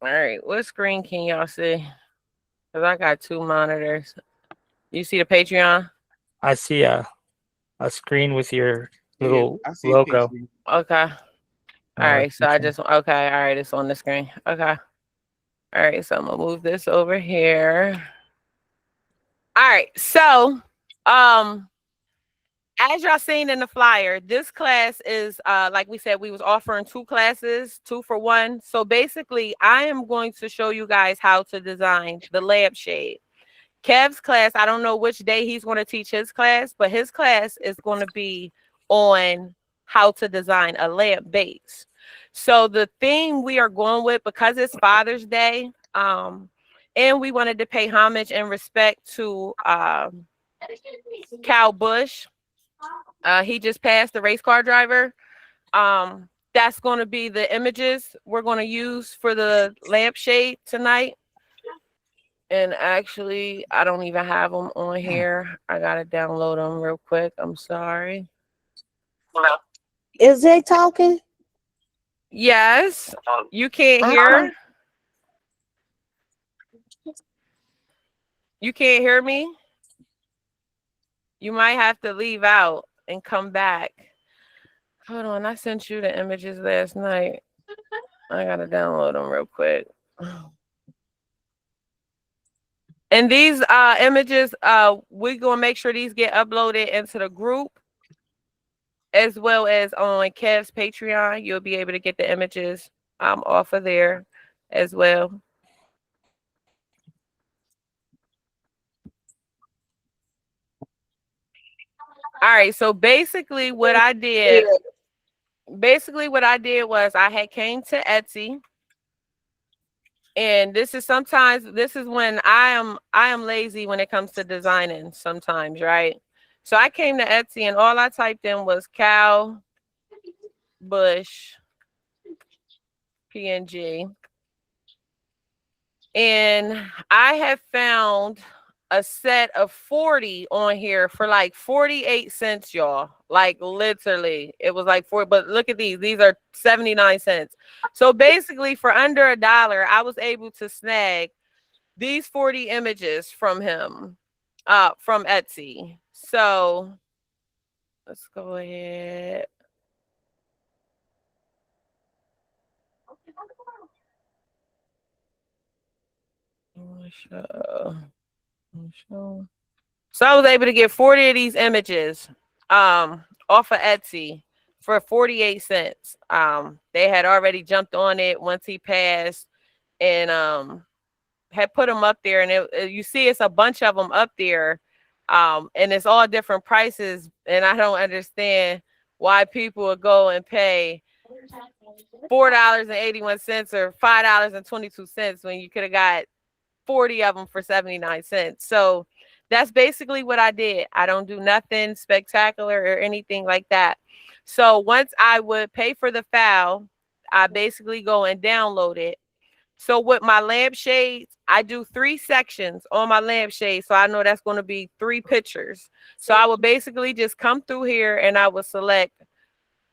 All right, what screen can y'all see? Because I got two monitors. You see the Patreon? I see a screen with your Yeah, little I see a logo. picture. Okay. All right, so I Picture. just, okay, all right, it's on the screen. Okay. All right, so I'm gonna move this over here. All right, so um as y'all seen in the flyer, this class is like we said, we was offering two classes, 2 for 1. So basically, I am going to show you guys how to design the lampshade. Kev's class, I don't know which day he's going to teach his class, but his class is going to be on how to design a lamp base. So the theme we are going with, because it's Father's Day, and we wanted to pay homage and respect to Cal Bush. He just passed, the race car driver. That's going to be the images we're going to use for the lampshade tonight. And actually, I don't even have them on here. I gotta download them real quick. I'm sorry. Is they talking? Yes, you can't I hear. can't. You can't hear me. You might have to leave out and come back. Hold on, I sent you the images last night. I gotta download them real quick. And these images, we're gonna make sure these get uploaded into the group as well as on Kev's Patreon. You'll be able to get the images off of there as well. All right, so basically what I did was I had came to Etsy, and this is when I am lazy when it comes to designing sometimes, right? So I came to Etsy and all I typed in was cow bush PNG. And I have found a set of 40 on here for like 48 cents, y'all. Like literally, it was like 4, but look at these. These are 79 cents. So basically, for under $1, I was able to snag these 40 images from him, from Etsy. So let's go ahead. So I was able to get 40 of these images off of Etsy for 48 cents. They had already jumped on it once he passed and had put them up there, and you see it's a bunch of them up there. And it's all different prices, and I don't understand why people would go and pay $4.81 or $5.22 when you could have got 40 of them for 79 cents. So that's basically what I did. I don't do nothing spectacular or anything like that. So once I would pay for the file, I basically go and download it. So with my lampshades, I do 3 sections on my lampshade. So I know that's going to be 3 pictures. So I would basically just come through here and I would select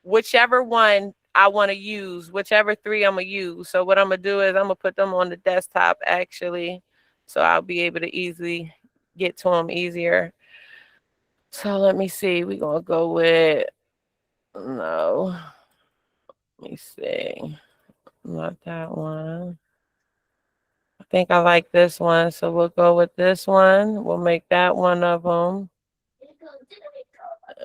whichever one I want to use, whichever 3 I'm going to use. So what I'm going to do is I'm going to put them on the desktop actually. So I'll be able to easily get to them easier. So let me see. We're going to go with, no, let me see. Not that one. I think I like this one. So we'll go with this one. We'll make that one of them.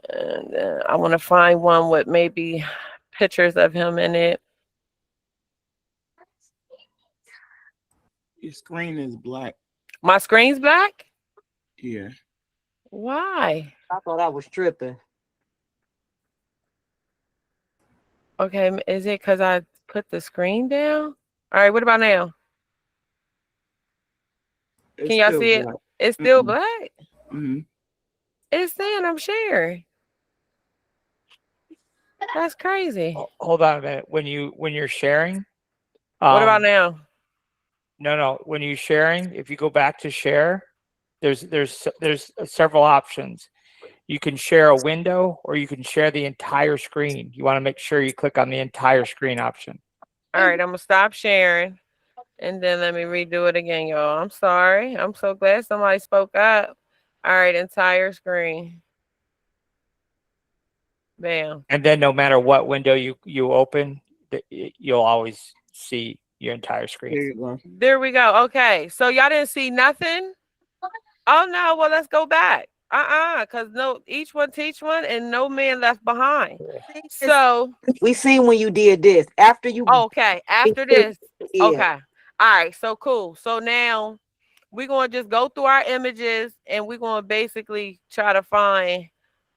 And then I want to find one with maybe pictures of him in it. Your screen is black. My screen's black? Yeah. Why? I thought I was tripping. Okay, is it because I put the screen down? All right, what about now? Can y'all see it? Black. It's still black? Mm-hmm. It's saying I'm sharing. That's crazy. Hold on a minute. When you're sharing, What about now? no. When you're sharing, if you go back to share, there's several options. You can share a window or you can share the entire screen. You want to make sure you click on the entire screen option. All right, I'm gonna stop sharing. And then let me redo it again, y'all. I'm sorry. I'm so glad somebody spoke up. All right, entire screen. Bam. And then no matter what window you open, you'll always see your entire There screen. you go. There we go. Okay. So y'all didn't see nothing? Oh no, well let's go back. Because no, each one teach one and no man left behind. So We seen when you did this. After you okay, after this. yeah. Okay. All right, so cool. So now we're gonna just go through our images and we're gonna basically try to find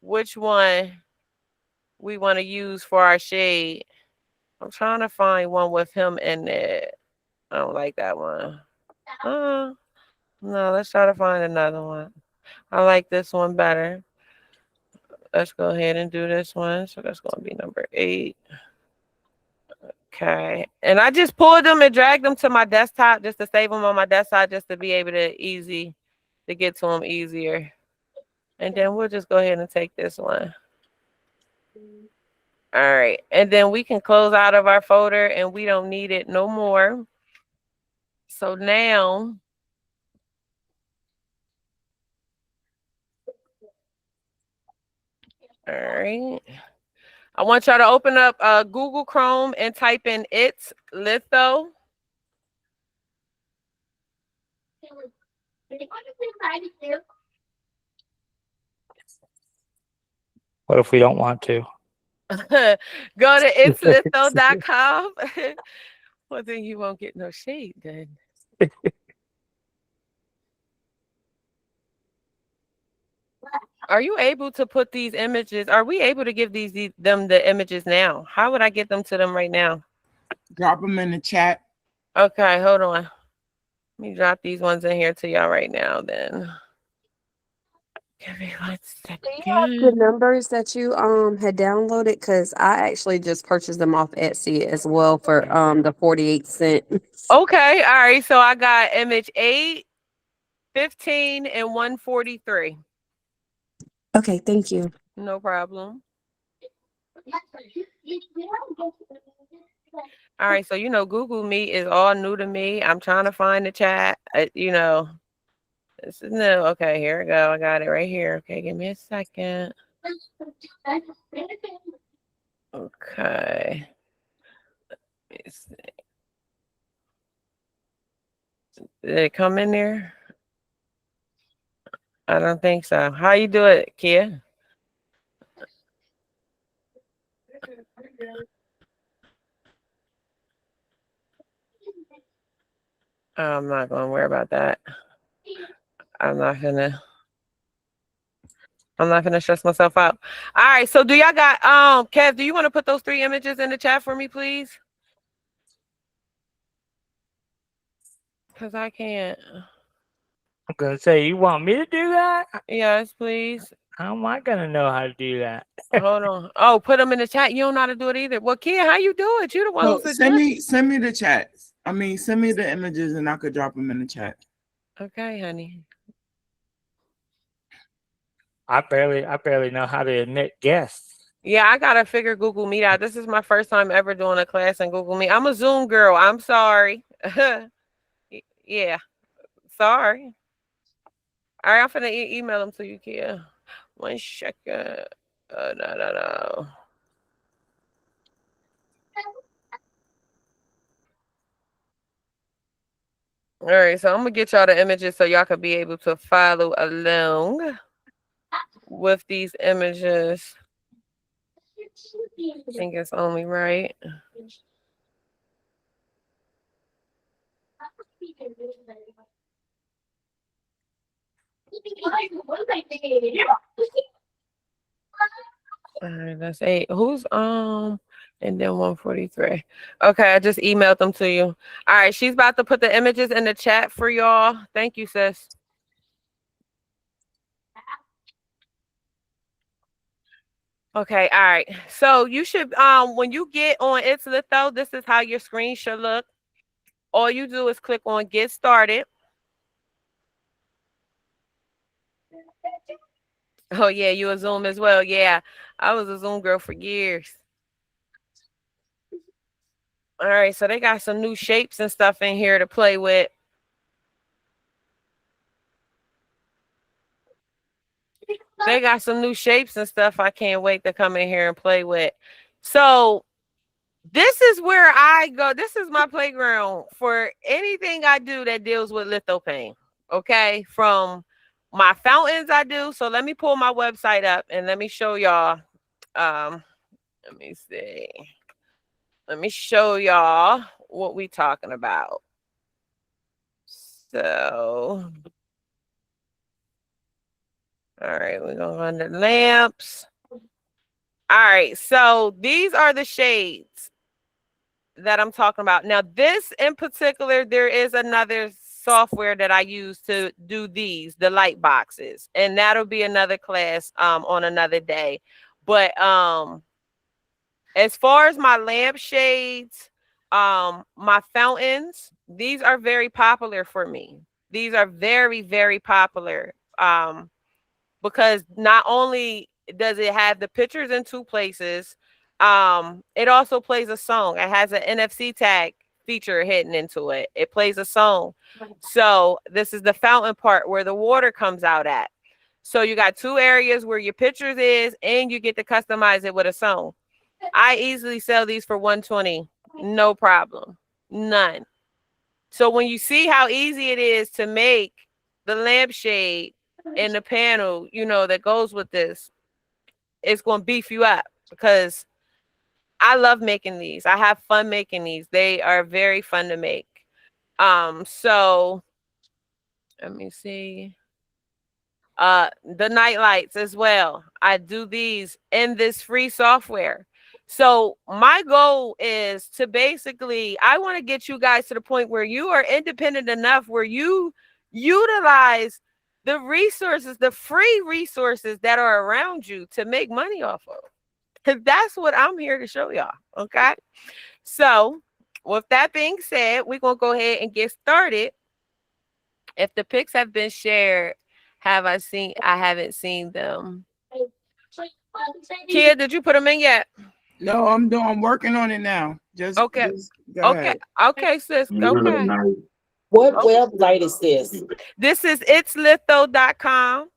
which one we want to use for our shade. I'm trying to find one with him in it. I don't like that one. No, let's try to find another one. I like this one better. Let's go ahead and do this one. So that's going to be number 8. Okay. And I just pulled them and dragged them to my desktop just to save them on my desktop, just to be able to get to them easier. And then we'll just go ahead and take this one. All right. And then we can close out of our folder and we don't need it no more. So now all right. I want y'all to open up Google Chrome and type in It's Litho. What if we don't want to? Go to itslitho.com. Well, then you won't get no shade then. Are you able to put these images? Are we able to give them the images now? How would I get them to them right now? Drop them in the chat. Okay, hold on. Let me drop these ones in here to y'all right now then. Give me 1 Do you have the second. numbers that you had downloaded? Because I actually just purchased them off Etsy as well for the 48 cent. Okay, all right. So I got image 8, 15, and 143. Okay, thank you. No problem. All right, so Google Meet is all new to me. I'm trying to find the chat. This is new. Okay, here we go. I got it right here. Okay, give me a second. Okay. Let me see. Did it come in there? I don't think so. How you do it, Kia? I'm not gonna worry about that. I'm not gonna stress myself out. All right, so do y'all got Kev, do you want to put those 3 images in the chat for me, please? Because I can't. I'm gonna say, you want me to do that? Yes, please. How am I gonna know how to do that? Hold on. Oh, put them in the chat. You don't know how to do it either. Well, Kia, how you do it? You the one So who suggested. send me the chats. I mean, send me the images and I could drop them in the chat. Okay, honey. I barely know how to admit guests. Yeah, I gotta figure Google Meet out. This is my first time ever doing a class in Google Meet. I'm a Zoom girl. I'm sorry. Yeah, sorry. All right, I'm finna email them to you, Kia. 1 second. No. All right, so I'm gonna get y'all the images so y'all could be able to follow along with these images. I think it's only right. All right, that's 8. Who's and then 143. Okay, I just emailed them to you. All right, she's about to put the images in the chat for y'all. Thank you, sis. Okay, all right. So you should when you get on It's Litho, this is how your screen should look. All you do is click on Get Started. Oh yeah, you a Zoom as well. Yeah, I was a Zoom girl for years. All right, so they got some new shapes and stuff in here to play with. They got some new shapes and stuff I can't wait to come in here and play with. So this is where I go. This is my playground for anything I do that deals with lithophane. Okay, from my fountains I do. So let me pull my website up and let me show y'all. Let me see. Let me show y'all what we talking about. So, all right, we're going to run the lamps. All right, so these are the shades that I'm talking about. Now, this in particular, there is another software that I use to do these, the light boxes, and that'll be another class on another day. But as far as my lampshades, my fountains, these are very popular for me. These are very, very popular. Because not only does it have the pictures in two places, it also plays a song. It has an NFC tag feature hidden into it. It plays a song. So this is the fountain part where the water comes out at. So you got two areas where your pictures is, and you get to customize it with a song. I easily sell these for 120, no problem, none. So when you see how easy it is to make the lampshade and the panel, you know, that goes with this, it's going to beef you up because I love making these. I have fun making these. They are very fun to make. So let me see. The night lights as well. I do these in this free software. So my goal is to basically, I want to get you guys to the point where you are independent enough where you utilize the resources, the free resources that are around you to make money off of. That's what I'm here to show y'all. Okay. So with that being said, we're going to go ahead and get started. If the pics have been shared, have I seen? I haven't seen them. Kid, did you put them in yet? No, I'm working on it now. Just go ahead. Okay, sis. Okay. What website is this? This is itslitho.com.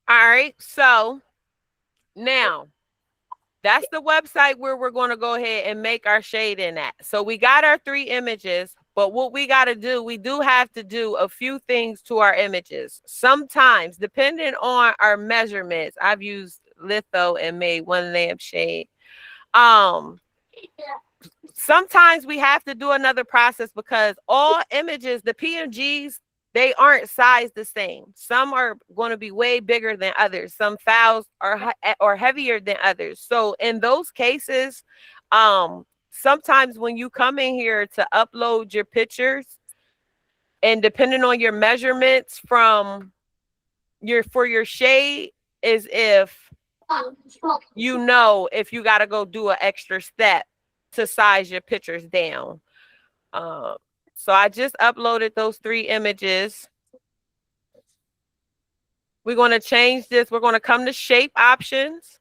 All right. So now that's the website where we're going to go ahead and make our shade in at. So we got our 3 images, but what we got to do, we do have to do a few things to our images. Sometimes, depending on our measurements, I've used litho and made one lampshade. Sometimes we have to do another process because all images, the PNGs, they aren't sized the same. Some are going to be way bigger than others. Some files are heavier than others. So in those cases, sometimes when you come in here to upload your pictures, and depending on your measurements from for your shade, is if you know if you got to go do an extra step to size your pictures down. So I just uploaded those 3 images. We're going to change this. We're going to come to shape options.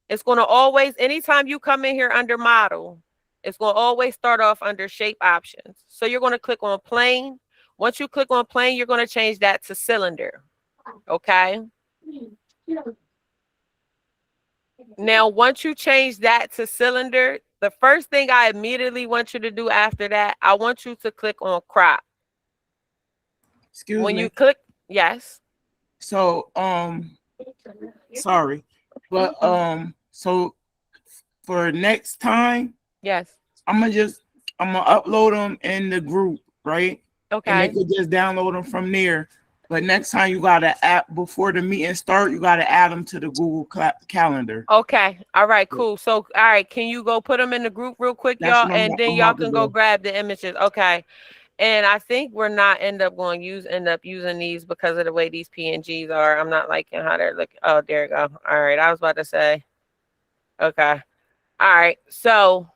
It's going to always, anytime you come in here under model, it's going to always start off under shape options. So you're going to click on plane. Once you click on plane, you're going to change that to cylinder. Okay. Now, once you change that to cylinder, the first thing I immediately want you to do after that, I want you to click on crop. Excuse when me. you click, yes. So sorry. But so for next time, Yes. I'm gonna upload them in the group, right? And they Okay. could just download them from there. But next time you gotta add before the meeting start, you gotta add them to the Google Calendar. Okay. All right. Cool. So, all right. Can you go put them in the group real quick, That's y'all? what And then I'm y'all about to can go do. grab the images. Okay. And I think we're not end up using these because of the way these PNGs are. I'm not liking how they're looking. Oh, there you go. All right. I was about to say. Okay. All right. So,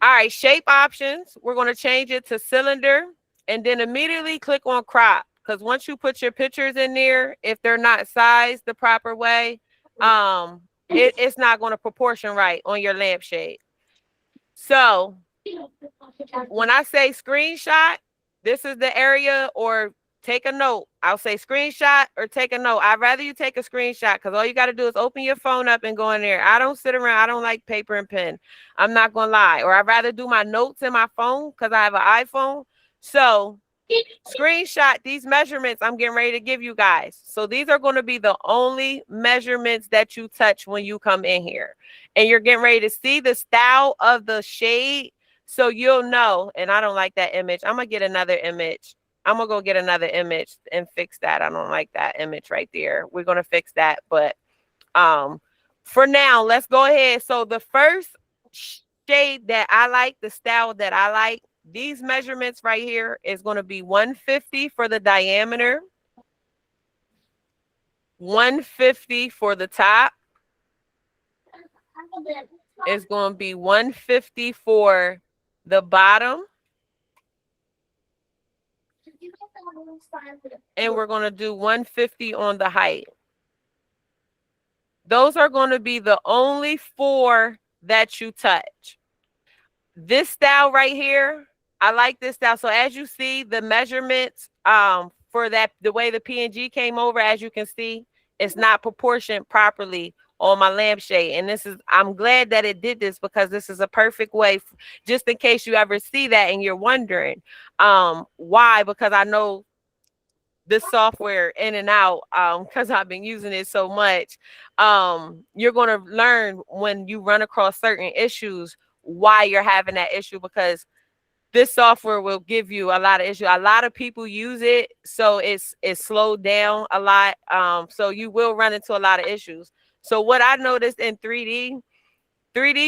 all right. Shape options. We're going to change it to cylinder and then immediately click on crop. Because once you put your pictures in there, if they're not sized the proper way, it's not going to proportion right on your lampshade. So when I say screenshot, this is the area, or take a note. I'll say screenshot or take a note. I'd rather you take a screenshot because all you got to do is open your phone up and go in there. I don't sit around. I don't like paper and pen. I'm not going to lie. Or I'd rather do my notes in my phone because I have an iPhone. So screenshot these measurements I'm getting ready to give you guys. So these are going to be the only measurements that you touch when you come in here. And you're getting ready to see the style of the shade. So you'll know. And I don't like that image. I'm going to get another image. I'm going to go get another image and fix that. I don't like that image right there. We're going to fix that. But for now, let's go ahead. So the first shade that I like, the style that I like, these measurements right here is going to be 150 for the diameter, 150 for the top. It's going to be 150 for the bottom. And we're going to do 150 on the height. Those are going to be the only 4 that you touch. This style right here, I like this style. So as you see, the measurements for that, the way the PNG came over, as you can see, it's not proportioned properly on my lampshade. And this is, I'm glad that it did this because this is a perfect way, just in case you ever see that and you're wondering why, because I know this software in and out because I've been using it so much. You're going to learn when you run across certain issues why you're having that issue, because this software will give you a lot of issues. A lot of people use it, so it's slowed down a lot. So you will run into a lot of issues. So what I noticed in 3D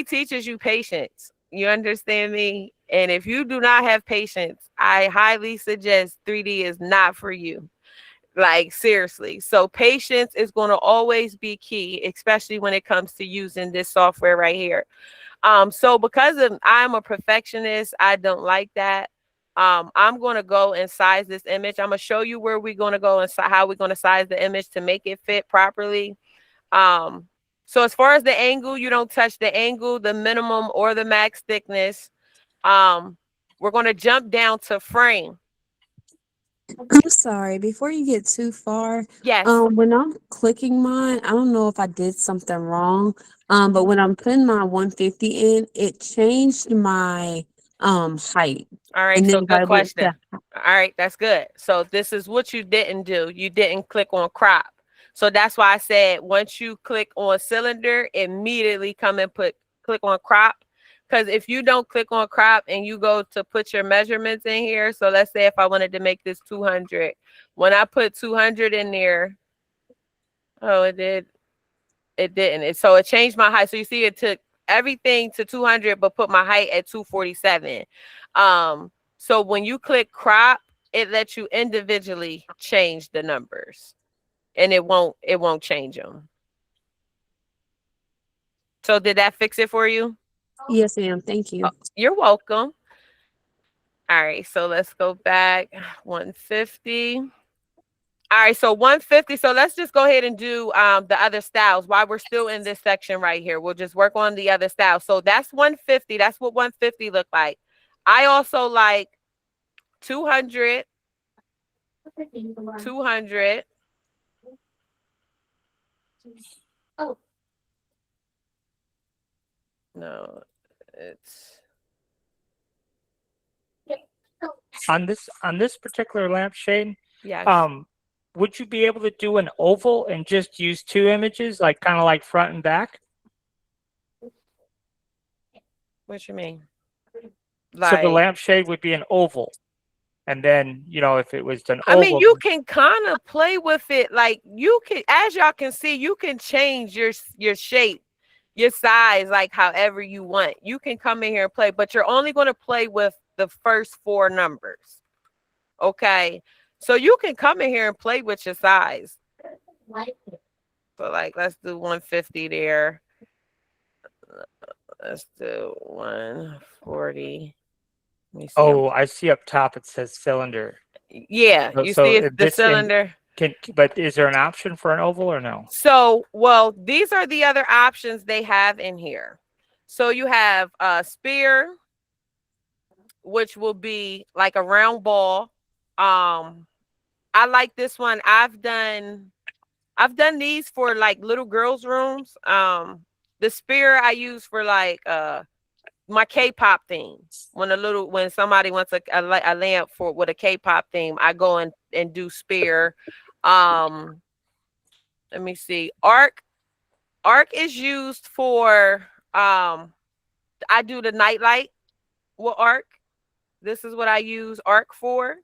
teaches you patience. You understand me? And if you do not have patience, I highly suggest 3D is not for you. Like, seriously. So patience is going to always be key, especially when it comes to using this software right here. So because I'm a perfectionist, I don't like that. I'm going to go and size this image. I'm going to show you where we're going to go and how we're going to size the image to make it fit properly. So as far as the angle, you don't touch the angle, the minimum or the max thickness. We're going to jump down to frame. I'm sorry, before you get too far, Yes. when I'm clicking mine, I don't know if I did something wrong. But when I'm putting my 150 in, it changed my height. All right, And so then if I good went question. to All right, that's good. So this is what you didn't do. You didn't click on crop. So that's why I said once you click on cylinder, immediately come and click on crop. Because if you don't click on crop and you go to put your measurements in here, so let's say if I wanted to make this 200, when I put 200 in there, oh, it didn't. So it changed my height. So you see, it took everything to 200, but put my height at 247. So when you click crop, it lets you individually change the numbers, and it won't change them. So did that fix it for you? Yes, ma'am. Thank you. Oh, you're welcome. All right, so let's go back. 150. All right, so 150. So let's just go ahead and do the other styles while we're still in this section right here. We'll just work on the other styles. So that's 150. That's what 150 look like. I also like 200, 200. No, it's On this particular lampshade, yes. would you be able to do an oval and just use 2 images, like kind of like front and back? What you mean? So the lampshade would be an oval. And then, if it was an oval. I mean, you can kind of play with it. Like, you can, as y'all can see, you can change your shape, your size, like however you want. You can come in here and play, but you're only going to play with the first 4 numbers. Okay. So you can come in here and play with your size. So like, let's do 150 there. Let's do 140. Oh, I see up top it says cylinder. Yeah, you see it's the cylinder. But is there an option for an oval or no? So, well, these are the other options they have in here. So you have a spear, which will be like a round ball. I like this one. I've done these for like little girls' rooms. The spear I use for like my K-pop theme. When somebody wants a lamp for with a K-pop theme, I go and do spear. Let me see. Arc is used for I do the nightlight with arc. This is what I use arc for.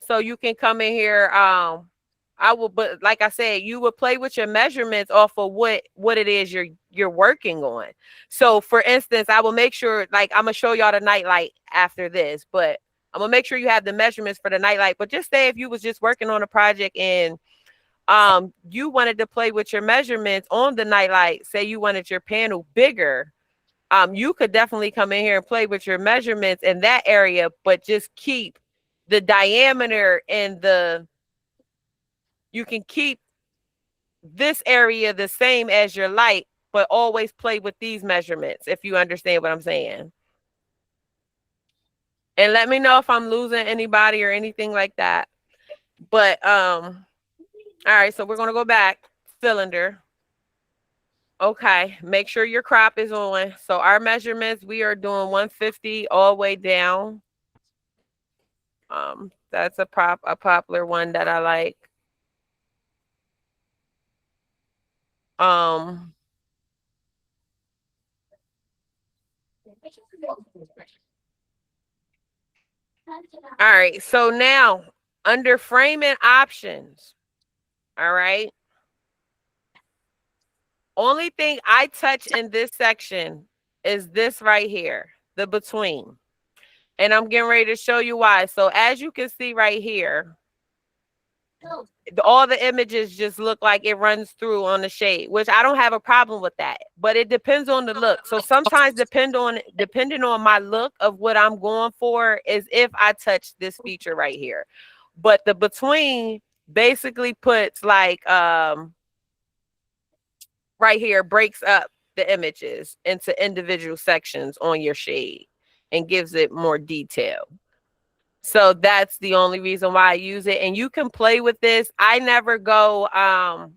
So you can come in here. But like I said, you would play with your measurements off of what it is you're working on. So for instance, I will make sure, like, I'm gonna show y'all the nightlight after this, but I'm gonna make sure you have the measurements for the nightlight. But just say if you was just working on a project and you wanted to play with your measurements on the nightlight, say you wanted your panel bigger, you could definitely come in here and play with your measurements in that area, but just keep the diameter and you can keep this area the same as your light, but always play with these measurements, if you understand what I'm saying. And let me know if I'm losing anybody or anything like that. But all right, so we're gonna go back. Cylinder. Okay, make sure your crop is on. So our measurements, we are doing 150 all the way down. That's a popular one that I like. All right, so now under framing options, all right. Only thing I touch in this section is this right here, the between. And I'm getting ready to show you why. So as you can see right here, all the images just look like it runs through on the shade, which I don't have a problem with that, but it depends on the look. So sometimes depending on my look of what I'm going for is if I touch this feature right here. But the between basically puts like right here, breaks up the images into individual sections on your shade and gives it more detail. So that's the only reason why I use it. And you can play with this. I never go higher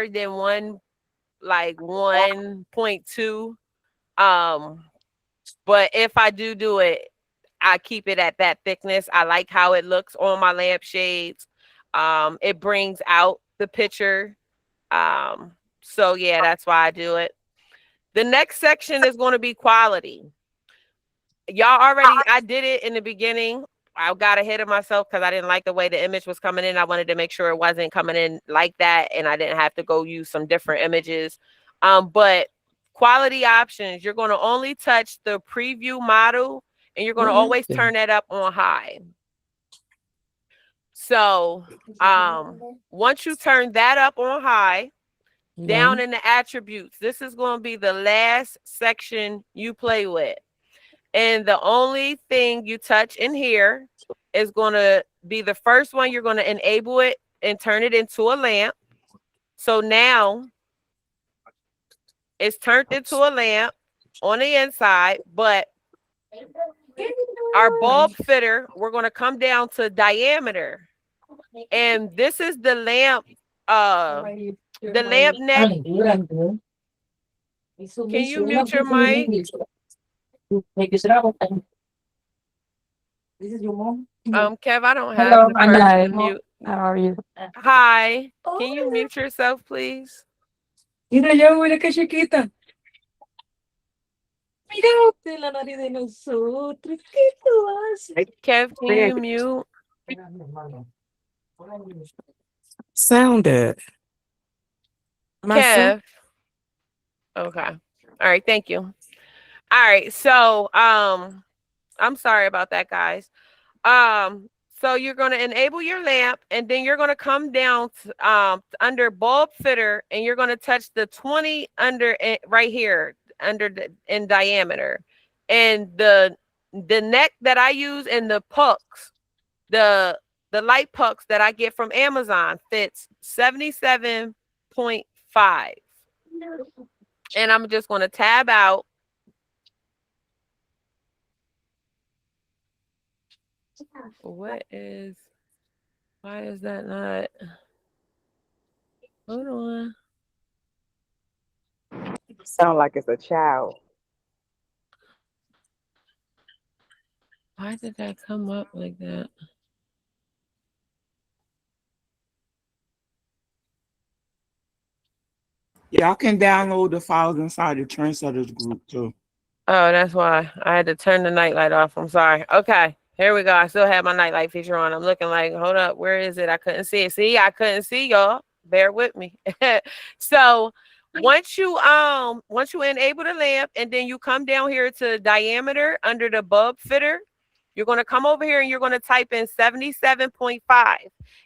than 1.2. But if I do it, I keep it at that thickness. I like how it looks on my lampshades. It brings out the picture. So yeah, that's why I do it. The next section is going to be quality. Y'all already, I did it in the beginning. I got ahead of myself because I didn't like the way the image was coming in. I wanted to make sure it wasn't coming in like that and I didn't have to go use some different images. But quality options, you're going to only touch the preview model and you're going to always turn that up on high. So once you turn that up on high, down in the attributes, this is going to be the last section you play with. And the only thing you touch in here is going to be the first one. You're going to enable it and turn it into a lamp. So now it's turned into a lamp on the inside, but our bulb fitter, we're going to come down to diameter. And this is the lamp neck. Can you mute your mic? Kev, I don't have the person to mute. How are you? Hi. Can you mute yourself, please? Mira, ya mira qué chiquita. Mírate la nariz de nosotros. ¿Qué tú haces? Kev, can you mute? Sounded. Kev. Okay. All right. Thank you. All right. So, I'm sorry about that, guys. So you're going to enable your lamp and then you're going to come down to, under bulb fitter and you're going to touch the 20 under right here in diameter. And the neck that I use in the pucks, the the light pucks that I get from Amazon fits 77.5. And I'm just going to tab out. Why is that not? Hold on. Sound like it's a child. Why did that come up like that? Y'all can download the files inside the Trendsetters group too. Oh, that's why I had to turn the nightlight off. I'm sorry. Okay, here we go. I still have my nightlight feature on. I'm looking like, hold up, where is it? I couldn't see it. See, I couldn't see y'all. Bear with me. So once you enable the lamp and then you come down here to diameter under the bulb fitter, you're going to come over here and you're going to type in 77.5.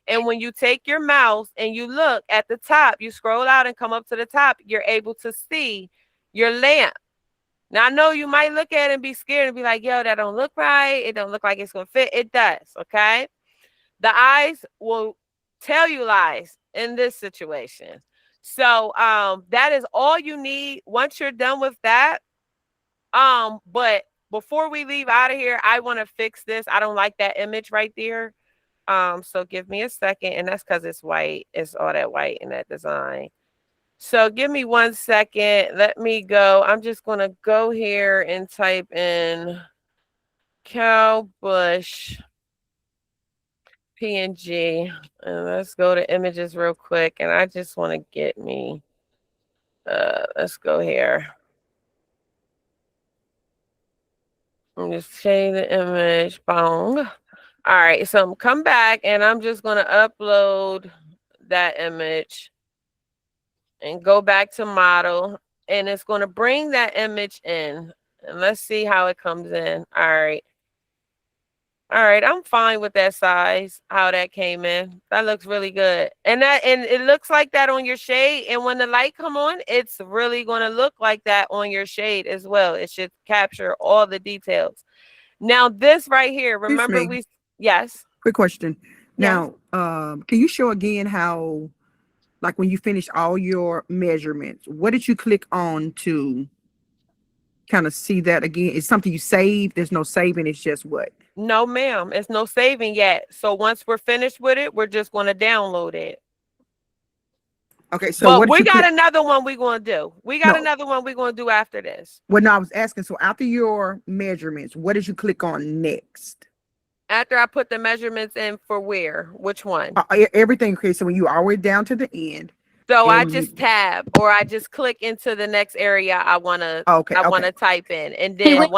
And when you take your mouse and you look at the top, you scroll out and come up to the top, you're able to see your lamp. Now, I know you might look at it and be scared and be like, yo, that don't look right. It don't look like it's going to fit. It does, okay? The eyes will tell you lies in this situation. So that is all you need once you're done with that. But before we leave out of here, I want to fix this. I don't like that image right there. So give me a second. And that's because it's white. It's all that white in that design. So give me 1 second. Let me go. I'm just going to go here and type in cow bush PNG. And let's go to images real quick. And I just want to get me, let's go here. I'm just change the image. Boom. All right. So I'm come back and I'm just going to upload that image and go back to model. And it's going to bring that image in. And let's see how it comes in. All right. All right. I'm fine with that size, how that came in. That looks really good. And it looks like that on your shade. And when the light come on, it's really going to look like that on your shade as well. It should capture all the details. Now, this right here, remember yes. Quick question. Yes. Now, can you show again how, like when you finish all your measurements, what did you click on to kind of see that again? It's something you save. There's no saving. It's just what? No, ma'am. It's no saving yet. So once we're finished with it, we're just going to download it. Okay. So but what we got another one we're going to do. We got No. another one we're going to do after this. Well, no, I was asking. So after your measurements, what did you click on next? After I put the measurements in for where? Which one? Everything. Okay. So when you all the way down to the end. So I just tab or I just click into the next area I want to want to type in. And then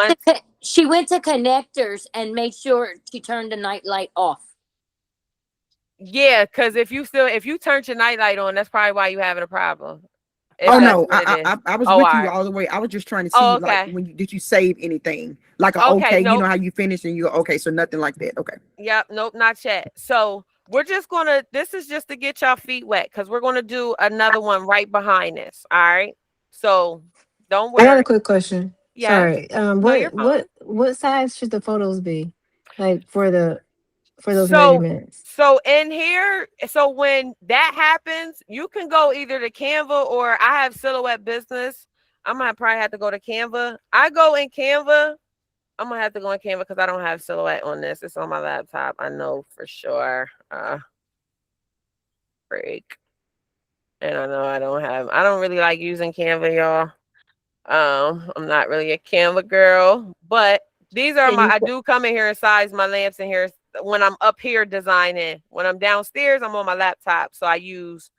she went to connectors and made sure she turned the night light off. Yeah, because if you turned your night light on, that's probably why you're having a problem. Oh no, I was with you all the way. I was just trying to see like did you save anything? Like okay, nope. You know how you finish and you're okay, so nothing like that. Okay. Yep, nope, not yet. So we're just this is just to get y'all feet wet because we're gonna do another one right behind this. All right. So don't worry. I got a quick question. Yeah. Sorry. What size should the photos be? Like for those measurements. So in here, so when that happens, you can go either to Canva or I have Silhouette Business. I'm gonna probably have to go to Canva. I go in Canva. I'm gonna have to go in Canva because I don't have Silhouette on this. It's on my laptop. I know for sure. Break. And I know I don't really like using Canva, y'all. I'm not really a Canva girl, but these are I do come in here and size my lamps in here when I'm up here designing. When I'm downstairs, I'm on my laptop. So I use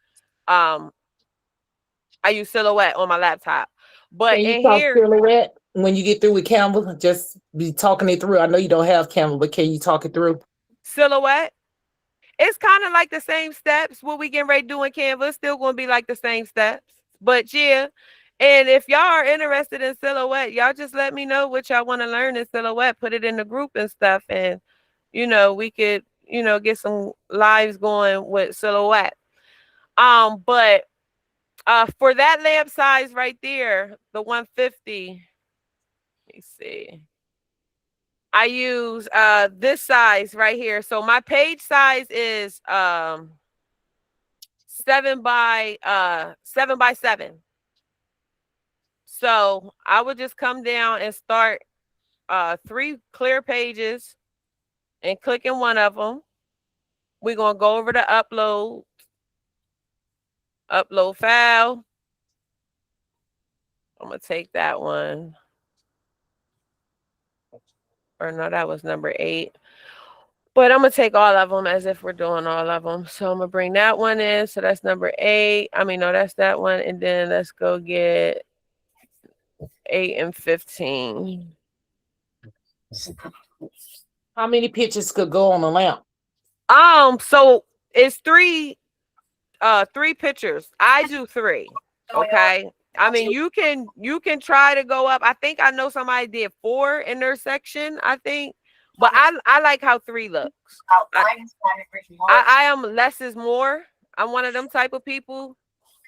Silhouette on my laptop. But in here, Silhouette when you get through with Canva, just be talking it through. I know you don't have Canva, but can you talk it through? Silhouette. It's kind of like the same steps. What we getting ready to do in Canva, it's still going to be like the same steps. But yeah. And if y'all are interested in Silhouette, y'all just let me know what y'all want to learn in Silhouette. Put it in the group and stuff. And, we could, get some lives going with Silhouette. But for that lamp size right there, the 150, let me see. I use this size right here. So my page size is 7 by 7. So I would just come down and start 3 clear pages and click in one of them. We're gonna go over to upload file. I'm gonna take that one. Or no, that was number 8. But I'm gonna take all of them as if we're doing all of them. So I'm gonna bring that one in. So that's number 8. I mean, no, that's that one. And then let's go get 8 and 15. How many pictures could go on the lamp? So it's 3 pictures. I do 3. Okay. I mean, you can try to go up. I think I know somebody did 4 in their section, I think. But I like how 3 looks. I am less is more. I'm one of them type of people.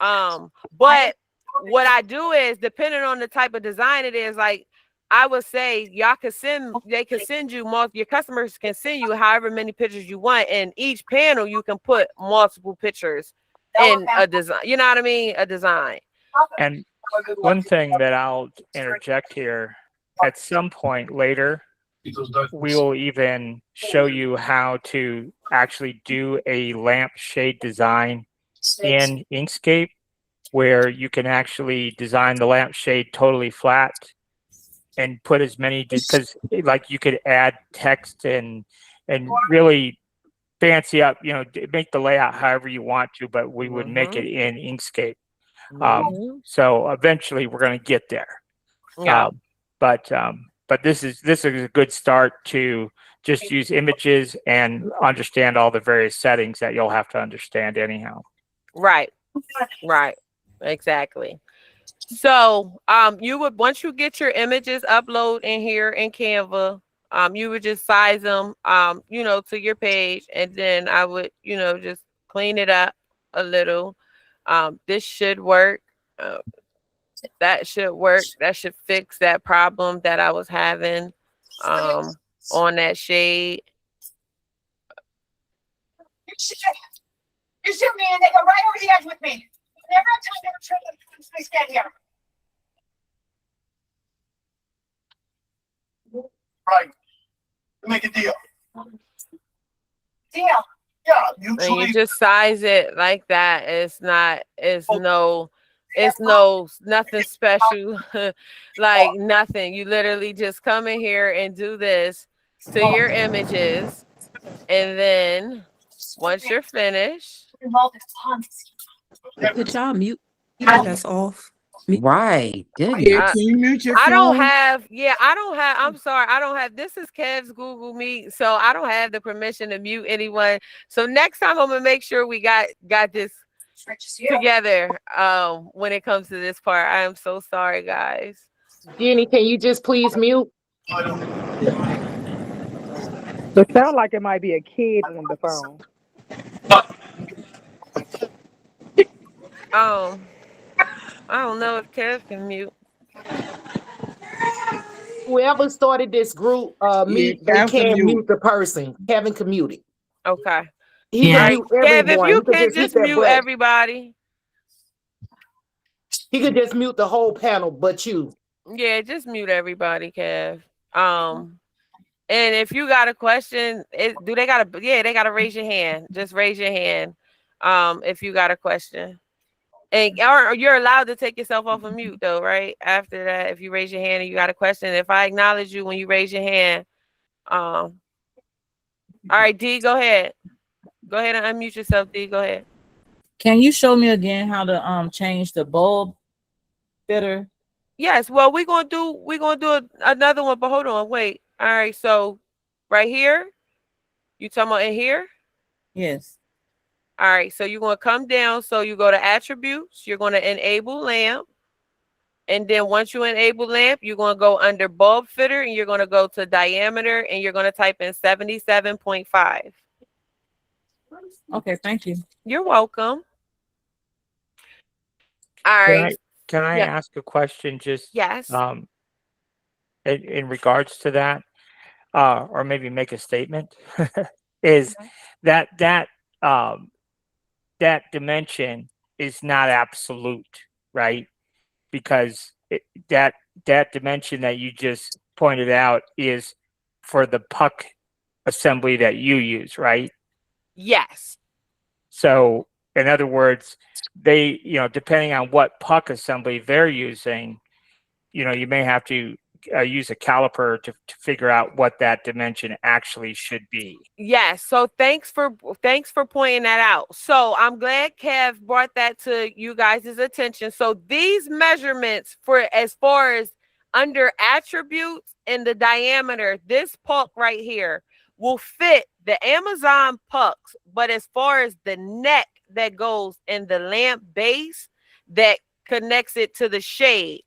But what I do is, depending on the type of design it is, like I would say they can send you your customers can send you however many pictures you want, and each panel you can put multiple pictures in a design. You know what I mean? A design. And one thing that I'll interject here, at some point later, we will even show you how to actually do a lampshade design in Inkscape, where you can actually design the lampshade totally flat and put as many, because like you could add text and really fancy up, make the layout however you want to, but we would make it in Inkscape. So eventually we're going to get there. Yeah. But this is a good start to just use images and understand all the various settings that you'll have to understand anyhow. Right. Exactly. So you would, once you get your images upload in here in Canva, you would just size them to your page, and then I would just clean it up a little. This should work. That should work. That should fix that problem that I was having on that shade. You shoot me and they go right over the edge with me. Never have time to return them. Please stand here. Right. Make a deal. Deal. Yeah, And you just size it like that. It's nothing special. Like nothing. You literally just come in here and do this to your images, and then once you're finished, Could y'all mute people that's off? Right. Good. Yeah, can you mute your phone? I'm sorry, I don't have, this is Kev's Google Meet, so I don't have the permission to mute anyone. So next time I'm gonna make sure we got this together when it comes to this part. I am so sorry, guys. Jenny, can you just please mute? It sounds like it might be a kid on the phone. I don't know if Kev can mute. Whoever started this group meet, they can't mute the person. Kevin can mute it. Okay. He can mute everyone. Kev, if you He can just mute everybody. He could just mute the whole panel, but you. Yeah, just mute everybody, Kev. And if you got a question, they gotta raise your hand. Just raise your hand. If you got a question. And or you're allowed to take yourself off of mute though, right? After that, if you raise your hand and you got a question, if I acknowledge you when you raise your hand, all right, D, go ahead. Go ahead and unmute yourself, D. Go ahead. Can you show me again how to change the bulb fitter? Yes. Well, we're gonna do another one, but hold on, wait. All right, so right here, you talking about in here? Yes. All right, so you're going to come down. So you go to attributes, you're going to enable lamp. And then once you enable lamp, you're going to go under bulb fitter, and you're going to go to diameter, and you're going to type in 77.5. Okay, thank you. You're welcome. All right. Can I ask a question just yes. In regards to that? or maybe make a statement, is that um, that dimension is not absolute, right? Because that dimension that you just pointed out is for the puck assembly that you use, right? Yes. So, in other words, they, depending on what puck assembly they're using, you may have to use a caliper to figure out what that dimension actually should be. Yes. So thanks for pointing that out. So I'm glad Kev brought that to you guys' attention. So these measurements for as far as under attributes and the diameter, this puck right here will fit the Amazon pucks, but as far as the neck that goes in the lamp base that connects it to the shade,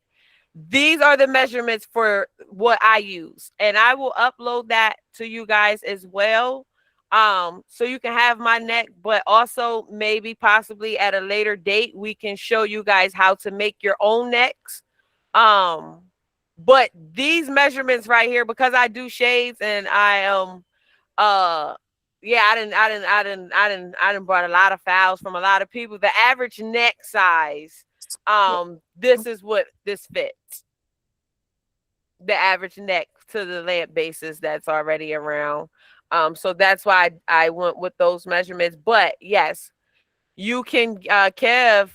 these are the measurements for what I use, and I will upload that to you guys as well. So you can have my neck, but also maybe possibly at a later date, we can show you guys how to make your own necks. But these measurements right here, because I do shades and yeah, I didn't brought a lot of files from a lot of people. The average neck size, this is what this fits. The average neck to the lamp bases that's already around. So that's why I went with those measurements. But yes, you can Kev,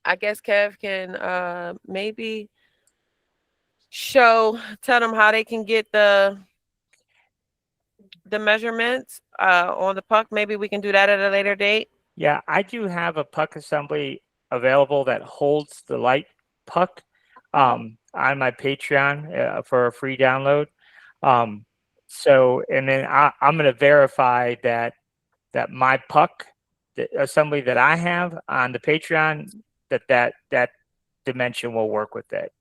I guess Kev can maybe tell them how they can get the measurements on the puck. Maybe we can do that at a later date. Yeah, I do have a puck assembly available that holds the light puck on my Patreon for a free download. So, and then I'm going to verify that my puck, the assembly that I have on the Patreon, that dimension will work with it.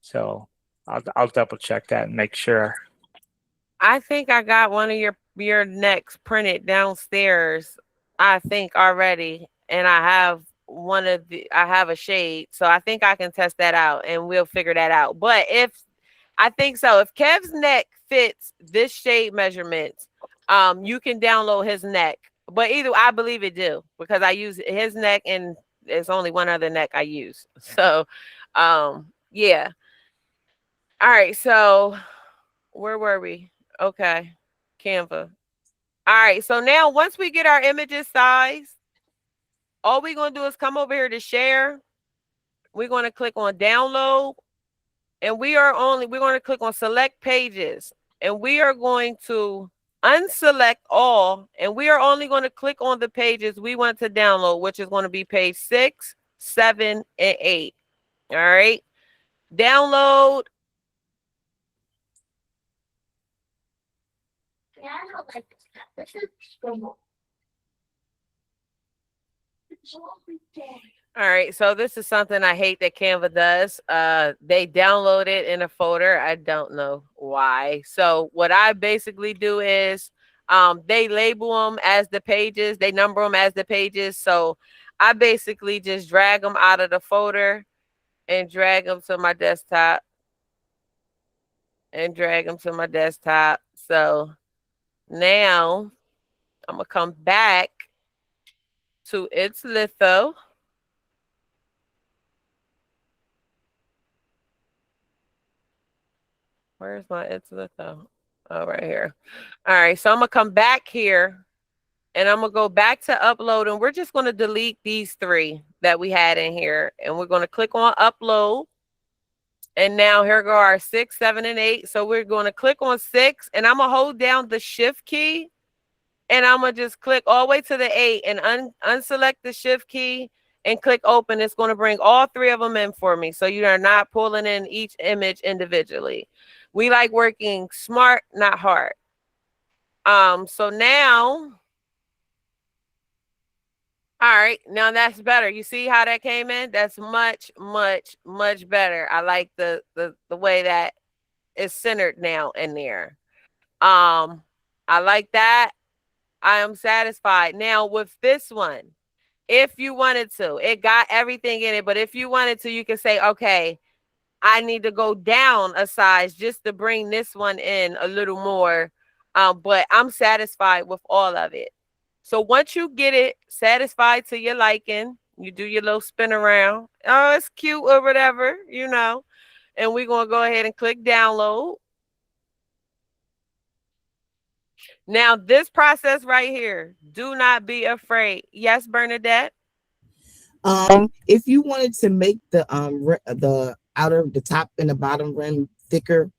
So I'll double check that and make sure. I think I got one of your necks printed downstairs, I think already, and I have a shade, so I think I can test that out and we'll figure that out. But if Kev's neck fits this shade measurements, you can download his neck. But I believe it do, because I use his neck and there's only one other neck I use. So yeah. All right, so where were we? Okay, Canva. All right, so now once we get our images sized, all we're going to do is come over here to share. We're going to click on download, and we're going to click on select pages, and we are going to unselect all, and we are only going to click on the pages we want to download, which is going to be page 6, 7, and 8. All right, download. All right, so this is something I hate that Canva does. They download it in a folder. I don't know why. So what I basically do is they label them as the pages. They number them as the pages. So I basically just drag them out of the folder and drag them to my desktop. So now I'm going to come back to It's Litho. Where's my It's Litho? Oh, right here. All right, so I'm going to come back here and I'm going to go back to upload, and we're just going to delete these 3 that we had in here, and we're going to click on upload. And now here go our 6, 7, and 8. So we're going to click on 6, and I'm going to hold down the shift key, and I'm going to just click all the way to the 8 and unselect the shift key and click open. It's going to bring all 3 of them in for me. So you are not pulling in each image individually. We like working smart, not hard. So now, all right, now that's better. You see how that came in? That's much, much, much better. I like the way that is centered now in there. I like that. I am satisfied. Now with this one, if you wanted to, it got everything in it, but if you wanted to, you can say, okay, I need to go down a size just to bring this one in a little more. But I'm satisfied with all of it. So once you get it satisfied to your liking, you do your little spin around. Oh, it's cute or whatever, you know. And we're going to go ahead and click download. Now, this process right here, do not be afraid. Yes, Bernadette? If you wanted to make the outer, the top and the bottom rim thicker,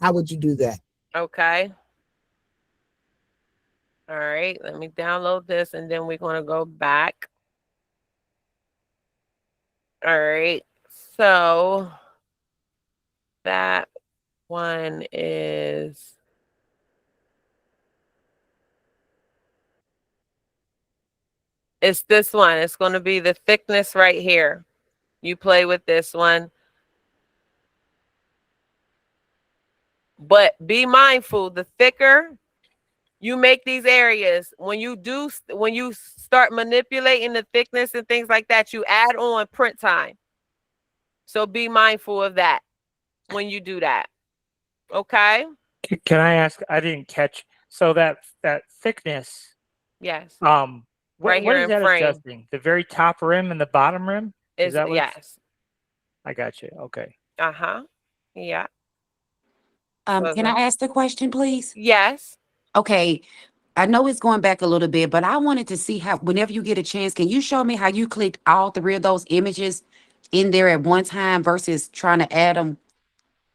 how would you do that? Okay. All right, let me download this and then we're going to go back. All right, so that one is it's this one. It's going to be the thickness right here. You play with this one. But be mindful, the thicker you make these areas, when you start manipulating the thickness and things like that, you add on print time. So be mindful of that when you do that. Okay? Can I ask? I didn't catch. So that thickness. Yes. What here is in that frame. adjusting? The very top rim and the bottom rim? Is that what? Yes. I got you. Okay. Uh-huh. Yeah. Can I ask the question, please? Yes. Okay. I know it's going back a little bit, but I wanted to see how, whenever you get a chance, can you show me how you clicked all three of those images in there at one time versus trying to add them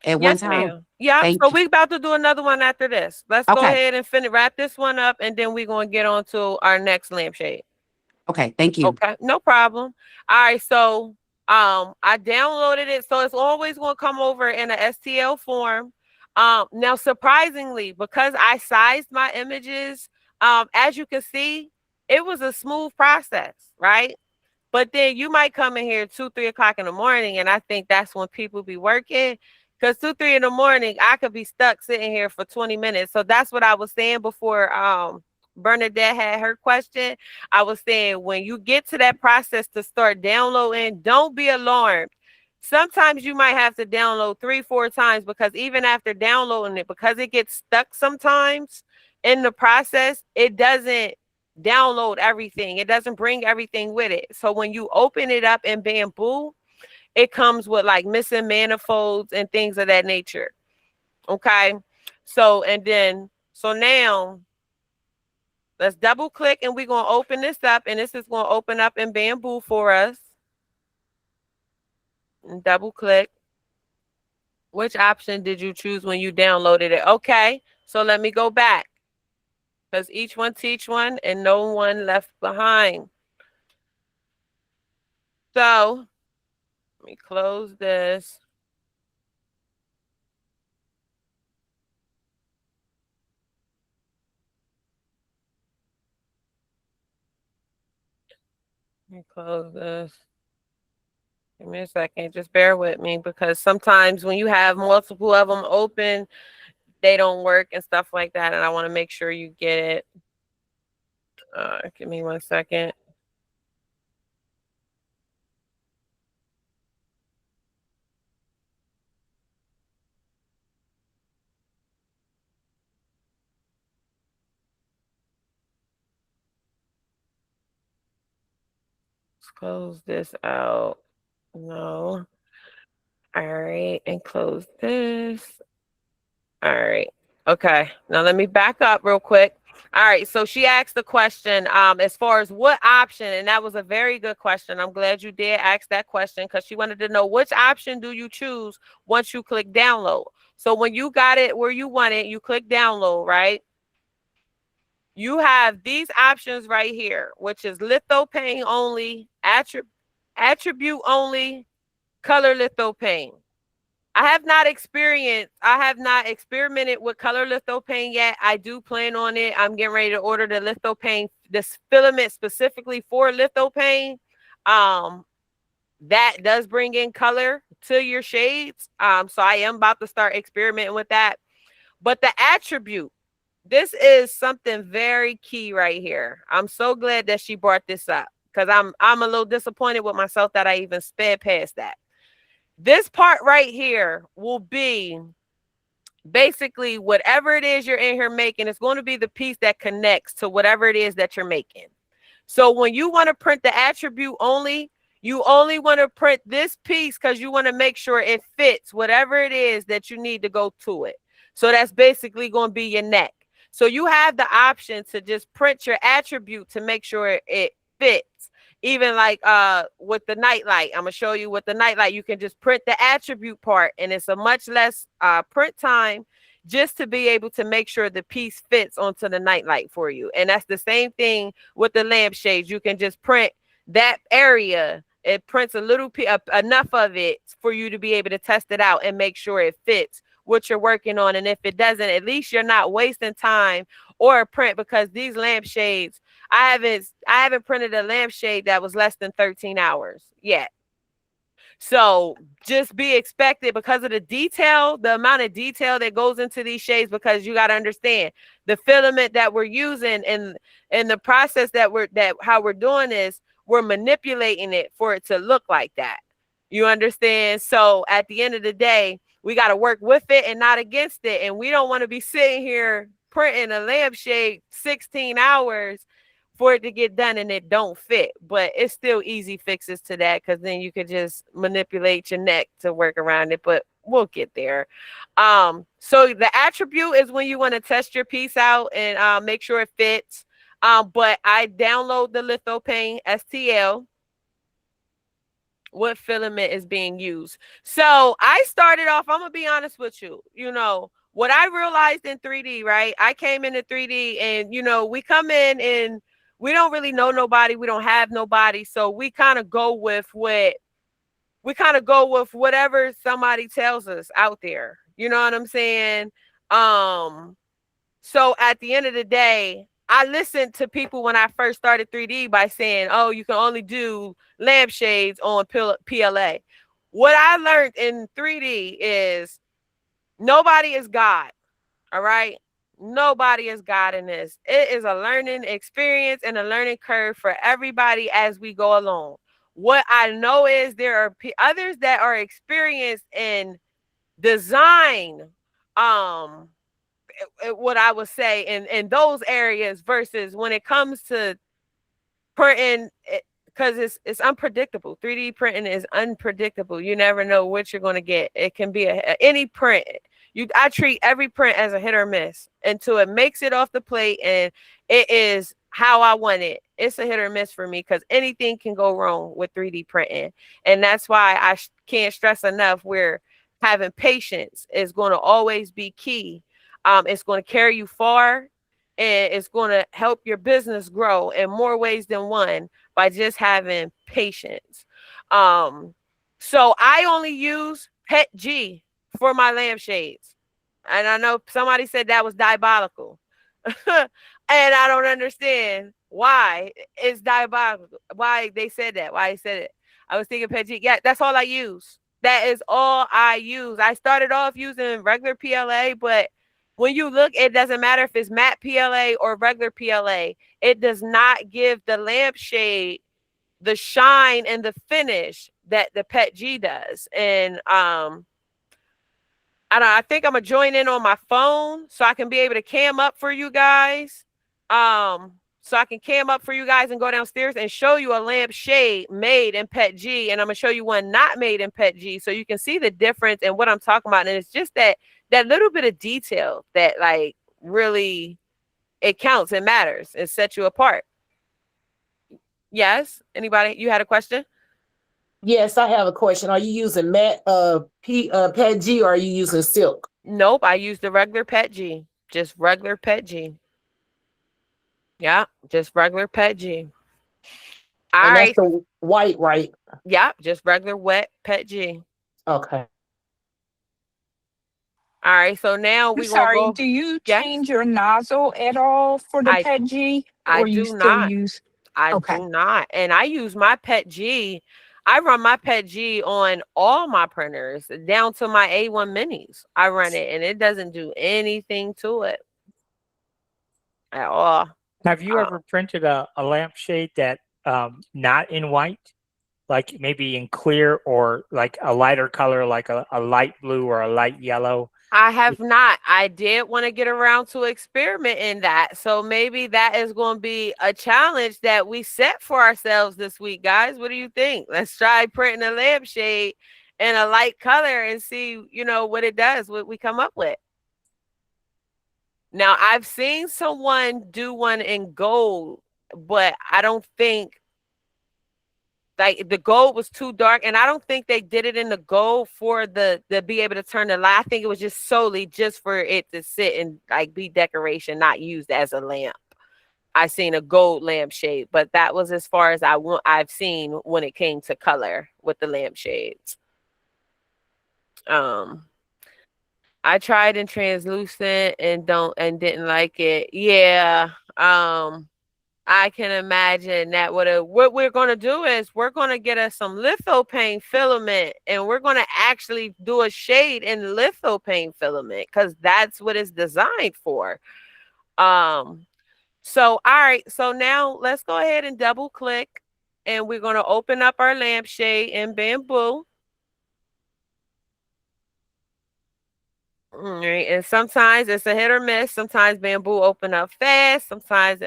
at one Yes, time? ma'am. Yeah. Thank So you. we about to do another one after this. Let's go Okay. ahead and wrap this one up, and then we're going to get on to our next lampshade. Okay. Thank you. Okay, no problem. All right, so I downloaded it, so it's always going to come over in a STL form. Now surprisingly, because I sized my images, as you can see, it was a smooth process, right? But then you might come in here 2, 3 o'clock in the morning, and I think that's when people be working. Because 2, 3 in the morning, I could be stuck sitting here for 20 minutes. So that's what I was saying before Bernadette had her question. I was saying when you get to that process to start downloading, don't be alarmed. Sometimes you might have to download 3, 4 times, because even after downloading it, because it gets stuck sometimes in the process, it doesn't download everything. It doesn't bring everything with it. So when you open it up in Bamboo, it comes with like missing manifolds and things of that nature. Okay. So now let's double click and we're going to open this up, and this is going to open up in Bamboo for us. And double click. Which option did you choose when you downloaded it? Okay. So let me go back, because each one teach one and no one left behind. So let me close this. Let me close this. Give me a second. Just bear with me, because sometimes when you have multiple of them open, they don't work and stuff like that. And I want to make sure you get it. Give me 1 second. Let's close this out. No. All right. And close this. All right. Okay. Now let me back up real quick. All right. So she asked the question as far as what option, and that was a very good question. I'm glad you did ask that question, because she wanted to know which option do you choose once you click download. So when you got it where you want it, you click download, right? You have these options right here, which is Lithopane only, attribute only, color Lithopane. I have not experimented with color Lithopane yet. I do plan on it. I'm getting ready to order the Lithopane, this filament specifically for Lithopane. That does bring in color to your shades. So I am about to start experimenting with that. But the attribute, this is something very key right here. I'm so glad that she brought this up, because I'm a little disappointed with myself that I even sped past that. This part right here will be basically whatever it is you're in here making. It's going to be the piece that connects to whatever it is that you're making. So when you want to print the attribute only, you only want to print this piece because you want to make sure it fits whatever it is that you need to go to it. So that's basically going to be your neck. So you have the option to just print your attribute to make sure it fits. Even like with the nightlight, I'm gonna show you with the nightlight, you can just print the attribute part, and it's a much less print time just to be able to make sure the piece fits onto the nightlight for you. And that's the same thing with the lampshades. You can just print that area. It prints a little enough of it for you to be able to test it out and make sure it fits what you're working on. And if it doesn't, at least you're not wasting time or a print, because these lampshades, I haven't printed a lampshade that was less than 13 hours yet. So just be expected because of the detail, the amount of detail that goes into these shades, because you got to understand the filament that we're using and the process that how we're doing this, we're manipulating it for it to look like that. You understand? So at the end of the day, we got to work with it and not against it. And we don't want to be sitting here printing a lampshade 16 hours for it to get done and it don't fit. But it's still easy fixes to that, because then you could just manipulate your neck to work around it. But we'll get there. So the attribute is when you want to test your piece out and make sure it fits. But I download the Lithopane STL. What filament is being used? So I started off, I'm gonna be honest with you, what I realized in 3D, right? I came into 3D and we come in and we don't really know nobody, we don't have nobody, so we kind of go with whatever somebody tells us out there. You know what I'm saying? So at the end of the day, I listened to people when I first started 3D by saying, oh, you can only do lampshades on PLA. What I learned in 3D is nobody is God. All right. Nobody is God in this. It is a learning experience and a learning curve for everybody as we go along. What I know is there are others that are experienced in design, what I would say in those areas, versus when it comes to printing, because it's unpredictable. 3D printing is unpredictable. You never know what you're going to get. It can be any print. I treat every print as a hit or miss until it makes it off the plate and it is how I want it. It's a hit or miss for me, because anything can go wrong with 3D printing. And that's why I can't stress enough where having patience is going to always be key. It's going to carry you far, and it's going to help your business grow in more ways than one by just having patience. So I only use PET G for my lampshades. And I know somebody said that was diabolical. And I don't understand why it's diabolical. Why they said that. Why they said it. I was thinking PET G. Yeah, that's all I use. That is all I use. I started off using regular PLA, but when you look, it doesn't matter if it's matte PLA or regular PLA. It does not give the lampshade the shine and the finish that the PET G does. And I think I'm gonna join in on my phone so I can be able to cam up for you guys. So I can cam up for you guys and go downstairs and show you a lampshade made in PET G, and I'm gonna show you one not made in PET G, so you can see the difference and what I'm talking about. And it's just that little bit of detail that like really it counts and matters. It sets you apart. Yes. Anybody? You had a question? Yes, I have a question. Are you using matte PET G, or are you using silk? Nope, I use the regular PET G. Just regular PET G. Yeah, just regular PET G. All and right. That's the white, right? Yeah, just regular wet PET G. Okay. All right, so now I'm we're gonna sorry, go. do you Yes, change your nozzle at all for the I PET G, I or you do still not. use? I Okay. do not. And I use my PET G. I run my PET G on all my printers, down to my A1 minis. I run it and it doesn't do anything to it at all. Have you ever printed a lampshade that not in white? like maybe in clear or like a lighter color, like a light blue or a light yellow? I have not. I did want to get around to experiment in that. So maybe that is going to be a challenge that we set for ourselves this week, guys. What do you think? Let's try printing a lampshade in a light color and see, what it does, what we come up with. Now, I've seen someone do one in gold, but I don't think like the gold was too dark, and I don't think they did it in the gold for the be able to turn the light. I think it was just solely just for it to sit and like be decoration, not used as a lamp. I seen a gold lampshade, but that was as far as I've seen when it came to color with the lampshades. I tried in translucent and didn't like it. Yeah. I can imagine that what we're going to do is we're going to get us some lithophane filament, and we're going to actually do a shade in lithophane filament because that's what it's designed for. So, all right. So now let's go ahead and double click, and we're going to open up our lampshade in Bamboo. All right. And sometimes it's a hit or miss. Sometimes Bamboo open up fast. Sometimes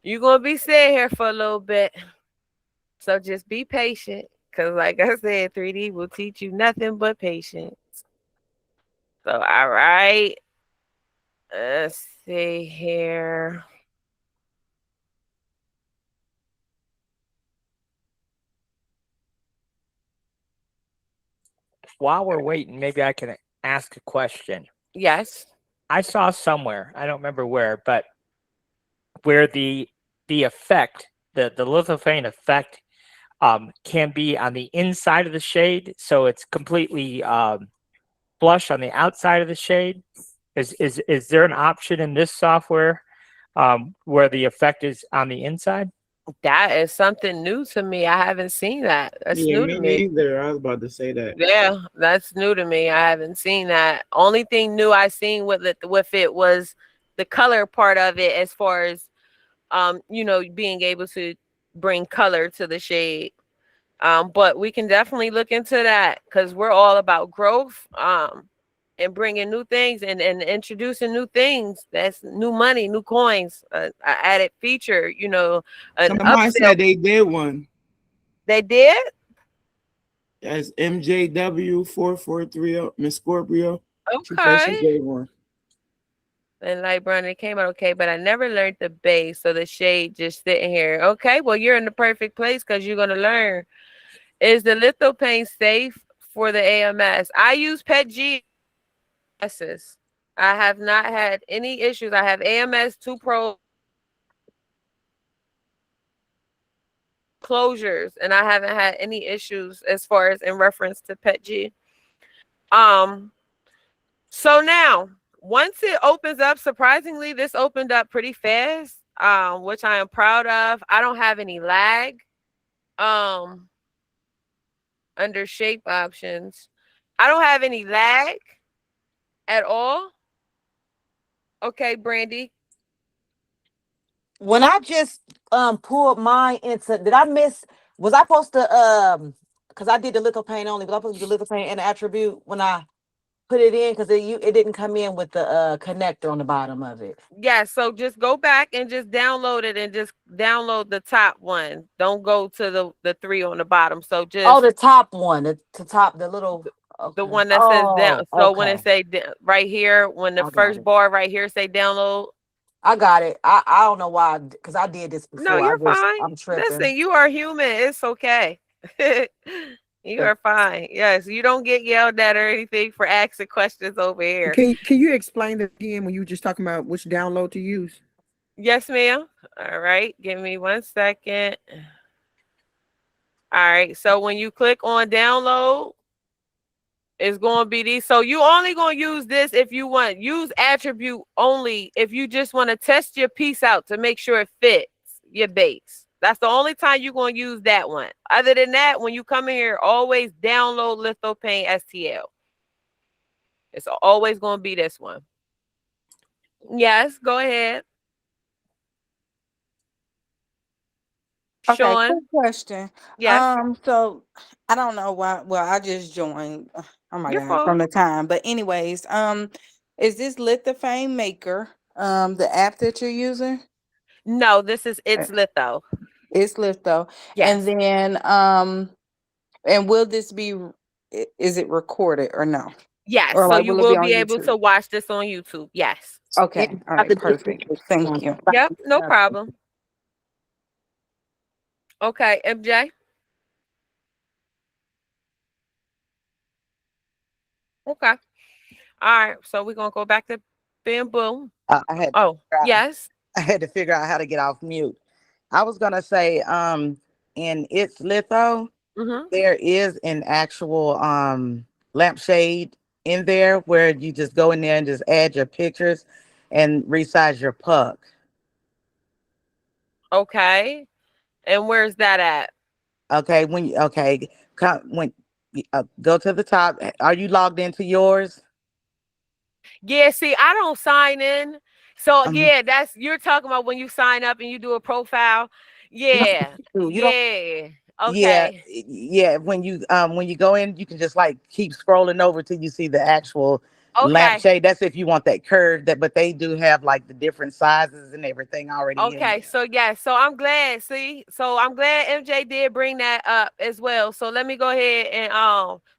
you're going to be sitting here for a little bit. So just be patient. Because like I said, 3D will teach you nothing but patience. So, all right. Let's see here. While we're waiting, maybe I can ask a question. Yes. I saw somewhere, I don't remember where, but where the effect, the lithophane effect, can be on the inside of the shade, so it's completely flush on the outside of the shade. Is there an option in this software where the effect is on the inside? That is something new to me. I haven't seen that. That's new to me. Neither. I was about to say that. Yeah, that's new to me. I haven't seen that. Only thing new I seen with it was the color part of it, as far as being able to bring color to the shade. But we can definitely look into that because we're all about growth, and bringing new things and introducing new things. That's new money, new coins, a added feature, an Some of mine upsell. said they did one. They did? That's MJW 4430, Miss Scorpio. She said she Okay. did one. And light brown, it came out okay, but I never learned the base, so the shade just sitting here. Okay, well, you're in the perfect place because you're going to learn. Is the lithophane safe for the AMS? I use PETG. I have not had any issues. I have AMS 2 Pro closures, and I haven't had any issues as far as in reference to PETG. So now, once it opens up, surprisingly, this opened up pretty fast, which I am proud of. I don't have any lag under shape options. I don't have any lag at all. Okay, Brandy. When I just pulled mine into, did I miss? Was I supposed to because I did the lithophane only, but I supposed to do the lithophane and the attribute when I put it in because it didn't come in with the connector on the bottom of it. Yeah, so just go back and just download it and just download the top one. Don't go to the 3 on the bottom. So just the top one, the top, the little the one that says down. So when it say right here, when the first it. bar right here say download. I got it. I don't know why, because I did this before. No, you're fine. I'm tripping. Listen, you are human. It's okay. You are fine. Yes, you don't get yelled at or anything for asking questions over here. Can you explain that again when you were just talking about which download to use? Yes, ma'am. All right. Give me 1 second. All right. So when you click on download, it's going to be these. So you only going to use this if you want. Use attribute only if you just want to test your piece out to make sure it fits your base. That's the only time you're going to use that one. Other than that, when you come in here, always download Lithopane STL. It's always going to be this one. Yes, go ahead. Okay, Sean, quick question. yes, So I don't know why. Well, I just joined. Oh my your God, fault. from the time. But anyways, is this Lithofane Maker the app that you're using? No, this is Uh, it's litho. It's Litho, and Yes. then and will this be? Is it recorded or no? Yes. Or So like, you will it be will on be able YouTube? to watch this on YouTube. Yes. Okay, all right, perfect. Thank you. Yep. No problem. Okay, MJ. Okay. All right. So we're gonna go back to bamboo. I had Oh, yes. I had to figure out how to get off mute. I was gonna say, in its litho, Mm-hmm. there is an actual lampshade in there where you just go in there and just add your pictures and resize your puck. Okay. And where's that at? Okay, when go to the top. Are you logged into yours? Yeah, see, I don't sign in. So Um, yeah, that's you're talking about when you sign up and you do a profile. no, Yeah. you don't. Yeah. Yeah, Okay. yeah. When you go in, you can just like keep scrolling over till you see the actual Okay. lampshade. That's if you want that curve. But they do have like the different sizes and everything already in Okay, there. so yeah, so I'm glad. See, so I'm glad MJ did bring that up as well. So let me go ahead and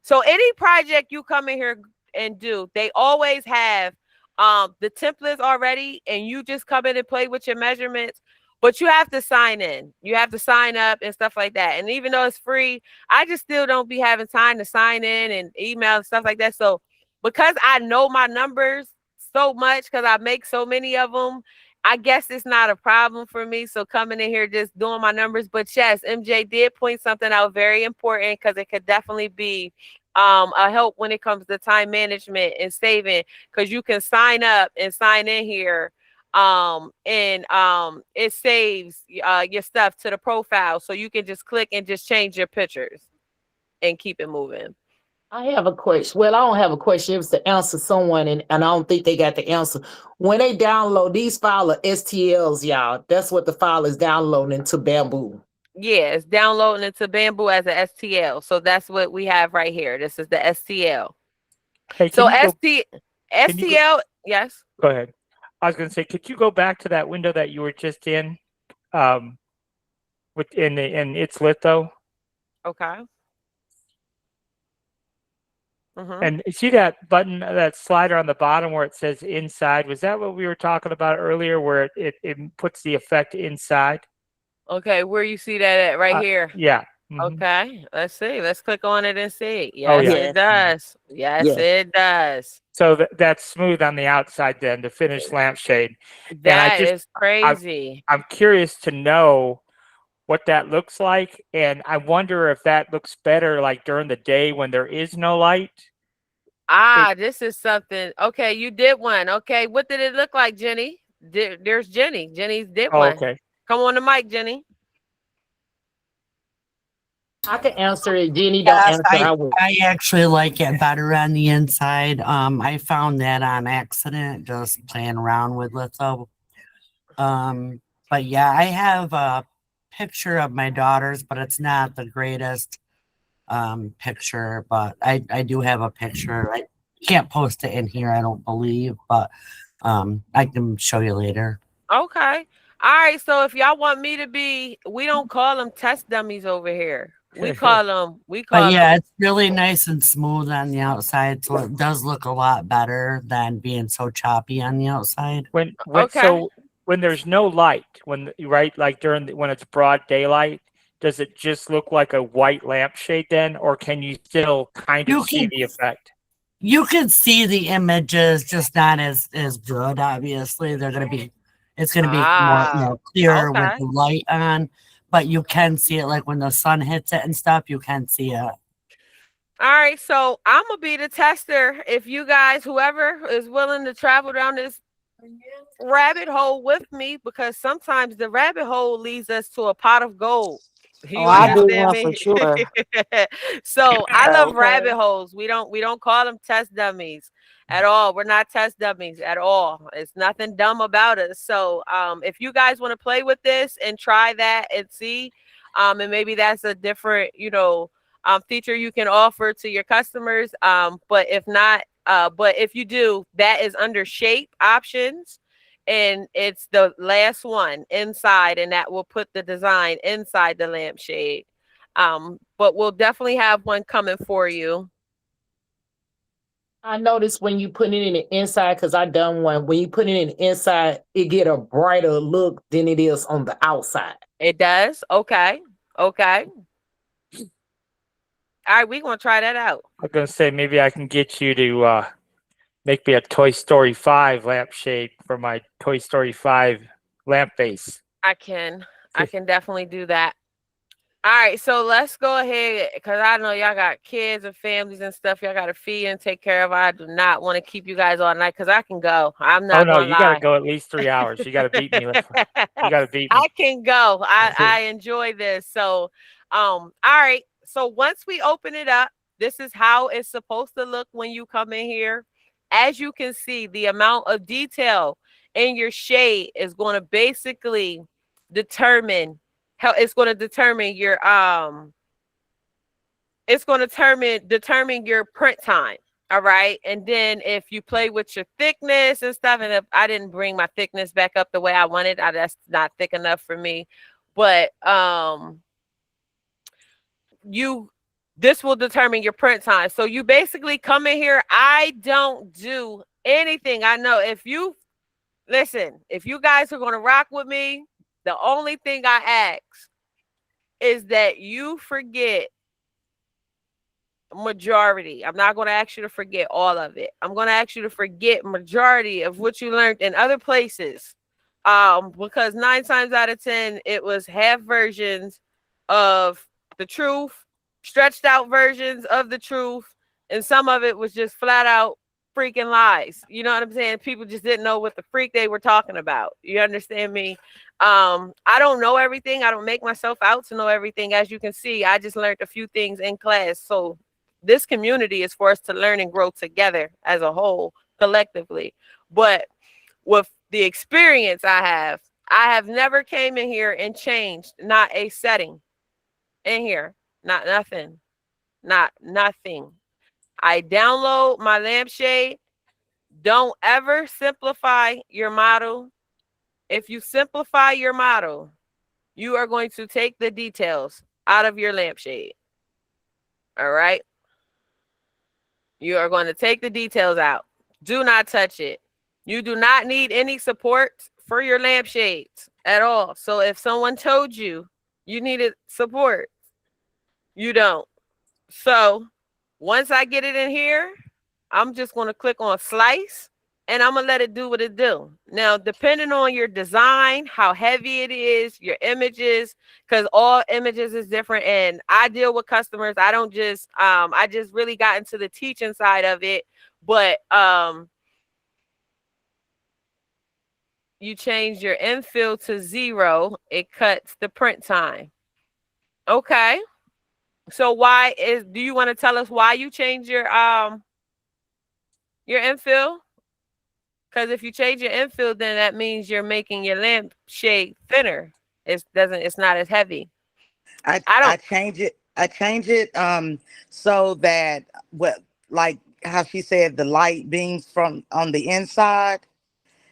so any project you come in here and do, they always have the templates already, and you just come in and play with your measurements. But you have to sign in. You have to sign up and stuff like that. And even though it's free, I just still don't be having time to sign in and email and stuff like that. So because I know my numbers so much, because I make so many of them, I guess it's not a problem for me. So coming in here just doing my numbers. But yes, MJ did point something out very important because it could definitely be a help when it comes to time management and saving, because you can sign up and sign in here and it saves your stuff to the profile, so you can just click and just change your pictures and keep it moving. I have a question. Well, I don't have a question. It was to answer someone, and I don't think they got the answer. When they download these file are STLs, y'all. That's what the file is downloading into Bamboo. Yeah, it's downloading into Bamboo as a STL. So that's what we have right here. This is the STL. Hey, So can you go, STL, yes. go ahead. I was going to say, could you go back to that window that you were just in, in its litho? Okay. Mm-hmm. And see that button, that slider on the bottom where it says inside? Was that what we were talking about earlier, where it puts the effect inside? Okay, where you see that at? Right here. Yeah. Mhm. Okay, let's see. Let's click on it and see. Oh, Yes, yeah. it does. Yes, it does. So that's smooth on the outside then, the finished lampshade. That is crazy. I'm curious to know what that looks like, and I wonder if that looks better like during the day when there is no light. This is something. Okay, you did one. Okay, what did it look like, Jenny? There's Jenny. Jenny's did one. Okay. Come on the mic, Jenny. I can answer it. Jenny, don't Yes, answer. I will. I actually like it better on the inside. I found that on accident, just playing around with litho. But yeah, I have a picture of my daughters, but it's not the greatest picture. But I do have a picture. I can't post it in here, I don't believe, but I can show you later. Okay. All right. So if y'all want me to be, we don't call them test dummies over here. We call them. But yeah, it's really nice and smooth on the outside, so it does look a lot better than being so choppy on the outside. So when there's no light, when like when it's broad daylight, does it just look like a white lampshade then, or can you still kind of see the effect? You can see the images, just not as good. Obviously, it's gonna be more clearer with the light on, but you can see it like when the sun hits it and stuff. You can see it. All right, so I'm gonna be the tester. If you guys, whoever is willing to travel down this rabbit hole with me, because sometimes the rabbit hole leads us to a pot of gold. You I do understand one me? for sure. So I love rabbit holes. We don't call them test dummies at all. We're not test dummies at all. It's nothing dumb about us. So if you guys want to play with this and try that and see, And maybe that's a different, feature you can offer to your customers. But if not, but if you do, that is under shape options, and it's the last one inside, and that will put the design inside the lampshade. But we'll definitely have one coming for you. I noticed when you put it in the inside, because I done one, when you put it in the inside, it get a brighter look than it is on the outside. It does? Okay. Okay. All right, we're gonna try that out. I'm gonna say maybe I can get you to make me a Toy Story 5 lampshade for my Toy Story 5 lamp base. I can definitely do that. All right, so let's go ahead, because I know y'all got kids and families and stuff y'all got to feed and take care of. I do not want to keep you guys all night, because I can go. I'm not no, gonna you gotta lie. go at least 3 hours. You gotta beat me. You gotta beat me. I can go. I enjoy this. So, all right. So once we open it up, this is how it's supposed to look when you come in here. As you can see, the amount of detail in your shade is going to basically determine how it's going to determine your it's going to determine your print time. All right. And then if you play with your thickness and stuff, and if I didn't bring my thickness back up the way I wanted, that's not thick enough for me. But this will determine your print time. So you basically come in here. I don't do anything. I know if you guys are going to rock with me, the only thing I ask is that you forget majority. I'm not going to ask you to forget all of it. I'm going to ask you to forget majority of what you learned in other places. Because 9 times out of 10, it was half versions of the truth, stretched out versions of the truth, and some of it was just flat out freaking lies. You know what I'm saying? People just didn't know what the freak they were talking about. You understand me? I don't know everything. I don't make myself out to know everything. As you can see, I just learned a few things in class. So this community is for us to learn and grow together as a whole, collectively. But with the experience I have never came in here and changed not a setting in here. Not nothing. Not nothing. I download my lampshade. Don't ever simplify your model. If you simplify your model, you are going to take the details out of your lampshade. All right? You are going to take the details out. Do not touch it. You do not need any support for your lampshades at all. So if someone told you you needed support, you don't. So once I get it in here, I'm just going to click on slice, and I'm going to let it do what it do. Now, depending on your design, how heavy it is, your images, because all images is different. And I deal with customers. I don't just, I just really got into the teaching side of it. But you change your infill to 0, it cuts the print time. Okay. So do you want to tell us why you change your infill? Because if you change your infill, then that means you're making your lampshade thinner. It's not as heavy. I change it so that like how she said, the light beams from on the inside.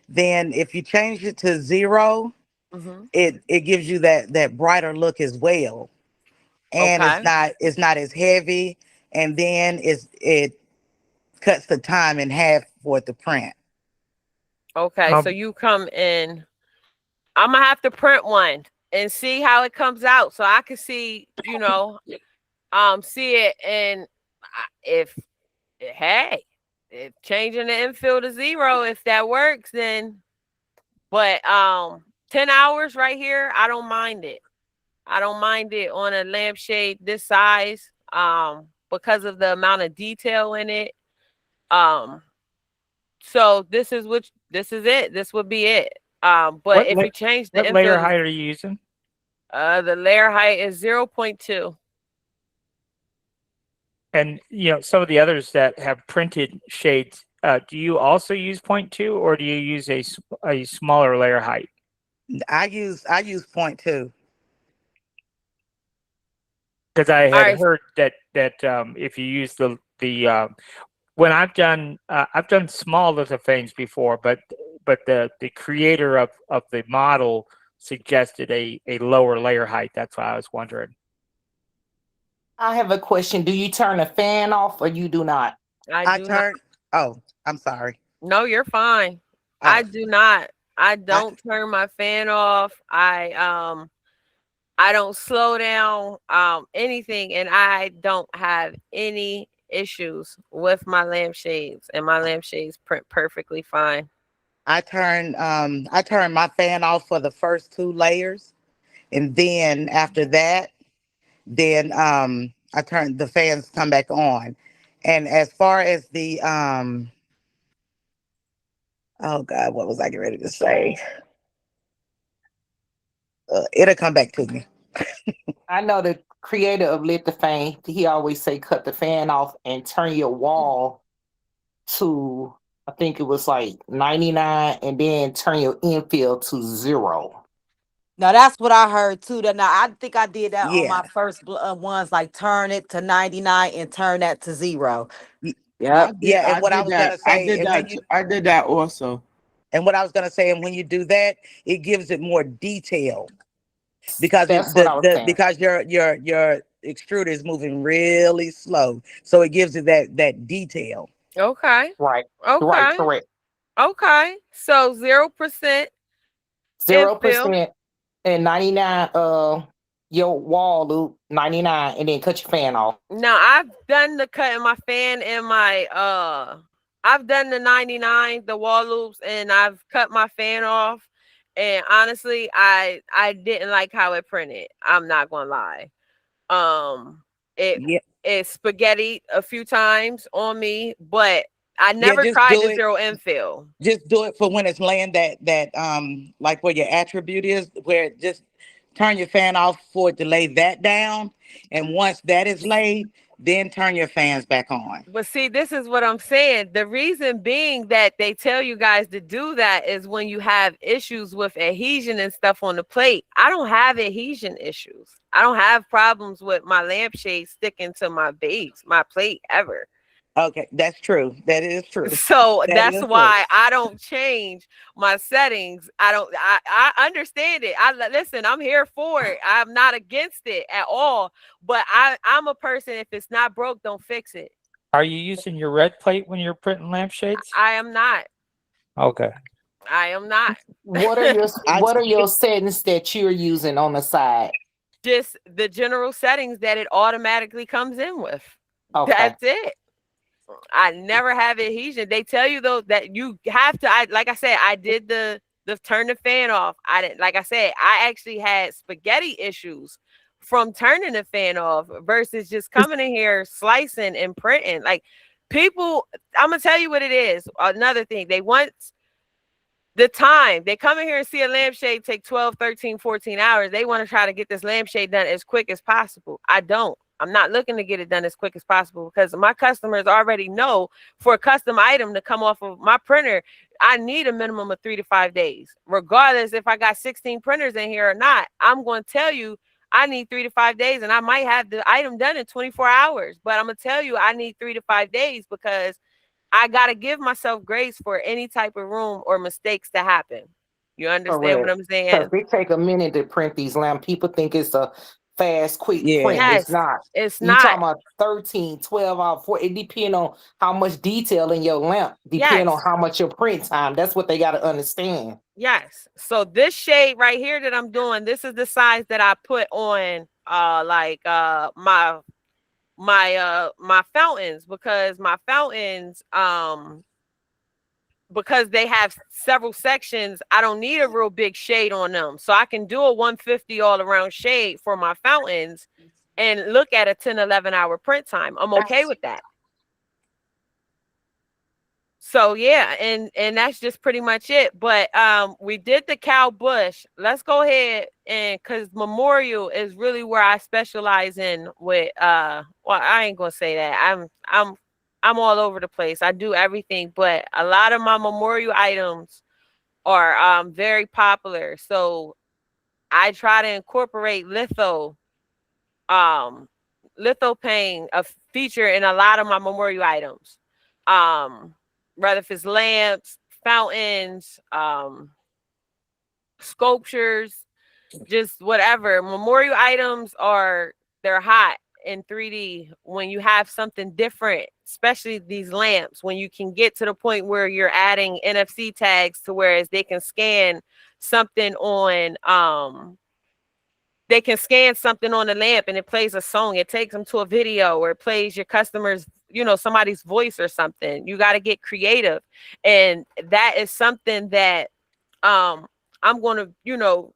Then if you change it to 0, it gives you that brighter look as well. And Okay. it's not as heavy, and then it cuts the time in half for it to print. Okay, so you come in. I'm gonna have to print one and see how it comes out, so I can see, see it. And if changing the infill to 0, if that works, then. But 10 hours right here, I don't mind it. I don't mind it on a lampshade this size, because of the amount of detail in it. So this is it. This would be it. But if you change the what layer infill, height are you using? The layer height is 0.2. And some of the others that have printed shades, do you also use 0.2, or do you use a smaller layer height? I use 0.2. Because I All had right. heard that if you use the when I've done small lithophanes before, but the creator of the model suggested a lower layer height. That's why I was wondering. I have a question. Do you turn the fan off or you do not? I I do not. turn. Oh, I'm sorry. No, you're fine. I Oh, do not. I I don't turn my fan off. I don't slow down anything, and I don't have any issues with my lampshades, and my lampshades print perfectly fine. I turn my fan off for the first 2 layers, and then after that, then I turn the fans come back on. And as far as the oh God, what was I getting ready to say? It'll come back to me. I know the creator of Lithophanes, he always say cut the fan off and turn your wall to, I think it was like 99, and then turn your infield to 0. Now that's what I heard too. That now I think I did that on Yeah. my first ones, like turn it to 99 and turn that to 0. Y- Yep. Yeah, and what I was gonna I say, did and when that. you I did that also. and what I was gonna say, and when you do that, it gives it more detail because That's what I was saying. because your extruder is moving really slow, so it gives it that detail. Okay. Right. Right, Okay. correct. Okay. So 0% infill. 0% and 99 your wall loop 99, and then cut your fan off. Now I've done the cut in my fan and my I've done the 99, the wall loops, and I've cut my fan off. And honestly, I didn't like how it printed. I'm not gonna lie. It Yeah, it spaghetti a few times on me, but I yeah. never tried the zero infill. Just do it for when it's laying that like where your attribute is, where just turn your fan off for it to lay that down, and once that is laid, then turn your fans back on. But see, this is what I'm saying. The reason being that they tell you guys to do that is when you have issues with adhesion and stuff on the plate. I don't have adhesion issues. I don't have problems with my lampshade sticking to my base, my plate ever. Okay, that's true. That is true. So That that's is true. why I don't change my settings. I understand it. Listen, I'm here for it. I'm not against it at all. But I'm a person, if it's not broke, don't fix it. Are you using your red plate when you're printing lampshades? I am not. Okay. I am not. What are your settings that you're using on the side? Just the general settings that it automatically comes in with. Okay. That's it. I never have adhesion. They tell you though that you have to. Like I said, I did the turn the fan off. I didn't. Like I said, I actually had spaghetti issues from turning the fan off versus just coming in here slicing and printing. Like people, I'm gonna tell you what it is. Another thing, they want the time. They come in here and see a lampshade take 12, 13, 14 hours. They want to try to get this lampshade done as quick as possible. I don't. I'm not looking to get it done as quick as possible because my customers already know for a custom item to come off of my printer, I need a minimum of 3 to 5 days. Regardless if I got 16 printers in here or not, I'm going to tell you I need 3 to 5 days, and I might have the item done in 24 hours. But I'm going to tell you I need 3 to 5 days because I got to give myself grace for any type of room or mistakes to happen. You understand what Correct. I'm saying? Because they take a minute to print these lamps. People think it's a fast, quick print. Yes, It's not. it's You not. talking about 13, 12 hours. It depends on how much detail in your lamp. Depend on Yes. how much your print time. That's what they got to understand. Yes. So this shade right here that I'm doing, this is the size that I put on my fountains, because my fountains because they have several sections, I don't need a real big shade on them. So I can do a 150 all around shade for my fountains and look at a 10, 11 hour print time. I'm okay with that. So yeah, and that's just pretty much it. But we did the cow bush. Let's go ahead, and because memorial is really where I specialize in with well, I ain't gonna say that. I'm all over the place. I do everything, but a lot of my memorial items are very popular. So I try to incorporate litho Lithopane a feature in a lot of my memorial items. Whether if it's lamps, fountains, sculptures, just whatever. Memorial items they're hot in 3D when you have something different, especially these lamps, when you can get to the point where you're adding NFC tags to whereas they can scan something on the lamp and it plays a song. It takes them to a video or it plays your customer's, somebody's voice or something. You got to get creative. And that is something that I'm going to,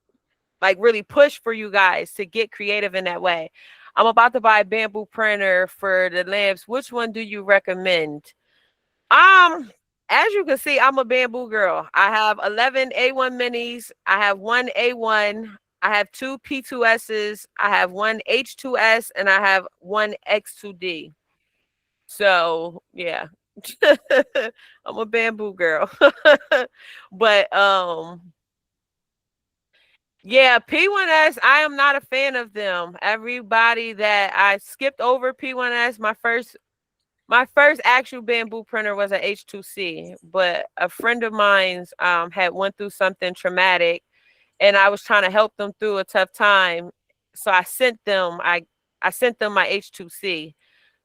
like really push for you guys to get creative in that way. I'm about to buy a bamboo printer for the lamps. Which one do you recommend? As you can see, I'm a bamboo girl. I have 11 A1 minis. I have one A1. I have two P2Ss. I have one H2S and I have one X2D. So yeah. I'm a bamboo girl. But yeah, P1S, I am not a fan of them. Everybody that I skipped over P1S, my first actual bamboo printer was an H2C, but a friend of mine's had went through something traumatic and I was trying to help them through a tough time. So I sent them my H2C.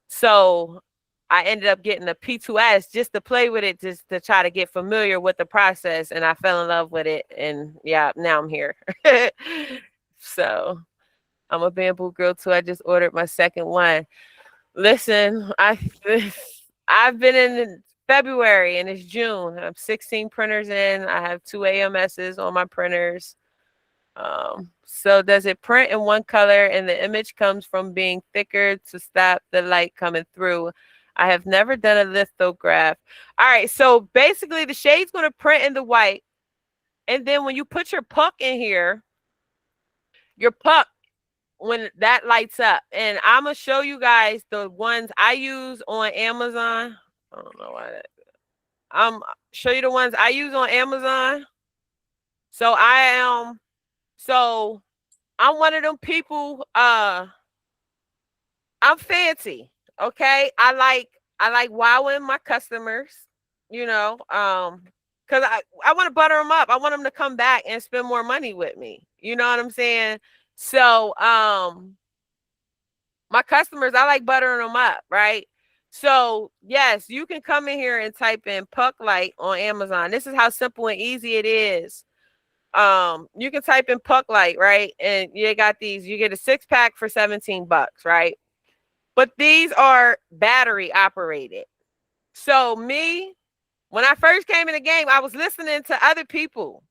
So I ended up getting a P2S just to play with it, just to try to get familiar with the process. And I fell in love with it. And yeah, now I'm here. So I'm a bamboo girl too. I just ordered my second one. Listen, I've been in February and it's June. I'm 16 printers in. I have 2 AMSs on my printers. So does it print in one color and the image comes from being thicker to stop the light coming through? I have never done a lithograph. All right, so basically the shade's going to print in the white. And then when you put your puck in here, your puck, when that lights up, and I'm going to show you guys the ones I use on Amazon. I don't know why that. Show you the ones I use on Amazon. So I'm one of them people, I'm fancy. Okay. I like wowing my customers, cause I want to butter them up. I want them to come back and spend more money with me. You know what I'm saying? So, my customers, I like buttering them up. Right. So yes, you can come in here and type in puck light on Amazon. This is how simple and easy it is. You can type in puck light, right? And you got these, you get a 6-pack for $17, right? But these are battery operated. So when I first came in the game, I was listening to other people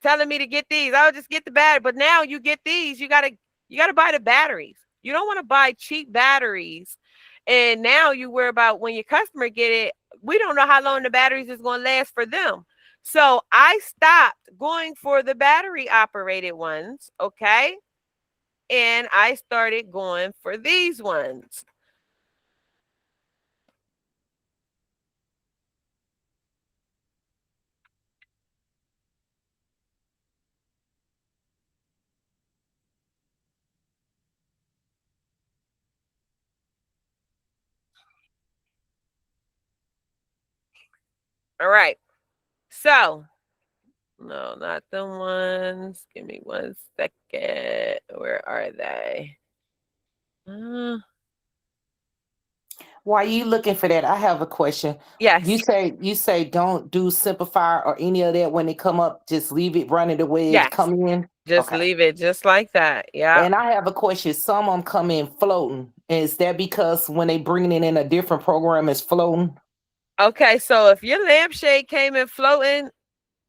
telling me to get these. I would just get the battery. But now you get these, you gotta buy the batteries. You don't want to buy cheap batteries. And now you worry about when your customer get it, we don't know how long the batteries is going to last for them. So I stopped going for the battery operated ones, okay? And I started going for these ones. All right. So, no, not the ones. Give me 1 second. Where are they? While you looking for that, I have a question. Yes. You say don't do simplify or any of that when they come up. Just leave it running the way Yes. it's coming in. Just leave it just like that. Yeah. And I have a question. Some of them come in floating. Is that because when they bring it in a different program, it's floating? Okay, so if your lampshade came in floating,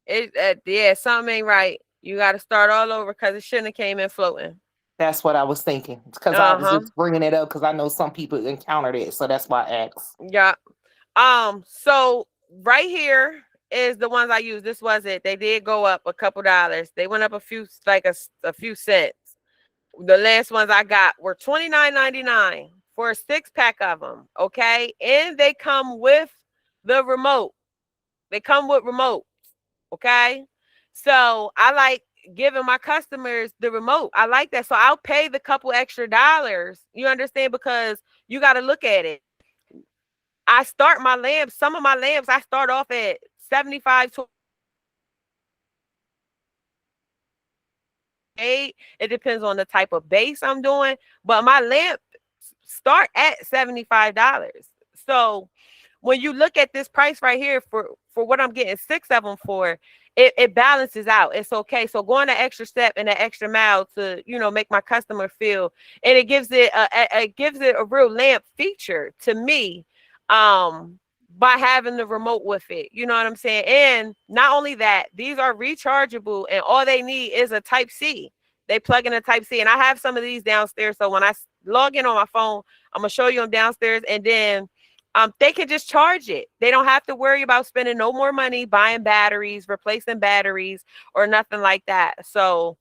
something ain't right. You got to start all over because it shouldn't have came in floating. That's what I was thinking. Because I was just bringing it up because I know some people encountered it, so that's why I asked. Yeah. So right here is the ones I use. This was it. They did go up a couple dollars. They went up a few, like a few cents. The last ones I got were $29.99 for a 6-pack of them. Okay, and they come with the remote. They come with remote. Okay, so I like giving my customers the remote. I like that. So I'll pay the couple extra dollars. You understand? Because you got to look at it. I start my lamps, some of my lamps, I start off at 75 to 8. It depends on the type of base I'm doing, but my lamp start at $75. So when you look at this price right here for what I'm getting 6 of them for, it balances out. It's okay. So going the extra step and the extra mile to, you know, make my customer feel, and it gives it a real lamp feature to me, by having the remote with it. You know what I'm saying? And not only that, these are rechargeable, and all they need is a Type C. They plug in a Type C, and I have some of these downstairs. So when I log in on my phone, I'm gonna show you them downstairs, and then they can just charge it. They don't have to worry about spending no more money buying batteries, replacing batteries, or nothing like that. So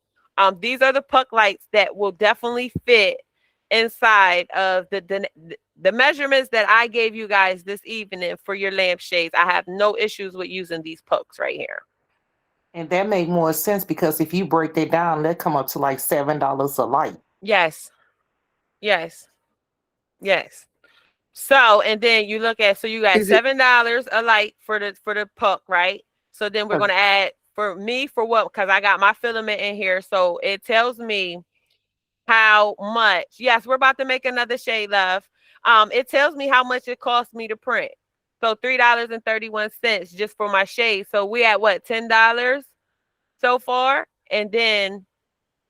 these are the puck lights that will definitely fit inside of the measurements that I gave you guys this evening for your lampshades. I have no issues with using these pucks right here. And that make more sense because if you break that down, that come up to like $7 a light. Yes. Yes. Yes. So, and then you look at, so you got $7 a light for the puck, right? So then we're going to add for me for what? Because I got my filament in here. So it tells me how much. Yes, we're about to make another shade, love. It tells me how much it costs me to print. So $3.31 just for my shade. So we at what, $10 so far? And then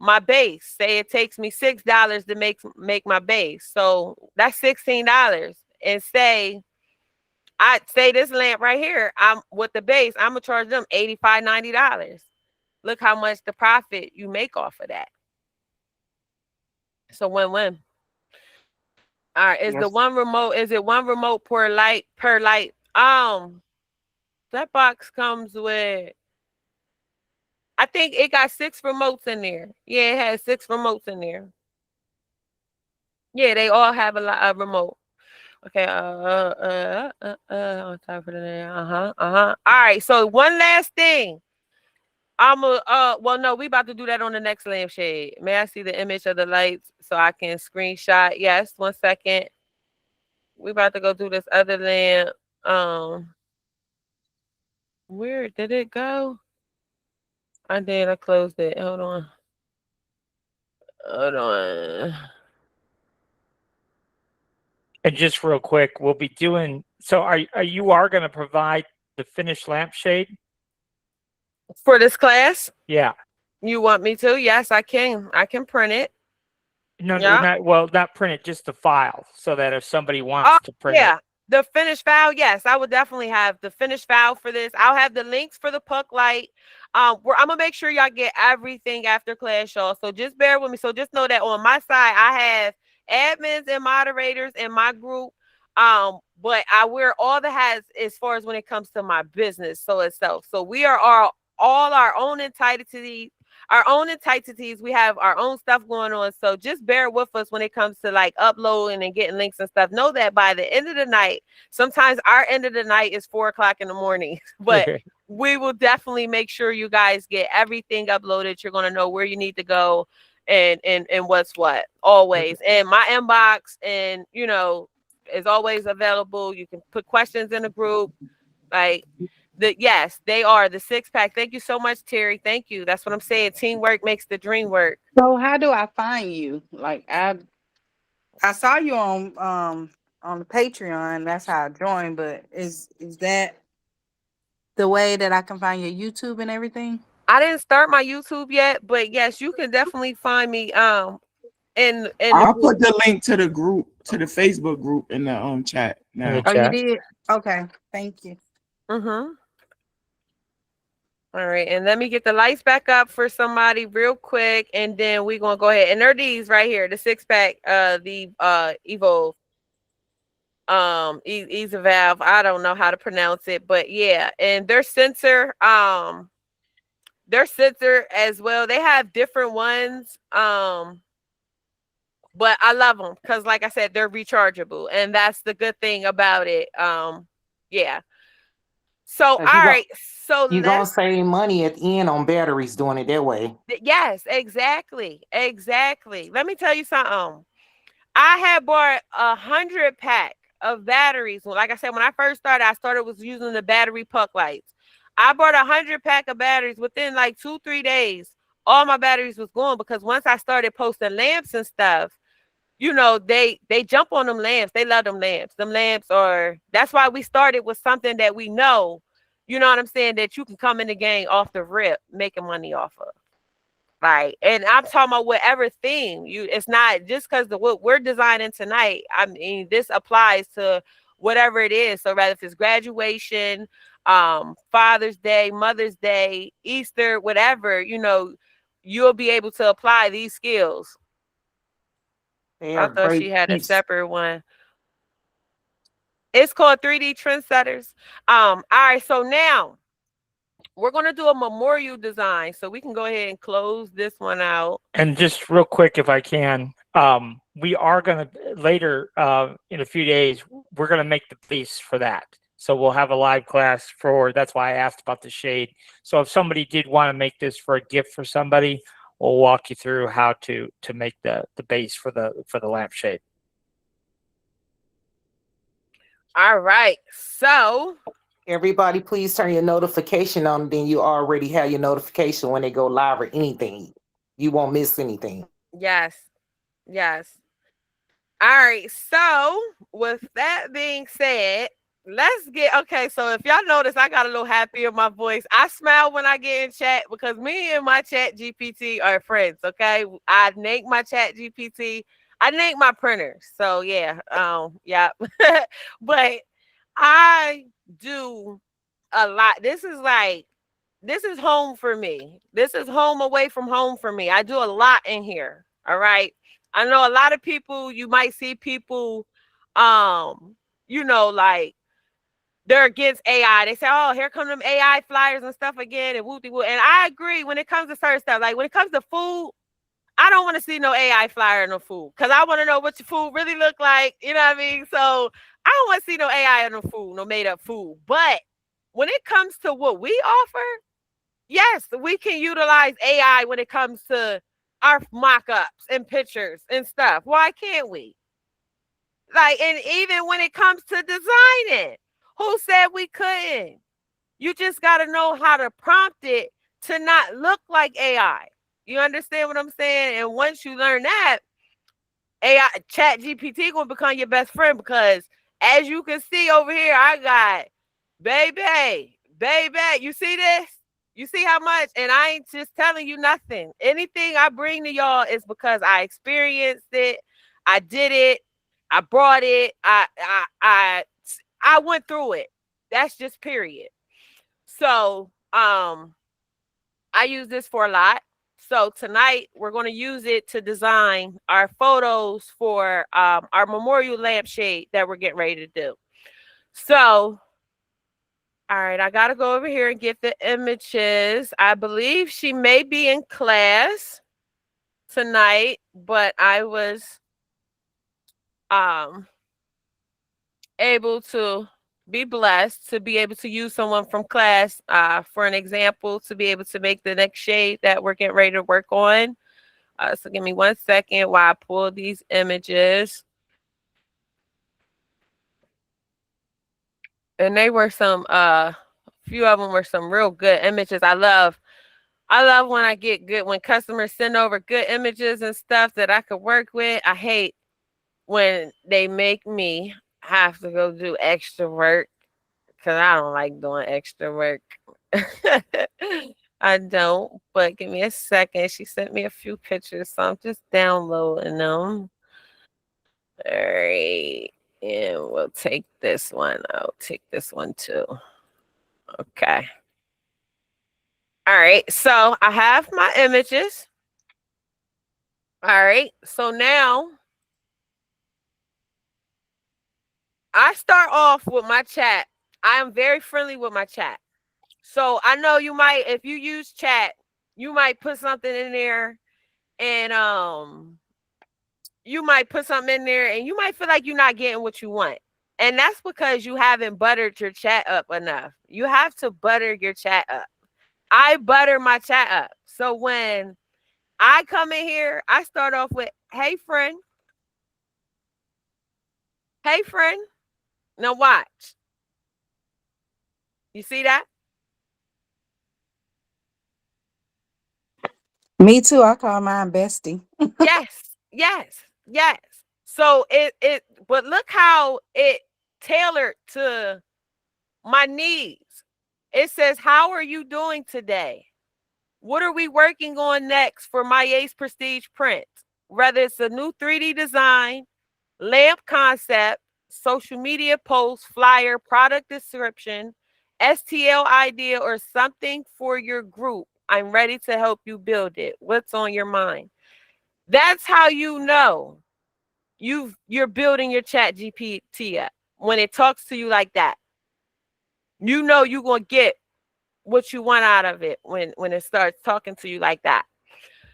my base, say it takes me $6 to make my base. So that's $16. And say I say this lamp right here, I'm with the base, I'm gonna charge them $85, $90. Look how much the profit you make off of that. So win-win. All right, is it one remote per light that box comes with, I think it got 6 remotes in there. Yeah, it has 6 remotes in there. Yeah, they all have a remote. Okay, on top of the All right, so one last thing. Well, no, we about to do that on the next lampshade. May I see the image of the lights so I can screenshot? Yes, 1 second. We about to go do this other lamp. Where did it go? I did. I closed it. Hold on. Hold on. And just real quick, we'll be doing. So, are you going to provide the finished lampshade for this class? Yeah. You want me to? Yes, I can. I can print it. No, not print it, just the file, so that if somebody wants to print it. The finished file, yes, I would definitely have the finished file for this. I'll have the links for the puck light. I'm gonna make sure y'all get everything after class, y'all. So just bear with me. So just know that on my side, I have admins and moderators in my group. But I wear all the hats as far as when it comes to my business itself. So we are all our own entities. We have our own stuff going on. So just bear with us when it comes to like uploading and getting links and stuff. Know that by the end of the night, sometimes our end of the night is 4 o'clock in the morning, but we will definitely make sure you guys get everything uploaded. You're going to know where you need to go and what's what always. And my inbox and, is always available. You can put questions in the group. Yes, they are the 6-pack. Thank you so much, Terry. Thank you. That's what I'm saying. Teamwork makes the dream work. So how do I find you? Like I saw you on the Patreon. That's how I joined. But is that the way that I can find your YouTube and everything? I didn't start my YouTube yet, but yes, you can definitely find me. I'll put the link to the group, to the Facebook group in the chat now. Oh, you did? Okay, thank you. All right, and let me get the lights back up for somebody real quick, and then we're gonna go ahead. And they're these right here, the 6-pack, the Evo, Valve. I don't know how to pronounce it, but yeah, and their sensor as well. They have different ones, but I love them because, like I said, they're rechargeable, and that's the good thing about it. Yeah. So, all right. So You're gonna let's save money at the end on batteries doing it that way. yes, exactly. Exactly. Let me tell you something. I had bought 100 pack of batteries. Well, like I said, when I first started, I started was using the battery puck lights. I bought 100 pack of batteries within like 2-3 days. All my batteries was gone because once I started posting lamps and stuff, you know, they jump on them lamps. They love them lamps. Them lamps are that's why we started with something that we know, you know what I'm saying, that you can come in the game off the rip, making money off of. Right. And I'm talking about whatever theme you it's not just because the what we're designing tonight. I mean, this applies to whatever it is. So rather if it's graduation, Father's Day, Mother's Day, Easter, whatever, you know, you'll be able to apply these skills. They I are thought she great had a piece. separate one. It's called 3D Trendsetters. All right, so now we're gonna do a memorial design. So we can go ahead and close this one out. And just real quick, if I can, we are going to later in a few days, we're going to make the piece for that. So we'll have a live class for, that's why I asked about the shade. So if somebody did want to make this for a gift for somebody, we'll walk you through how to make the base for the lampshade. All right. So everybody, please turn your notification on. Then you already have your notification when they go live or anything. You won't miss anything. yes. Yes. All right. So with that being said, let's get okay. So if y'all notice, I got a little happy in my voice. I smile when I get in chat because me and my chat GPT are friends. Okay. I name my chat GPT. I name my printer. So yeah. Yeah. But I do a lot. This is home for me. This is home away from home for me. I do a lot in here. All right. I know a lot of people, you might see people, you know, like they're against AI. They say, oh, here come them AI flyers and stuff again and whoopty whoop. And I agree when it comes to certain stuff. Like when it comes to food, I don't want to see no AI flyer in no food because I want to know what your food really look like. You know what I mean? So I don't want to see no AI in no food, no made up food. But when it comes to what we offer, yes, we can utilize AI when it comes to our mock-ups and pictures and stuff. Why can't we? Like, and even when it comes to designing, who said we couldn't? You just got to know how to prompt it to not look like AI. You understand what I'm saying? And once you learn that, AI chat GPT gonna become your best friend because as you can see over here, I got baby. You see this? You see how much? And I ain't just telling you nothing. Anything I bring to y'all is because I experienced it. I did it. I brought it. I went through it. That's just period. So, I use this for a lot. So tonight we're going to use it to design our photos for our memorial lampshade that we're getting ready to do. So, all right, I got to go over here and get the images. I believe she may be in class tonight, but I was able to be blessed to be able to use someone from class for an example to be able to make the next shade that we're getting ready to work on. So give me 1 second while I pull these images. And they were some a few of them were some real good images. I love when I get good when customers send over good images and stuff that I could work with. I hate when they make me have to go do extra work because I don't like doing extra work. I don't, but give me a second. She sent me a few pictures, so I'm just downloading them. All right. And we'll take this one. I'll take this one too. Okay. All right. So I have my images. All right. So now I start off with my chat. I am very friendly with my chat. So I know you might, if you use chat, you might put something in there and you might put something in there and you might feel like you're not getting what you want. And that's because you haven't buttered your chat up enough. You have to butter your chat up. I butter my chat up. So when I come in here, I start off with, hey, friend. Hey, friend. Now watch. You see that? Me too. I call mine bestie. Yes, yes, yes. So but look how it tailored to my needs. It says, how are you doing today? What are we working on next for my Ace Prestige print? Whether it's a new 3D design, lamp concept, social media post, flyer, product description, STL idea, or something for your group, I'm ready to help you build it. What's on your mind? That's how you know you're building your chat GPT up. When it talks to you like that, you know you're going to get what you want out of it when it starts talking to you like that.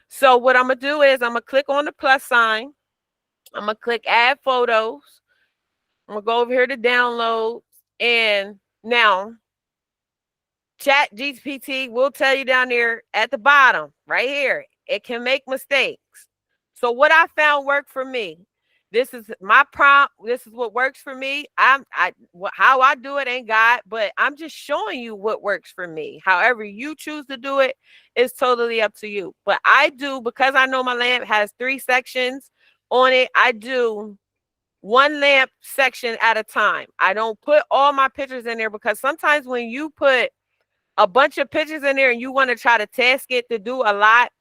So what I'm going to do is I'm going to click on the plus sign. I'm going to click add photos. I'm going to go over here to download. And now Chat GPT will tell you down there at the bottom, right here, it can make mistakes. So what I found worked for me. This is my prompt. This is what works for me. How I do it ain't God, but I'm just showing you what works for me. However you choose to do it is totally up to you. But I do, because I know my lamp has 3 sections on it, I do one lamp section at a time. I don't put all my pictures in there because sometimes when you put a bunch of pictures in there and you want to try to task it to do a lot,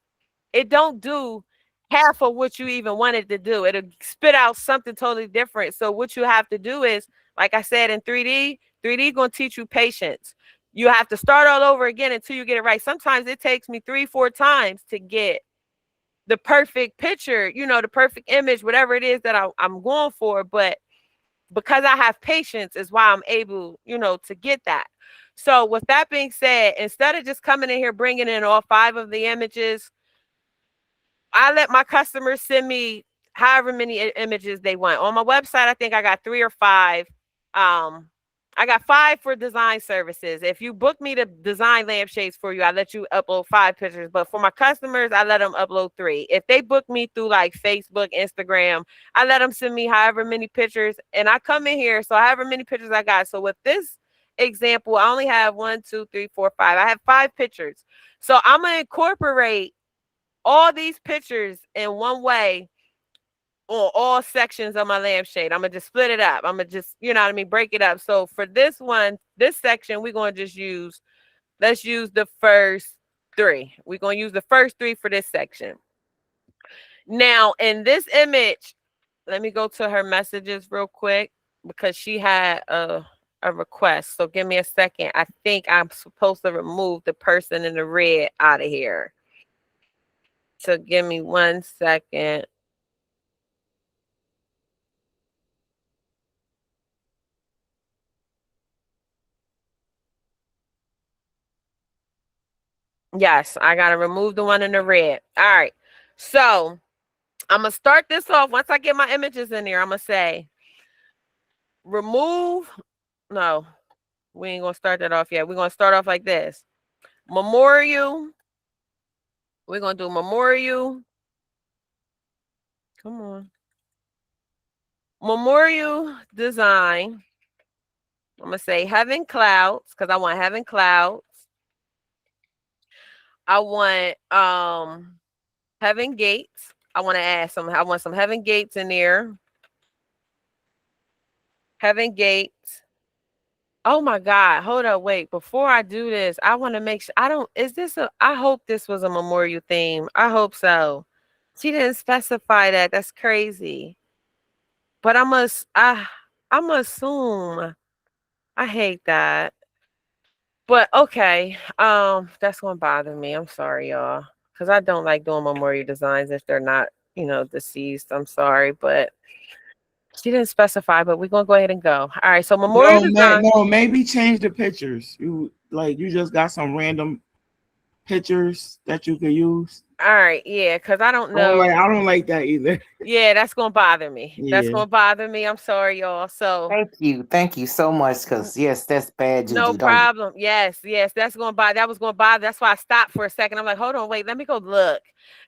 it don't do half of what you even wanted to do. It'll spit out something totally different. So what you have to do is, like I said, in 3D going to teach you patience. You have to start all over again until you get it right. Sometimes it takes me 3-4 times to get the perfect picture, the perfect image, whatever it is that I'm going for. But because I have patience is why I'm able, to get that. So with that being said, instead of just coming in here, bringing in all 5 of the images, I let my customers send me however many images they want. On my website, I think I got 3 or 5. I got 5 for design services. If you book me to design lampshades for you, I let you upload 5 pictures. But for my customers, I let them upload 3. If they book me through like Facebook, Instagram, I let them send me however many pictures. And I come in here, so however many pictures I got. So with this example, I only have 1, 2, 3, 4, 5. I have 5 pictures. So I'm going to incorporate all these pictures in one way on all sections of my lampshade. I'm going to just split it up. I'm going to just, break it up. So for this one, this section, we're going to just let's use the first 3. We're going to use the first 3 for this section. Now, in this image, let me go to her messages real quick because she had a request. So give me a second. I think I'm supposed to remove the person in the red out of here. So give me 1 second. Yes, I got to remove the one in the red. All right. So I'm going to start this off. Once I get my images in there, I'm going to say remove. No, we ain't going to start that off yet. We're going to start off like this. Memorial. We're going to do memorial. Come on. Memorial design. I'm going to say heaven clouds because I want heaven clouds. I want heaven gates. I want to add I want some heaven gates in there. Heaven gates. Oh my God. Hold up. Wait. Before I do this, I want to make sure I hope this was a memorial theme. I hope so. She didn't specify that. That's crazy. But I'm assume. I hate that. But okay. That's gonna bother me. I'm sorry, y'all. Because I don't like doing memorial designs if they're not, deceased. I'm sorry, but she didn't specify, but we're gonna go ahead and go. All right, so memorial design. Maybe change the pictures. You just got some random pictures that you could use. All right, yeah, because I don't I don't know. like that either. Yeah, that's gonna bother me. That's Yeah. gonna bother me. I'm sorry, y'all. So Thank you so much. Because yes, that's bad no juju. Don't. problem. Yes, yes, that's gonna bother. That was gonna bother. That's why I stopped for a second. I'm like, hold on, wait, let me go look.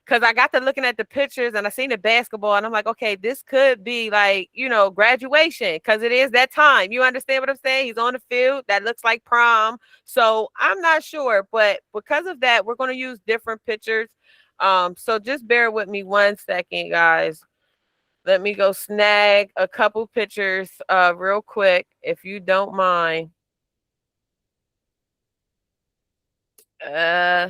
Cause I got to looking at the pictures and I seen the basketball and I'm like, okay, this could be like, graduation. Cause it is that time. You understand what I'm saying? He's on the field. That looks like prom. So I'm not sure, but because of that, we're gonna use different pictures. So just bear with me 1 second, guys. Let me go snag a couple pictures real quick, if you don't mind. Uh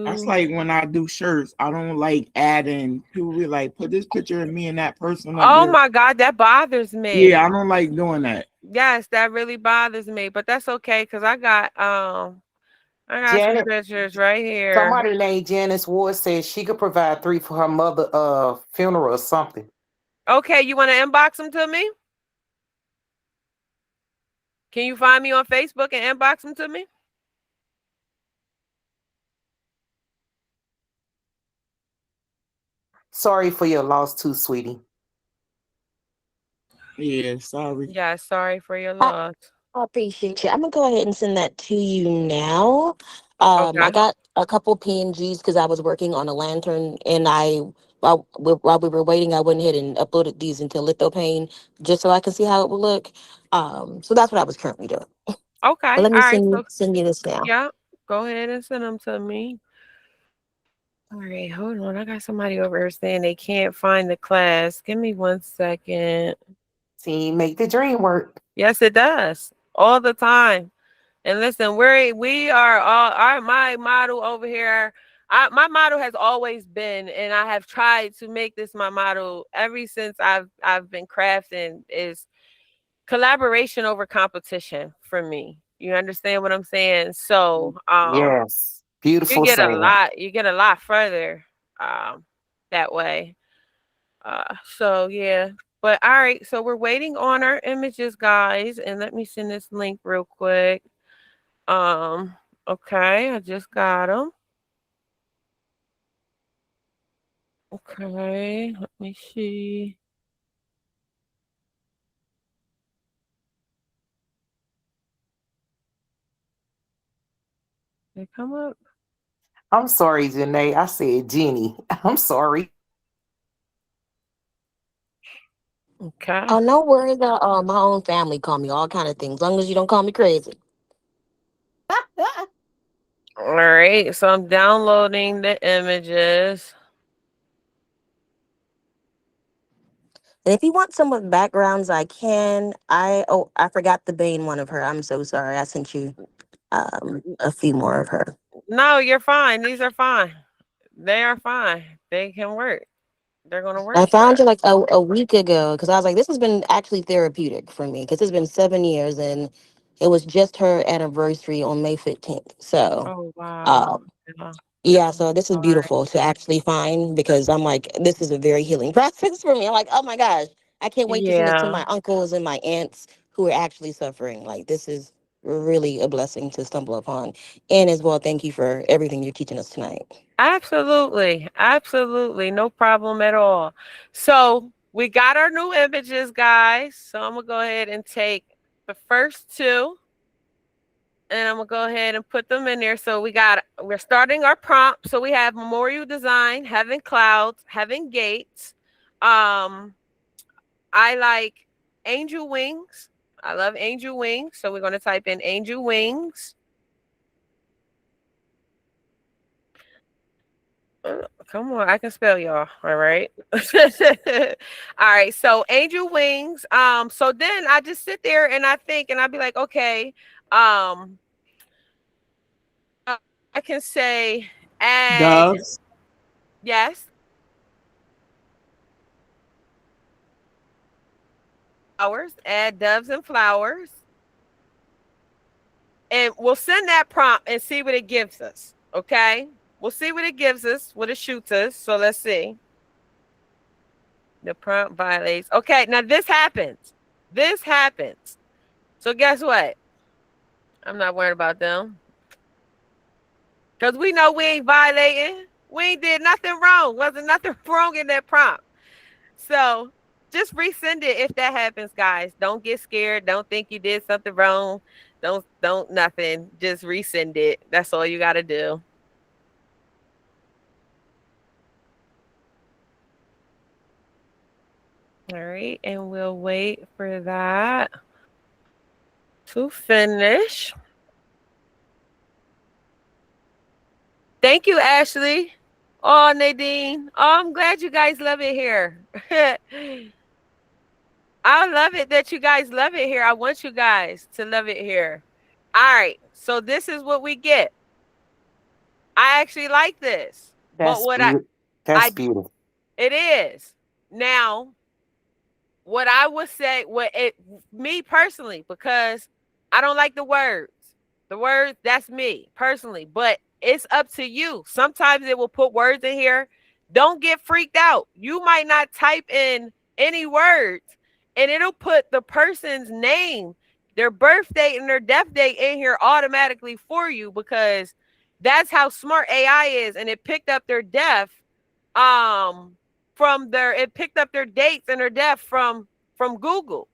That's like when I do shirts. I don't like adding. People be like, put this picture of me and that person up Oh there. my God, that bothers me. Yeah, I don't like doing that. Yes, that really bothers me, but that's okay because I got some Janet, pictures right here. somebody named Janice Ward said she could provide 3 for her mother funeral or something. Okay, you want to inbox them to me? Can you find me on Facebook and inbox them to me? Sorry for your loss too, sweetie. Yeah, sorry. Yeah, sorry for your I, loss. I appreciate you. I'm gonna go ahead and send that to you now. I Okay. got a couple PNGs because I was working on a lantern, and while we were waiting, I went ahead and uploaded these into Lithopane just so I can see how it would look. So that's what I was currently doing. But Okay. let me All right. So send you this now. yeah, go ahead and send them to me. All right, hold on. I got somebody over here saying they can't find the class. Give me 1 second. See, make the dream work. Yes, it does. All the time. And listen, we are all my model over here. My model has always been, and I have tried to make this my model ever since I've been crafting, is collaboration over competition for me. You understand what I'm saying? So Yes. you Beautiful get a saying. lot further um that way. So yeah. But all right, so we're waiting on our images, guys, and let me send this link real quick. Um, okay, I just got them. Okay, let me see. They come up. I'm sorry, Janae. I said Jenny. I'm sorry. Okay. Oh, no worries. My own family call me all kind of things, as long as you don't call me crazy. All right, so I'm downloading the images. And if you want some with backgrounds, I can. I forgot the Bane one of her. I'm so sorry. I sent you a few more of her. No, you're fine. These are fine. They are fine. They can work. They're gonna I work for found us. you like a week ago because I was like, this has been actually therapeutic for me because it's been 7 years and it was just her anniversary on May 15th. So, Oh wow. um, Yeah. yeah, I'm so this is sorry. beautiful to actually find because I'm like, this is a very healing process for me. I'm like, oh my gosh, I can't wait to send it to Yeah. my uncles and my aunts who are actually suffering. Like, this is really a blessing to stumble upon. And as well, thank you for everything you're teaching us tonight. Absolutely. Absolutely. No problem at all. So we got our new images, guys. So I'm gonna go ahead and take the first two and I'm gonna go ahead and put them in there. So we're starting our prompt. So we have memorial design, heaven clouds, heaven gates. I like angel wings. I love angel wings. So we're gonna type in angel wings. Come on, I can spell y'all. All right. All right. So angel wings. So then I just sit there and I think and I'd be like, okay, um, I can say add Doves. yes. Flowers, add doves and flowers. And we'll send that prompt and see what it gives us. Okay. We'll see what it gives us, what it shoots us. So let's see. The prompt violates. Okay, now this happens. This happens. So guess what? I'm not worried about them. Because we know we ain't violating. We ain't did nothing wrong. Wasn't nothing wrong in that prompt. So just resend it if that happens, guys. Don't get scared. Don't think you did something wrong. Don't nothing. Just resend it. That's all you gotta do. All right, and we'll wait for that to finish. Thank you, Ashley. Oh, Nadine. Oh, I'm glad you guys love it here. I love it that you guys love it here. I want you guys to love it here. All right. So this is what we get. I actually like this. But what That's beautiful. it is. Now, what I would say, me personally, because I don't like the words. The words, that's me personally, but it's up to you. Sometimes it will put words in here. Don't get freaked out. You might not type in any words and it'll put the person's name, their birth date, and their death date in here automatically for you, because that's how smart AI is. And it picked up their death it picked up their dates and their death from Google.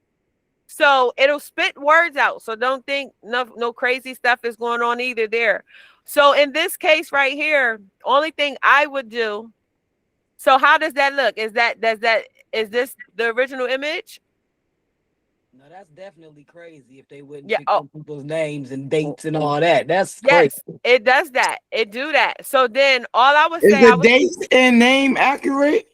So it'll spit words out. So don't think no crazy stuff is going on either there. So in this case right here, only thing I would do. So how does that look? Is this the original image? No, that's definitely crazy if they wouldn't Yeah. pick up people's names and dates and all that. That's Yes, crazy. it does that. It do that. So then all I would Is say, the date and name accurate?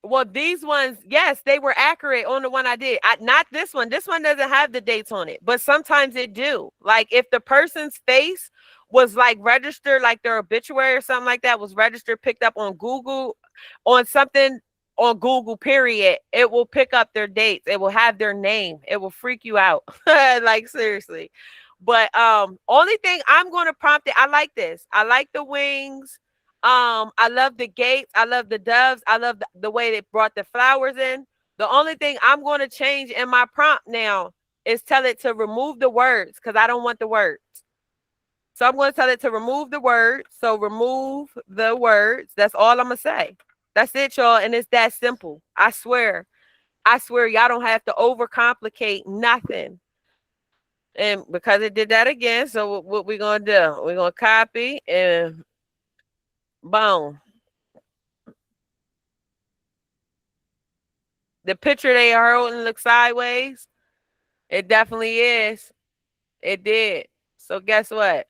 well, these ones, yes, they were accurate on the one I did. Not this one. This one doesn't have the dates on it, but sometimes it do. Like if the person's face was like registered, like their obituary or something like that was registered, picked up on Google, on something on Google, period, it will pick up their dates. It will have their name. It will freak you out. Like seriously. But only thing I'm going to prompt it, I like this. I like the wings. I love the gates. I love the doves. I love the way they brought the flowers in. The only thing I'm going to change in my prompt now is tell it to remove the words, because I don't want the words. So I'm going to tell it to remove the words. So remove the words. That's all I'm going to say. That's it, y'all. And it's that simple. I swear. Y'all don't have to overcomplicate nothing. And because it did that again, so what we're going to do, we're going to copy and boom. The picture they are holding looks sideways. It definitely is. It did. So guess what?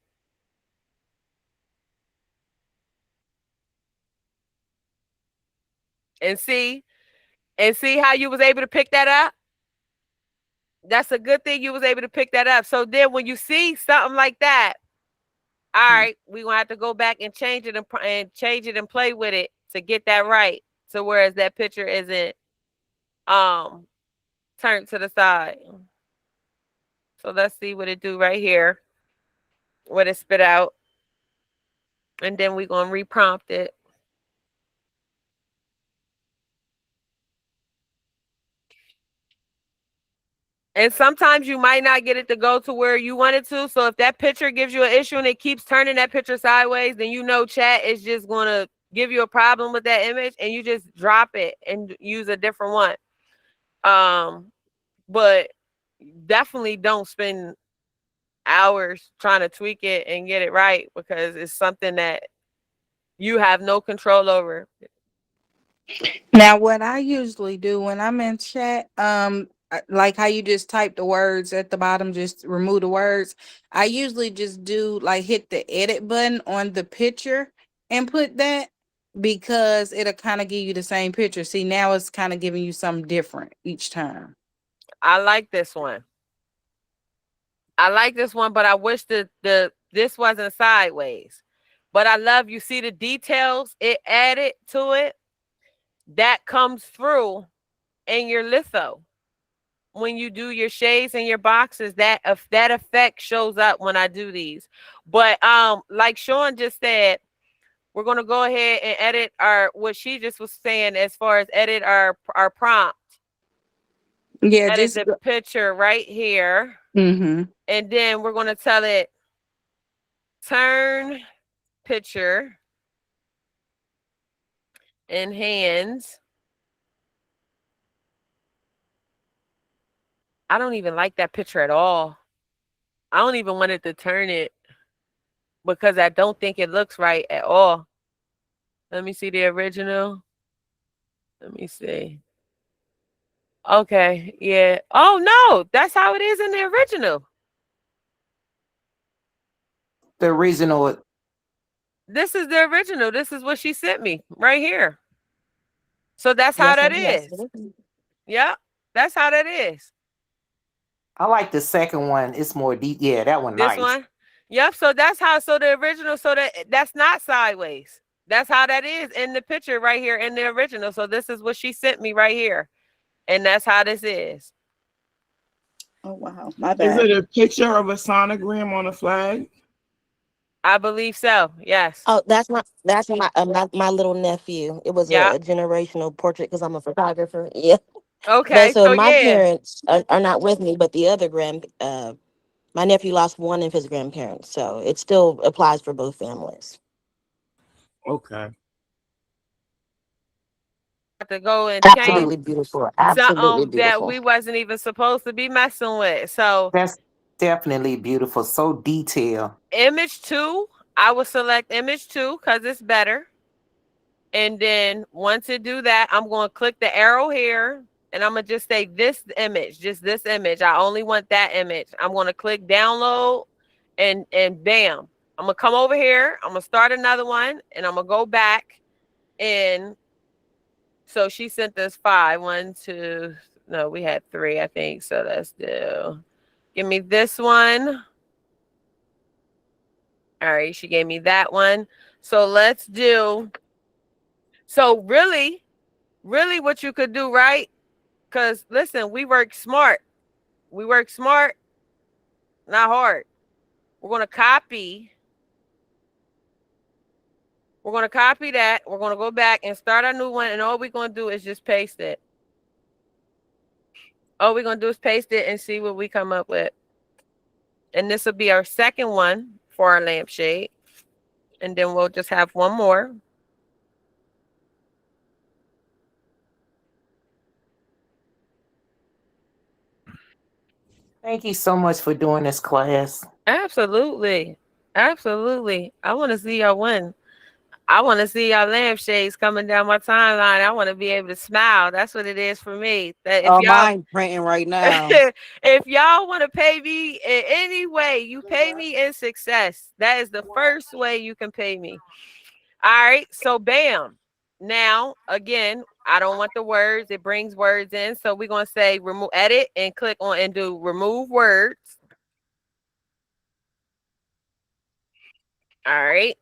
And see how you was able to pick that up? That's a good thing you was able to pick that up. So then when you see something like that, all right, we're going to have to go back and change it and play with it to get that right. So whereas that picture isn't turned to the side. So let's see what it do right here. What it spit out. And then we're going to reprompt it. And sometimes you might not get it to go to where you want it to. So if that picture gives you an issue and it keeps turning that picture sideways, then you know chat is just going to give you a problem with that image, and you just drop it and use a different one. But definitely don't spend hours trying to tweak it and get it right, because it's something that you have no control over. Now, what I usually do when I'm in chat, like how you just type the words at the bottom, just remove the words. I usually just do like hit the edit button on the picture and put that, because it'll kind of give you the same picture. See, now it's kind of giving you something different each time. I like this one. But I wish this wasn't sideways. But I love, you see the details it added to it. That comes through in your litho. When you do your shades and your boxes, that effect shows up when I do these. But like Sean just said, we're gonna go ahead and edit what she just was saying as far as edit our prompt. Yeah, Edit just the picture right here. mm-hmm. And then we're gonna tell it turn picture in hands. I don't even like that picture at all. I don't even want it to turn it because I don't think it looks right at all. Let me see the original. Let me see. Okay, yeah. Oh no, that's how it is in the original. The original. This is the original. This is what she sent me right here. So that's how Yes, that yes. is. Yep, that's how that is. I like the second one. It's more deep. Yeah, that one This nice. one. Yep. So that's how. So the original. So that's not sideways. That's how that is in the picture right here in the original. So this is what she sent me right here, and that's how this is. Oh wow, my Is bad. it a picture of a sonogram on a flag? I believe so. Yes. Oh, that's my little nephew. It was Yeah. a generational portrait because I'm a photographer. Yeah. But Okay. so So my yeah. parents are not with me, but the other my nephew lost one of his grandparents, so it still applies for both families. Okay. To go and change Absolutely beautiful. Absolutely something that beautiful. we wasn't even supposed to be messing with. So That's definitely beautiful. So detailed. image 2, I will select image 2 because it's better. And then once it do that, I'm going to click the arrow here and I'm going to just say this image, just this image. I only want that image. I'm going to click download and bam. I'm going to come over here. I'm going to start another one and I'm going to go back. And so she sent us 5. 1, 2, no, we had 3, I think. So let's do, give me this one. All right, she gave me that one. So let's do, so really what you could do, right? Because listen, we work smart. We work smart, not hard. We're going to copy. We're going to copy that. We're going to go back and start a new one. And all we're going to do is just paste it. All we're going to do is paste it and see what we come up with. And this will be our second one for our lampshade. And then we'll just have one more. Thank you so much for doing this class. Absolutely. Absolutely. I want to see y'all win. I want to see y'all lampshades coming down my timeline. I want to be able to smile. That's what it is for me. That if Oh, y'all mine printing right now. if y'all want to pay me in any way, you pay me in success. That is the first way you can pay me. All right. So bam. Now, again, I don't want the words. It brings words in. So we're going to say remove, edit, and click on and do remove words. All right.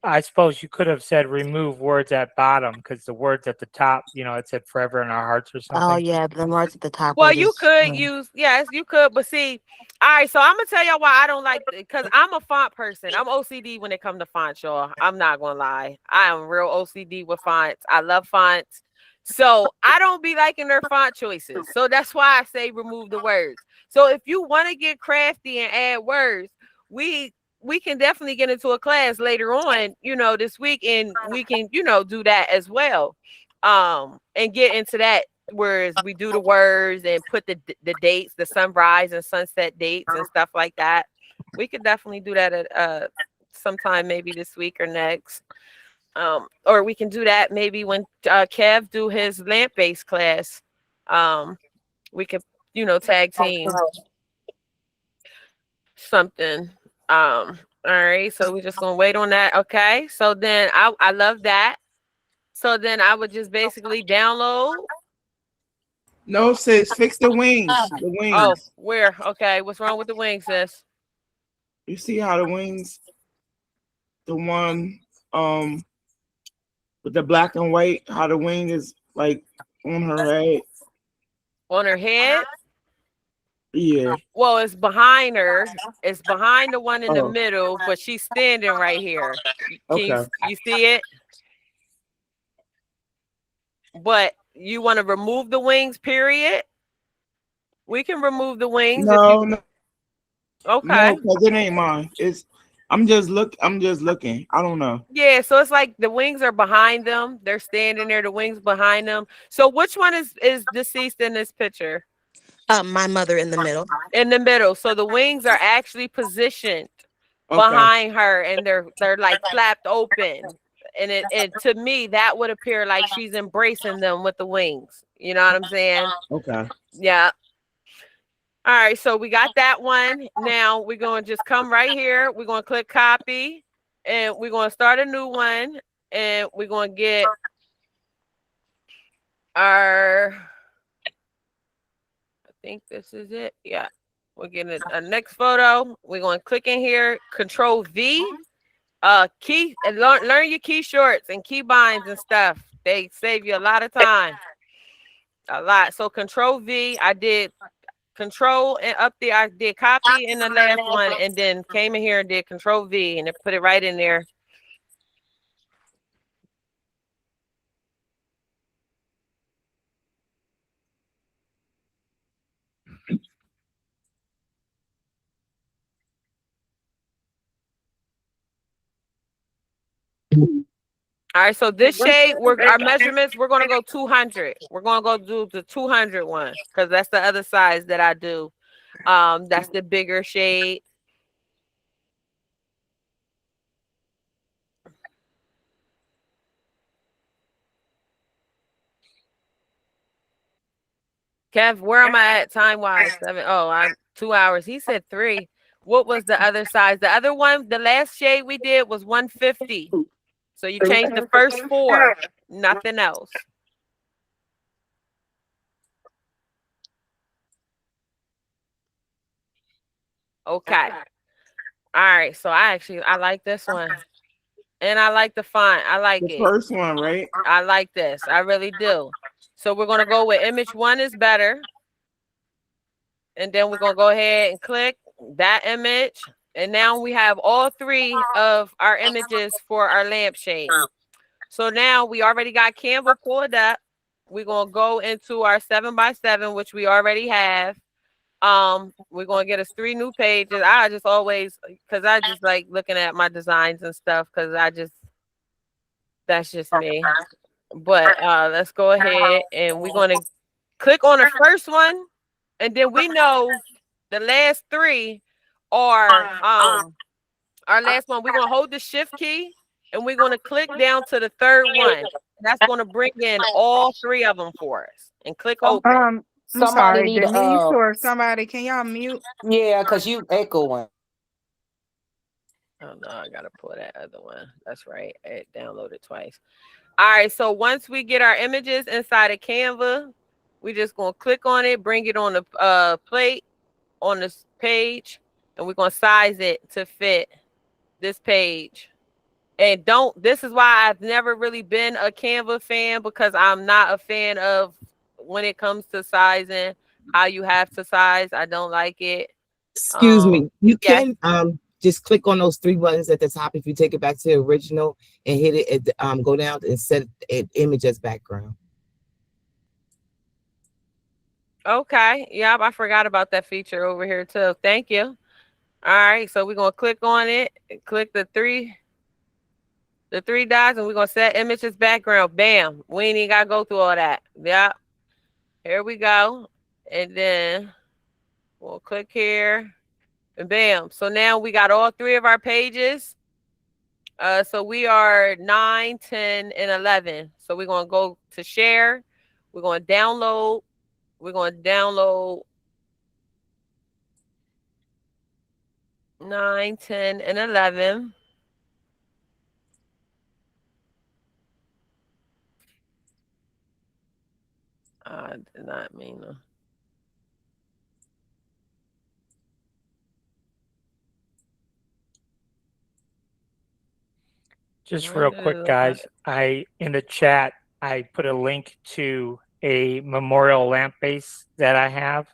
I suppose you could have said remove words at bottom because the words at the top, it said forever in our hearts or Oh something. yeah, the words at the top Well, were you just could use, yes, you could, but see, all right, so I'm gonna tell y'all why I don't like it, because I'm a font person. I'm OCD when it comes to fonts, y'all. I'm not gonna lie. I am real OCD with fonts. I love fonts. So I don't be liking their font choices. So that's why I say remove the words. So if you want to get crafty and add words, we can definitely get into a class later on, this week, and we can, do that as well. And get into that, whereas we do the words and put the dates, the sunrise and sunset dates and stuff like that. We could definitely do that at sometime maybe this week or next. Or we can do that maybe when Kev do his lamp based class. We could, tag team something. All right, so we're just gonna wait on that. Okay, so then I love that. So then I would just basically download. No, sis, fix the wings. The Oh, wings. where? Okay, what's wrong with the wings, sis? You see how the wings, the one with the black and white, how the wing is like on her head. On her head? Yeah. Well, it's behind her. It's behind the one in the Oh. middle, but she's standing right here. Can Okay. you see it? But you want to remove the wings, period? We can remove the wings if you. No, Okay. because it ain't mine. I'm just looking. I don't know. Yeah, so it's like the wings are behind them. They're standing there, the wings behind them. So which one is deceased in this picture? My mother in the middle. In the middle. So the wings are actually positioned Okay. behind her, and they're like flapped open. And to me, that would appear like she's embracing them with the wings. You know what I'm saying? Okay. Yeah. All right, so we got that one. Now we're going to just come right here. We're going to click copy, and we're going to start a new one, and we're going to get our, I think this is it. Yeah. We're getting a next photo. We're going to click in here, Control V. Key and learn your key shorts and key binds and stuff. They save you a lot of time. A lot. So Control V, I did Control and up there. I did copy in the last one, and then came in here and did Control V, and it put it right in there. All right, so this shade, our measurements, we're gonna go 200. We're gonna go do the 200 one because that's the other size that I do. That's the bigger shade. Kev, where am I at time wise? 7. Oh, I'm 2 hours. He said 3. What was the other size? The other one, the last shade we did was 150. So you changed the first 4, nothing else. Okay. All right. So I like this one. And I like the font. I like The it. first one, right? I like this. I really do. So we're gonna go with image 1 is better. And then we're gonna go ahead and click that image. And now we have all 3 of our images for our lampshade. So now we already got Canva pulled up. We're gonna go into our 7x7, which we already have. We're gonna get us 3 new pages. I just always, because I just like looking at my designs and stuff, because that's just me. But let's go ahead and we're gonna click on the first one, and then we know the last 3 are our last one. We're gonna hold the shift key and we're gonna click down to the third one. That's gonna bring in all 3 of them for us. And click open. I'm Somebody sorry, need Denise or somebody. Can y'all mute? yeah, because you echoing. Oh no, I gotta pull that other one. That's right. I downloaded twice. All right, so once we get our images inside of Canva, we just gonna click on it, bring it on the plate on this page, and we're gonna size it to fit this page. And this is why I've never really been a Canva fan, because I'm not a fan of when it comes to sizing, how you have to size. I don't like it. Excuse me. You Yes. can just click on those 3 buttons at the top if you take it back to the original and hit it at go down and set an image as background. Okay. Yep, I forgot about that feature over here too. Thank you. All right, so we're gonna click on it, click the three dots, and we're gonna set image as background. Bam. We ain't even gotta go through all that. Yep. Here we go. And then we'll click here. And bam. So now we got all 3 of our pages. So we are 9, 10, and 11. So we're gonna go to share. We're gonna download. We're gonna download 9, 10, and 11. I did not mean to. Just real quick, guys, in the chat, I put a link to a memorial lamp base that I have.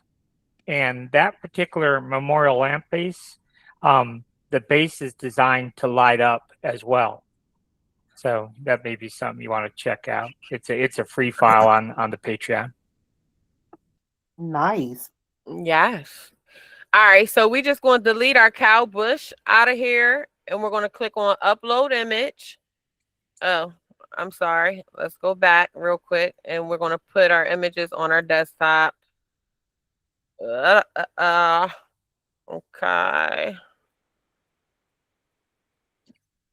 And that particular memorial lamp base, the base is designed to light up as well. So that may be something you want to check out. It's a free file on the Patreon. Nice. Yes. All right, so we just going to delete our cow bush out of here, and we're going to click on upload image. Oh, I'm sorry. Let's go back real quick, and we're going to put our images on our desktop. Okay.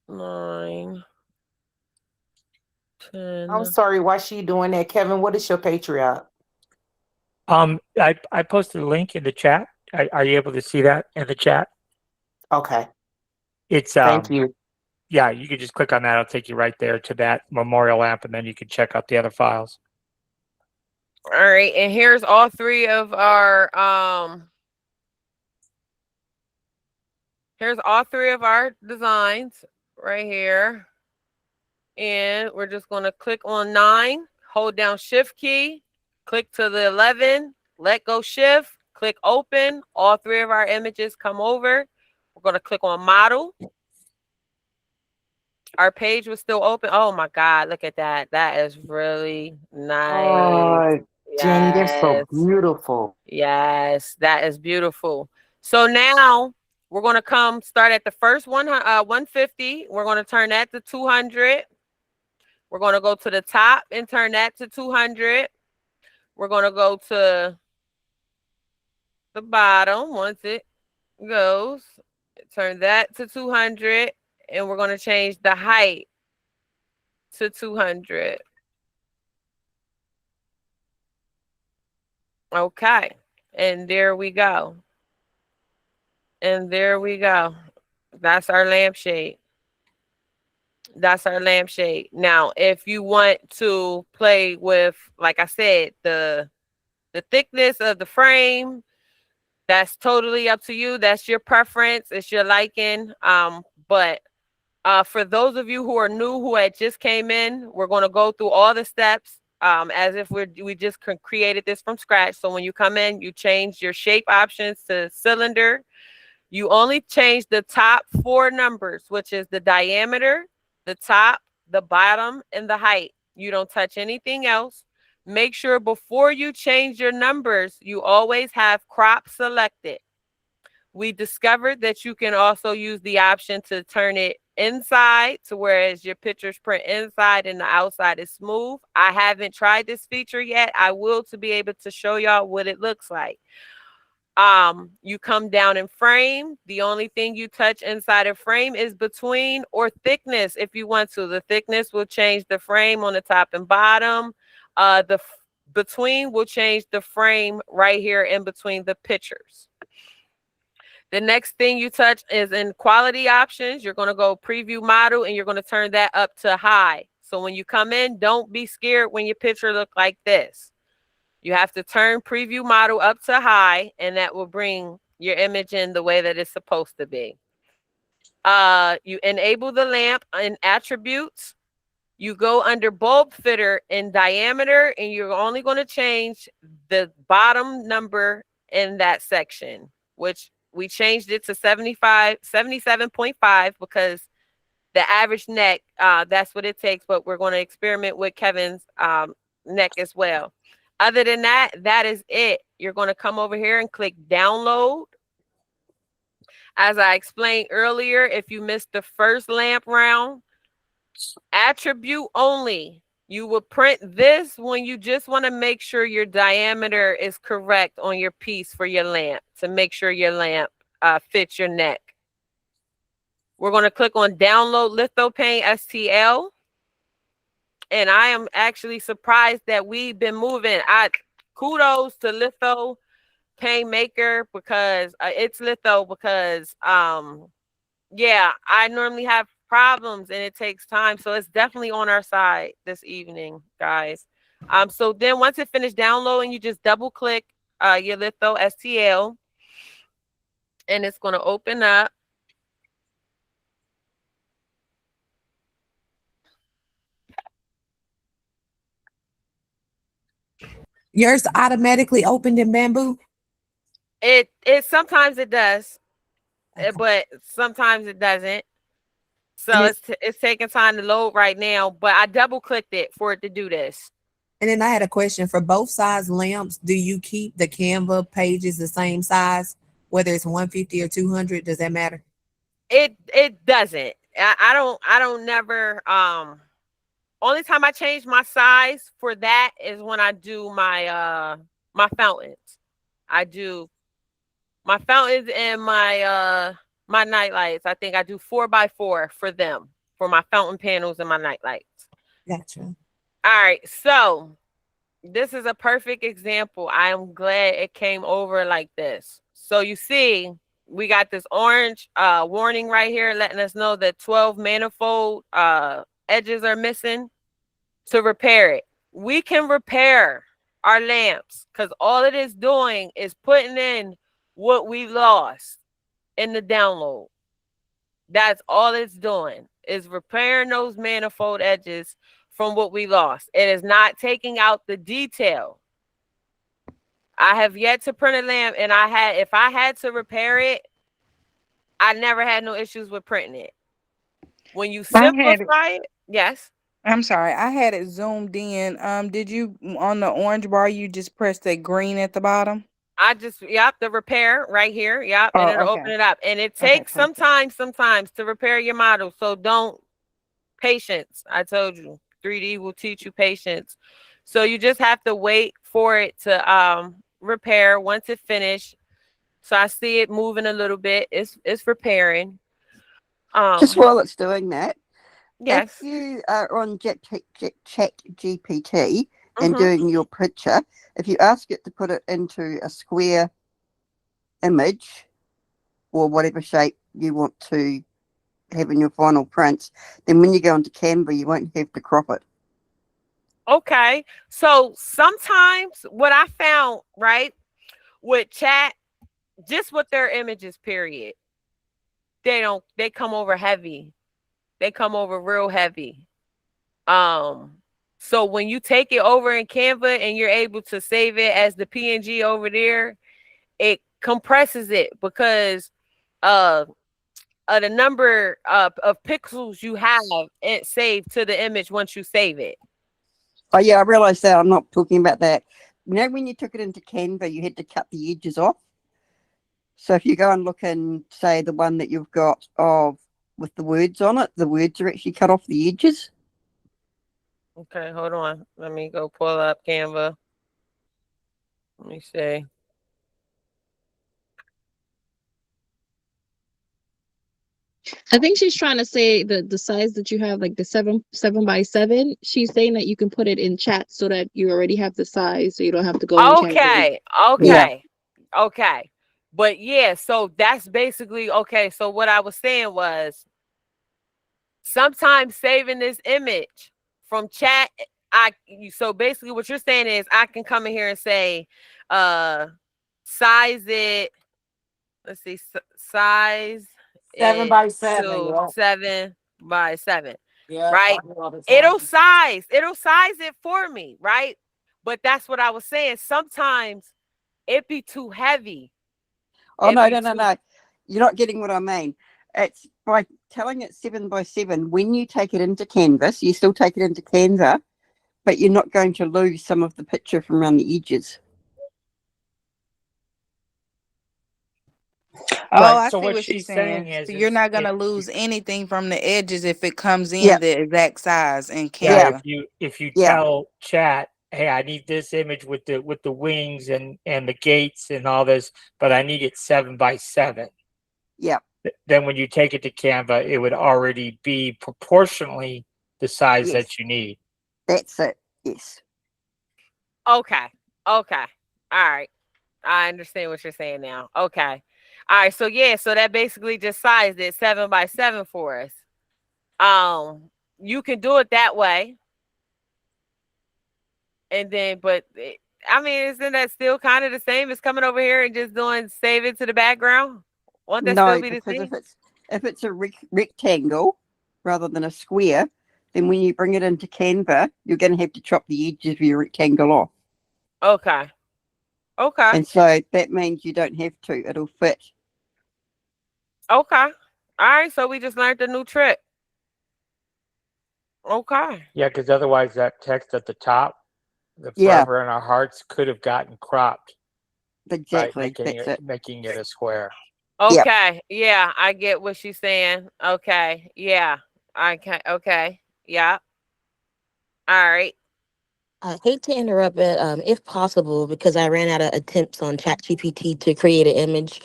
9, 10. I'm sorry, why she doing that? Kevin, what is your Patreon? I posted a link in the chat. Are you able to see that in the chat? Okay. It's Thank you. Yeah, you can just click on that. It'll take you right there to that memorial lamp, and then you can check out the other files. All right, and here's all three of our designs right here. And we're just going to click on 9, hold down shift key, click to the 11, let go shift, click open. All three of our images come over. We're going to click on model. Our page was still open. Oh my God, look at that. That is really nice. Jenny, that's so Yes. beautiful. Yes, that is beautiful. So now we're going to start at the first 150. We're going to turn that to 200. We're going to go to the top and turn that to 200. We're going to go to the bottom once it goes. Turn that to 200. And we're going to change the height to 200. Okay. And there we go. And there we go. That's our lampshade. That's our lampshade. Now, if you want to play with, like I said, the thickness of the frame, that's totally up to you. That's your preference. It's your liking. But for those of you who are new, who had just came in, we're going to go through all the steps as if we just created this from scratch. So when you come in, you change your shape options to cylinder. You only change the top 4 numbers, which is the diameter, the top, the bottom, and the height. You don't touch anything else. Make sure before you change your numbers, you always have crop selected. We discovered that you can also use the option to turn it inside to whereas your pictures print inside and the outside is smooth. I haven't tried this feature yet. I will to be able to show y'all what it looks like. You come down in frame. The only thing you touch inside a frame is between or thickness if you want to. The thickness will change the frame on the top and bottom. The between will change the frame right here in between the pictures. The next thing you touch is in quality options. You're going to go preview model and you're going to turn that up to high. So when you come in, don't be scared when your picture look like this. You have to turn preview model up to high, and that will bring your image in the way that it's supposed to be. You enable the lamp in attributes. You go under bulb fitter in diameter, and you're only going to change the bottom number in that section, which we changed it to 77.5 because the average neck, that's what it takes, but we're going to experiment with Kevin's neck as well. Other than that, that is it. You're going to come over here and click download. As I explained earlier, if you missed the first lamp round, attribute only. You will print this when you just want to make sure your diameter is correct on your piece for your lamp to make sure your lamp fits your neck. We're going to click on download Lithopane STL. And I am actually surprised that we've been moving. Kudos to Lithopane Maker because it's Litho because yeah, I normally have problems and it takes time. So it's definitely on our side this evening, guys. So then once it finished downloading, you just double click your Litho STL and it's going to open up. Yours automatically opened in Bamboo? It sometimes it does, but sometimes it doesn't. And So it's taking time to load right now, but I double clicked it for it to do this. and then I had a question for both size lamps. Do you keep the Canva pages the same size, whether it's 150 or 200? Does that matter? It doesn't. I don't never only time I change my size for that is when I do my fountains. I do my fountains and my night lights. I think I do 4x4 for them for my fountain panels and my night lights. Gotcha. All right, so this is a perfect example. I am glad it came over like this. So you see, we got this orange warning right here letting us know that 12 manifold edges are missing. To repair it, we can repair our lamps because all it is doing is putting in what we lost in the download. That's all it's doing is repairing those manifold edges from what we lost. It is not taking out the detail. I have yet to print a lamp, and if I had to repair it, I never had no issues with printing it. When you simplify it, yes. I'm sorry, I had it zoomed in. Did you on the orange bar? You just press that green at the bottom. The repair right here. Yep. And Oh, it'll okay. open it up. And it Okay, takes sometimes to repair your model. So patience. I told you 3D will teach you patience. So you just have to wait for it to repair once it finished. So I see it moving a little bit. It's repairing. Just while it's doing that, Yes. if you are on Chat GPT and Mhm. doing your picture, if you ask it to put it into a square image or whatever shape you want to have in your final prints, then when you go into Canva, you won't have to crop it. Okay. So sometimes what I found, right, with chat, just with their images, period, they come over heavy. They come over real heavy. So when you take it over in Canva and you're able to save it as the PNG over there, it compresses it because uh the number of pixels you have it saved to the image once you save it. Oh yeah, I realised that. I'm not talking about that. You know, when you took it into Canva, you had to cut the edges off. So if you go and look and say the one that you've got of with the words on it, the words are actually cut off the edges. Okay, hold on. Let me go pull up Canva. Let me see. I think she's trying to say the size that you have, like the 7x7. She's saying that you can put it in chat so that you already have the size, so you don't have to go in Canva. Okay, okay, okay. But yeah, so that's basically okay. So what I was saying was sometimes saving this image from chat, so basically what you're saying is I can come in here and say, size it. Let's see, size 7x7. to Yeah. 7x7. Yeah. Right? I do all the time. It'll size it for me, right? But that's what I was saying. Sometimes it be too heavy. Oh no. You're not getting what I mean. It's by telling it 7x7. When you take it into Canvas, you still take it into Canva, but you're not going to lose some of the picture from around the edges. Oh, Right. I So see what what she's she's saying saying. So you're is not if gonna lose anything from the edges if it comes in Yeah. the exact size in yeah, Canva. if you Yeah. tell chat, hey, I need this image with the wings and the gates and all this, but I need it 7x7. Yeah. Then when you take it to Canva, it would already be proportionally the size Yes. that you need. That's it. Yes. Okay. Okay. All right. I understand what you're saying now. Okay. All right. So yeah, so that basically just sized it 7x7 for us. You can do it that way. And then, I mean, isn't that still kind of the same as coming over here and just doing save it to the background? Won't that still No, be the because same? if it's a rectangle rather than a square, then when you bring it into Canva, you're going to have to chop the edges of your rectangle off. Okay. Okay. And so that means you don't have to, it'll fit. Okay. All right. So we just learned a new trick. Okay. Yeah, because otherwise that text at the top, the Yeah, forever in our hearts, could have gotten cropped by exactly. That's it. making it a square. Yep. Okay. Yeah, I get what she's saying. Okay. Yeah. Okay. Yeah. All right. I hate to interrupt, but if possible, because I ran out of attempts on ChatGPT to create an image,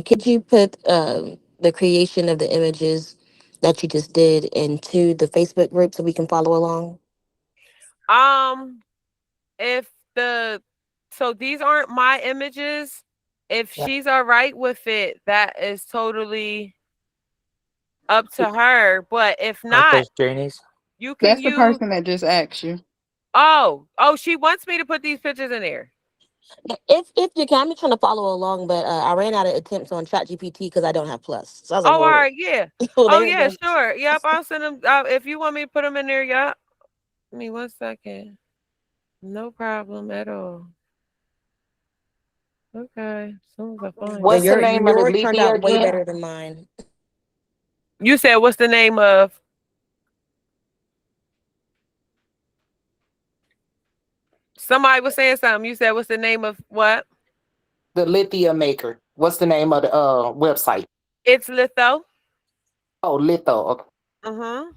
could you put the creation of the images that you just did into the Facebook group so we can follow along? Um, if the so these aren't my images. If Yeah. she's all right with it, that is totally up to her. But if Aren't not, those Janie's? you can That's the use. person that just asked you. Oh, she wants me to put these pictures in there. If you can, I'm trying to follow along, but I ran out of attempts on ChatGPT because I don't have Plus. So I was like, Oh, all well, right, yeah. well, Oh, there you yeah, go. sure. Yep, I'll send them. If you want me to put them in there, yep. Give me 1 second. No problem at all. Okay, as soon as I find Yeah, What's the it. name of the yours turned Lithia out way again? better than mine. You said what's the name of? Somebody was saying something. You said what's the name of what? The Lithia maker. What's the name of the website? It's Litho. Oh, Litho. Okay. Mm-hmm.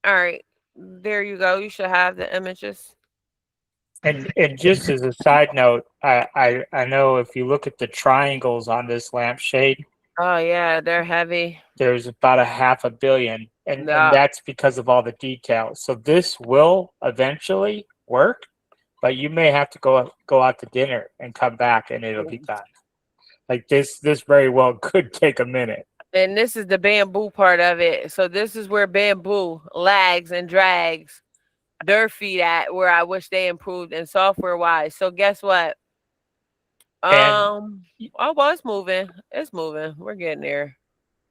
All right. There you go. You should have the images. And just as a side note, I know if you look at the triangles on this lampshade, Oh yeah, they're heavy. there's about a half a billion, and Yeah. that's because of all the details. So this will eventually work, but you may have to go out to dinner and come back, and it'll be done. Like this very well could take a minute. And this is the bamboo part of it. So this is where bamboo lags and drags their feet at, where I wish they improved in software wise. So guess what? And Oh well, it's moving. It's moving. We're getting there.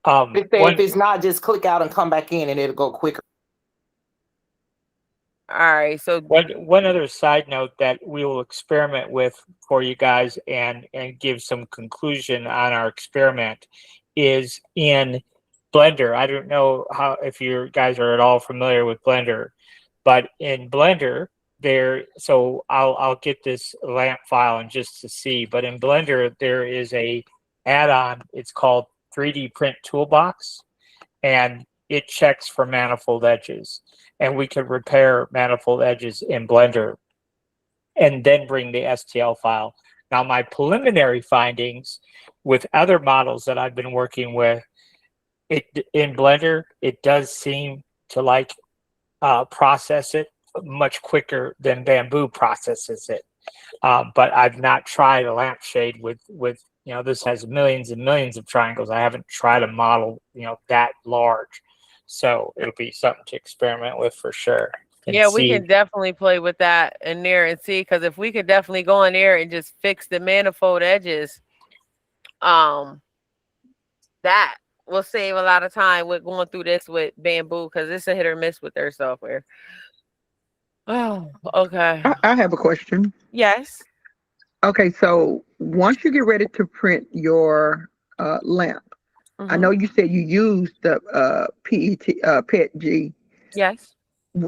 If it's not, just click out and come back in, and it'll go quicker. All right. So one other side note that we will experiment with for you guys and give some conclusion on our experiment is in Blender. I don't know how if you guys are at all familiar with Blender, but in Blender so I'll get this lamp file in just to see, but in Blender there is a add-on. It's called 3D Print Toolbox, and it checks for manifold edges, and we can repair manifold edges in Blender and then bring the STL file. Now, my preliminary findings with other models that I've been working with, in Blender, it does seem to like process it much quicker than Bamboo processes it. But I've not tried a lampshade with this has millions and millions of triangles. I haven't tried a model that large, so it'll be something to experiment with for sure. yeah, we can definitely play with that in there and see, because if we could definitely go in there and just fix the manifold edges, that will save a lot of time with going through this with Bamboo, because it's a hit or miss with their software. Oh, okay. I have a question. Yes. Okay, so once you get ready to print your lamp, I know you said you used the PET Yes.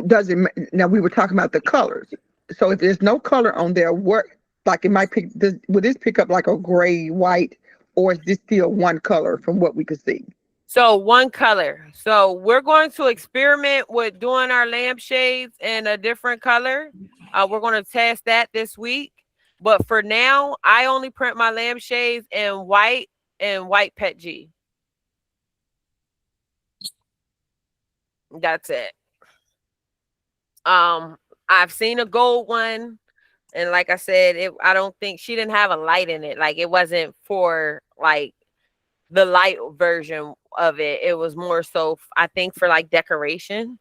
Does it now? We were talking about the colors. So if there's no color on there, what like it might pick? Would this pick up like a gray, white, or is this still one color from what we could see? So one color. So we're going to experiment with doing our lampshades in a different color. We're going to test that this week. But for now, I only print my lampshades in white and white PET G. That's it. I've seen a gold one, and like I said, I don't think she didn't have a light in it. Like it wasn't for like the light version of it. It was more so I think for like decoration.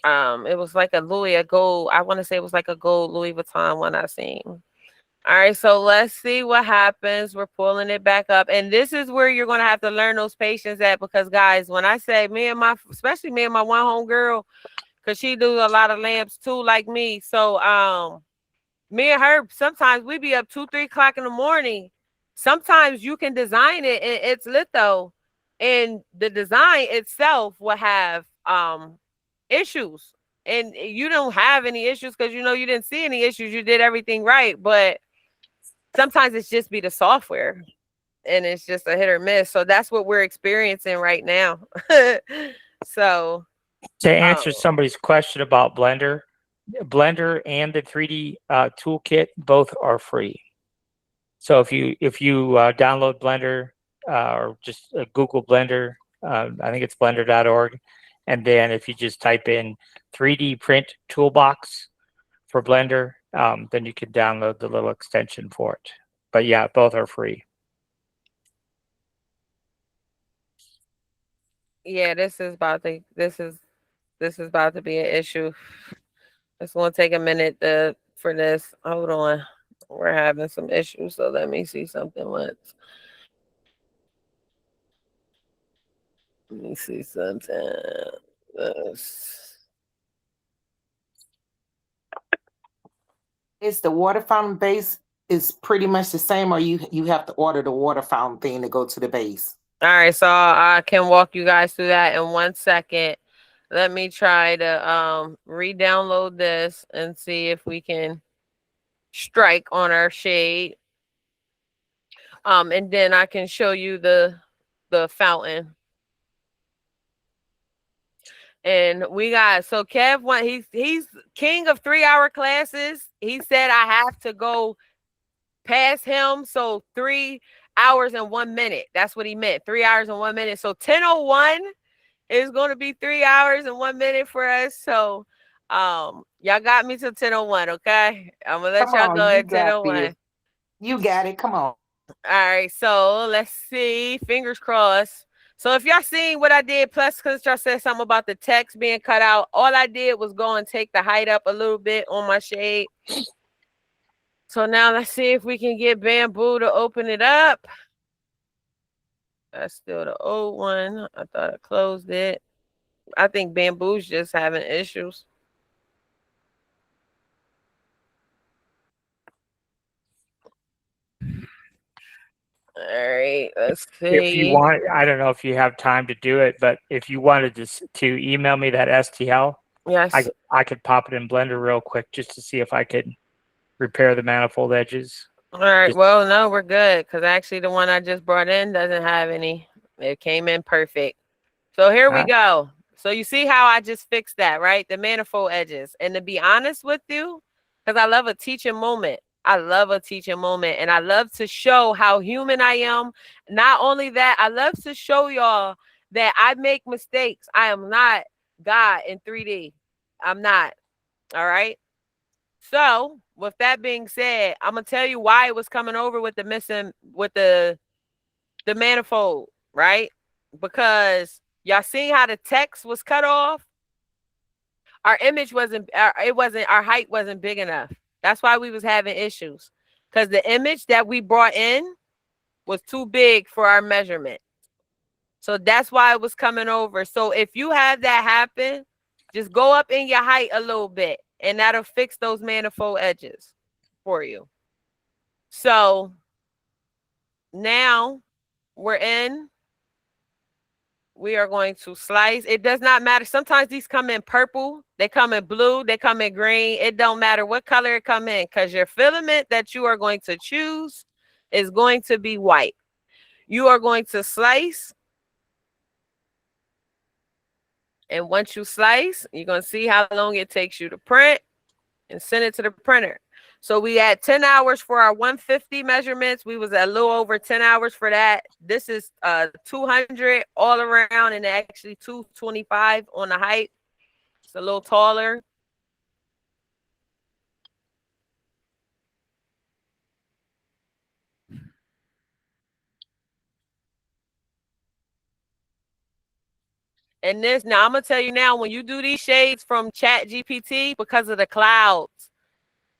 It was like a gold. I want to say it was like a gold Louis Vuitton one I seen. All right, so let's see what happens. We're pulling it back up, and this is where you're gonna have to learn those patience at, because guys, when I say especially me and my one home girl, because she do a lot of lamps too, like me. So Me and her, sometimes we be up 2, 3 o'clock in the morning. Sometimes you can design it and it's litho, and the design itself will have issues. And you don't have any issues because you know you didn't see any issues. You did everything right. But sometimes it's just be the software and it's just a hit or miss. So that's what we're experiencing right now. So To answer somebody's question about Blender and the 3D toolkit both are free. So if you download Blender or just Google Blender, I think it's blender.org, and then if you just type in 3D print toolbox for Blender, then you can download the little extension for it. But yeah, both are free. yeah, this is about to be an issue. It's gonna take a minute for this. Hold on. We're having some issues, so let me see something once. Let me see something. Is the water fountain base is pretty much the same, or you have to order the water fountain thing to go to the base? All right, so I can walk you guys through that in 1 second. Let me try to re-download this and see if we can strike on our shade. And then I can show you the fountain. And we got, so Kev he's king of 3-hour classes. He said I have to go past him. So 3 hours and 1 minute. That's what he meant. 3 hours and 1 minute. So 10:01 is going to be 3 hours and 1 minute for us. So y'all got me till 10:01, okay? I'm gonna let y'all go at 10:01. You got it. Come on. All right, so let's see. Fingers crossed. So if y'all seen what I did, plus because y'all said something about the text being cut out, all I did was go and take the height up a little bit on my shade. So now let's see if we can get Bamboo to open it up. That's still the old one. I thought I closed it. I think Bamboo's just having issues. All right, let's see. If you want, I don't know if you have time to do it, but if you wanted to email me that STL, yes, I could pop it in Blender real quick just to see if I could repair the manifold edges. All right, well, no, we're good because actually the one I just brought in doesn't have any. It came in perfect. So here we go. So you see how I just fixed that, right? The manifold edges. And to be honest with you, because I love a teaching moment. I love a teaching moment. And I love to show how human I am. Not only that, I love to show y'all that I make mistakes. I am not God in 3D. I'm not. All right. So with that being said, I'm gonna tell you why it was coming over with the manifold, right? Because y'all see how the text was cut off? Our image wasn't, our height wasn't big enough. That's why we was having issues. Because the image that we brought in was too big for our measurement. So that's why it was coming over. So if you have that happen, just go up in your height a little bit and that'll fix those manifold edges for you. So now we're in. We are going to slice. It does not matter. Sometimes these come in purple. They come in blue. They come in green. It don't matter what color it come in because your filament that you are going to choose is going to be white. You are going to slice. And once you slice, you're going to see how long it takes you to print and send it to the printer. So we had 10 hours for our 150 measurements. We was a little over 10 hours for that. This is 200 all around and actually 225 on the height. It's a little taller. And this, now I'm going to tell you now, when you do these shades from Chat GPT, because of the clouds,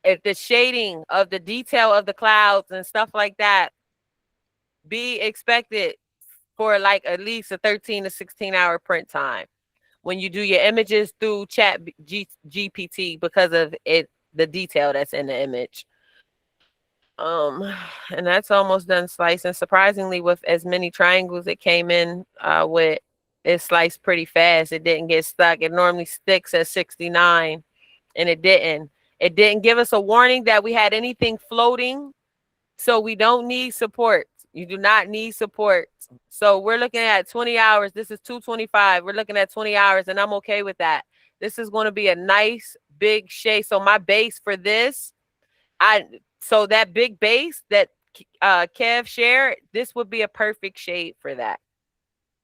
if the shading of the detail of the clouds and stuff like that, be expected for like at least a 13 to 16 hour print time when you do your images through Chat GPT because of it, the detail that's in the image. And that's almost done slicing. Surprisingly, with as many triangles it came in with, it sliced pretty fast. It didn't get stuck. It normally sticks at 69, and it didn't. It didn't give us a warning that we had anything floating, so we don't need support. You do not need support. So we're looking at 20 hours. This is 225. We're looking at 20 hours, and I'm okay with that. This is going to be a nice big shade. So my base for this, so that big base that Kev shared, this would be a perfect shade for that.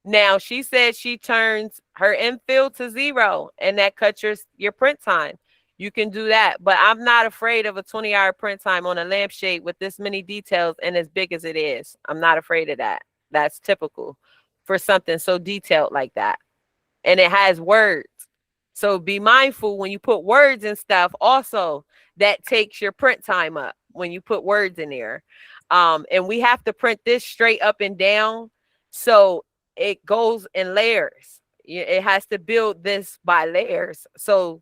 Now she said she turns her infill to 0, and that cuts your print time. You can do that, but I'm not afraid of a 20-hour print time on a lampshade with this many details and as big as it is. I'm not afraid of that. That's typical for something so detailed like that. And it has words. So be mindful when you put words and stuff also, that takes your print time up when you put words in there. And we have to print this straight up and down. So it goes in layers. It has to build this by layers. So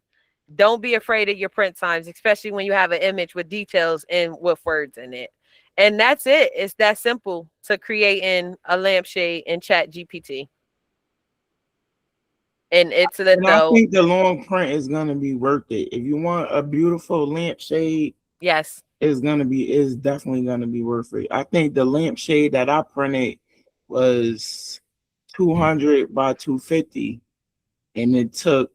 don't be afraid of your print times, especially when you have an image with details and with words in it. And that's it. It's that simple to creating a lampshade in Chat GPT. And it's And I litho. think the long print is gonna be worth it. If you want a beautiful lampshade, yes, it's definitely gonna be worth it. I think the lampshade that I printed was 200 by 250, and it took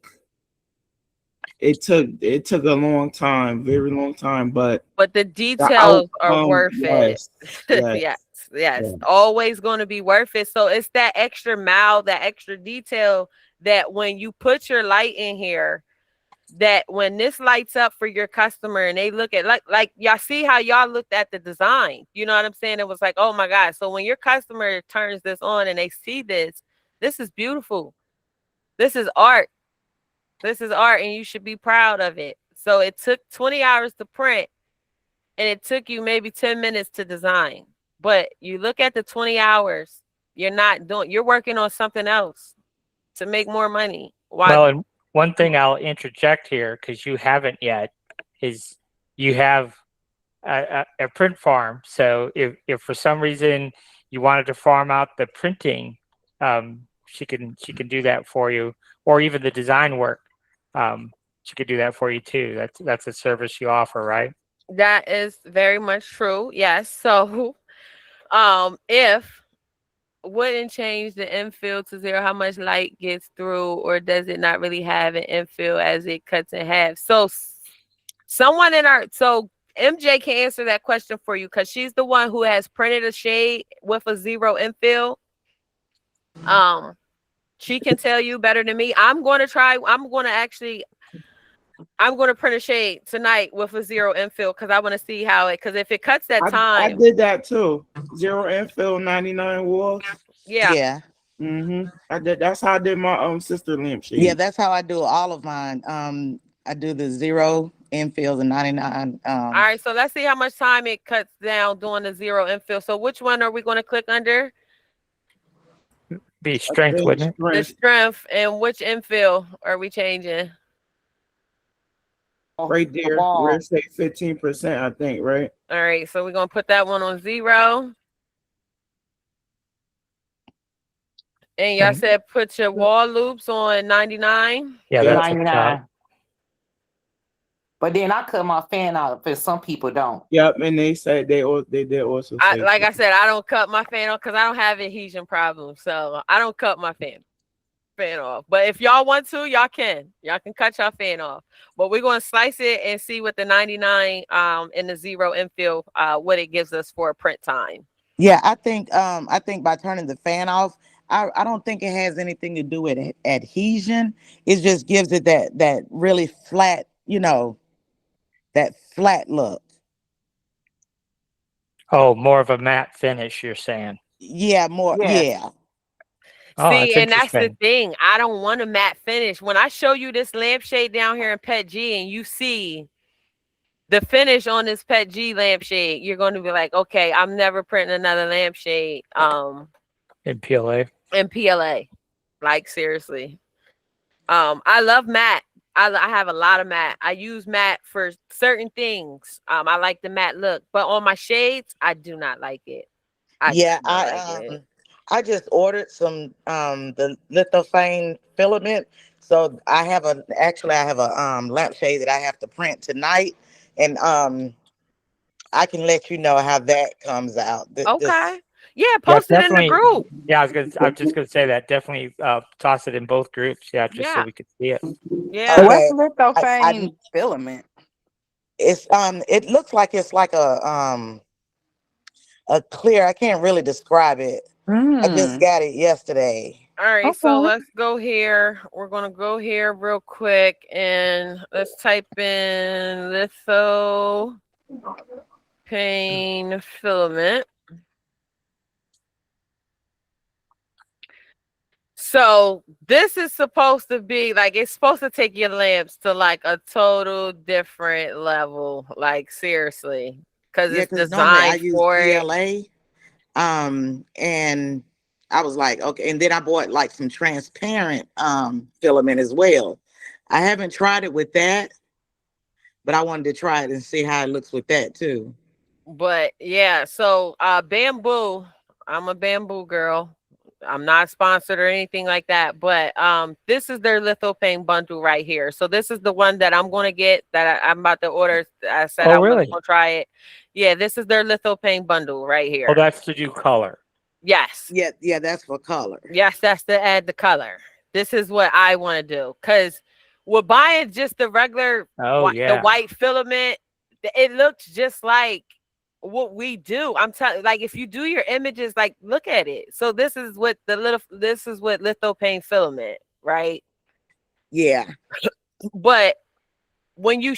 a long time, very long time, but the the details are outcome, worth it. yes, yes. yes. Always going to be worth it. So it's that extra mile, that extra detail that when you put your light in here, that when this lights up for your customer and they look at like y'all see how y'all looked at the design, you know what I'm saying? It was like, oh my God. So when your customer turns this on and they see this is beautiful. This is art. This is art, and you should be proud of it. So it took 20 hours to print, and it took you maybe 10 minutes to design. But you look at the 20 hours, you're working on something else to make more money. Why? Well, and one thing I'll interject here, because you haven't yet, is you have a print farm. So if for some reason you wanted to farm out the printing, she can do that for you, or even the design work. She could do that for you too. That's a service you offer, right? That is very much true. Yes. So, if wouldn't change the infill to 0, how much light gets through, or does it not really have an infill as it cuts in half? So someone so MJ can answer that question for you because she's the one who has printed a shade with a 0 infill. She can tell you better than me. I'm going to print a shade tonight with a 0 infill because I want to see how because if it cuts that time. I did that too. 0 infill, 99 walls. Yeah. Yeah. I did. That's how I did my sister lampshade. Yeah, that's how I do all of mine. I do the 0 infill, the 99. All right, so let's see how much time it cuts down doing the 0 infill. So which one are we going to click under? Be strength, wouldn't it? The strength, and which infill are we changing? Right there, where it say 15%, I think, right? All right, so we're gonna put that one on 0. And y'all said put your wall loops on 99. Yeah, that's 99. But then I cut my fan out if some people don't. Yep, and they said they did also say Like I said, I don't cut my fan off because I don't have adhesion problems, so I don't cut my fan off. But if y'all want to, y'all can cut your fan off. But we're going to slice it and see what the 99 and the 0 infill what it gives us for a print time. Yeah, I think by turning the fan off, I don't think it has anything to do with adhesion. It just gives it that really flat, that flat look. Oh, more of a matte finish, you're saying? Yeah, more. Yeah. Oh, See, that's and that's the interesting. thing. I don't want a matte finish. When I show you this lampshade down here in Pet G and you see the finish on this Pet G lampshade, you're going to be like, okay, I'm never printing another lampshade in PLA. Like seriously. I love matte. I have a lot of matte. I use matte for certain things. I like the matte look, but on my shades, I do not like it. I do Yeah, not like it. I just ordered some the lithophane filament. So I have I have a lampshade that I have to print tonight, and I can let you know how that comes out. This Okay. Yeah, Yeah, post it in the definitely. group. Yeah, I was just gonna say that. Definitely toss it in both groups. Yeah, just so Yeah. we could see it. Yeah. What's Okay. I lithophane filament? it's it looks like it's like a clear. I can't really describe it. I just Hmm. got it yesterday. All right, so Okay. let's go here. We're gonna go here real quick and let's type in lithophane filament. So this is supposed to be like it's supposed to take your lamps to like a total different level. Like seriously, because Yeah, it's because normally I designed use for it. PLA. And I was like, okay, and then I bought like some transparent filament as well. I haven't tried it with that, but I wanted to try it and see how it looks with that too. But yeah, so bamboo. I'm a bamboo girl. I'm not sponsored or anything like that, but this is their lithophane bundle right here. So this is the one that I'm gonna get that I'm about to order. I said Oh, I was really? gonna try it. Yeah, this is their lithophane bundle right Oh, here. that's to do color. Yes. Yeah, yeah, that's for color. Yes, that's to add the color. This is what I want to do. Cause with buying just the regular Oh, the yeah. white filament, it looks just like what we do. I'm telling like if you do your images, like look at it. So this is what this is what lithophane filament, right? Yeah, But when you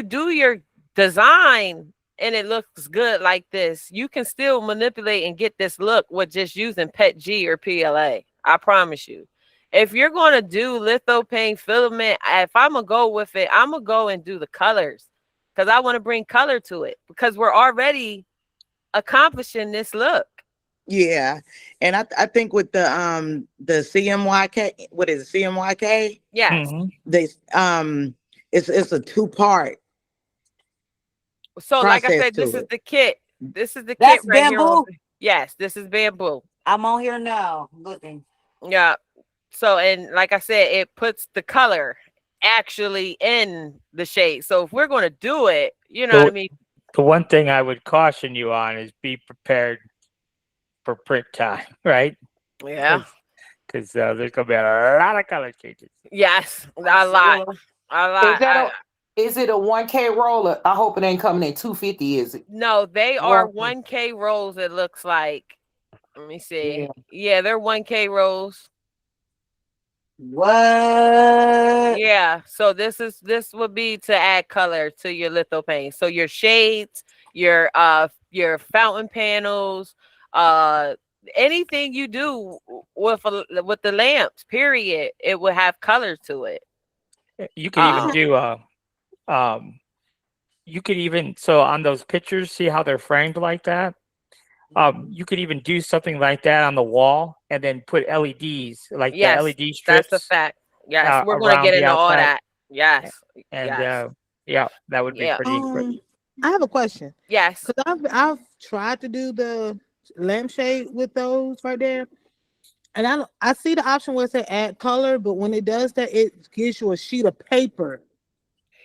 do your design and it looks good like this, you can still manipulate and get this look with just using PETG or PLA. I promise you. If you're going to do lithophane filament, if I'm going to go with it, I'm going to go and do the colors because I want to bring color to it because we're already accomplishing this look. yeah. And I think with the CMYK, what is it, CMYK? Yes. Hmm. They it's a two-part So like I process said, this to is it. the kit. This is the kit That's right here. bamboo. Yes, this is bamboo. I'm on here now looking. Yeah. So and like I said, it puts the color actually in the shade. So if we're going to do it, you know what I The mean? the one thing I would caution you on is be prepared for print time, right? Yeah. Because there's gonna be a lot of color changes. Yes, a lot. A Is lot. that is it a 1K roller? I hope it ain't coming in 250, is it? No, they are Well, 1K rolls, it looks like. Let me yeah. see. Yeah, they're 1K rolls. What? Yeah. So this would be to add color to your lithophane. So your shades, your fountain panels, anything you do with the lamps, period, it will have color to it. You could even Um do um you could even so on those pictures, see how they're framed like that. You could even do something like that on the wall and then put LEDs, like the yes, LED that's a strips fact. Yes, we're gonna around get the into all outside. that. Yes. And Yes. yeah, that would be Yeah. pretty. I have a question. Yes. Cause I've tried to do the lampshade with those right there, and I see the option where it say add color, but when it does that, it gives you a sheet of paper.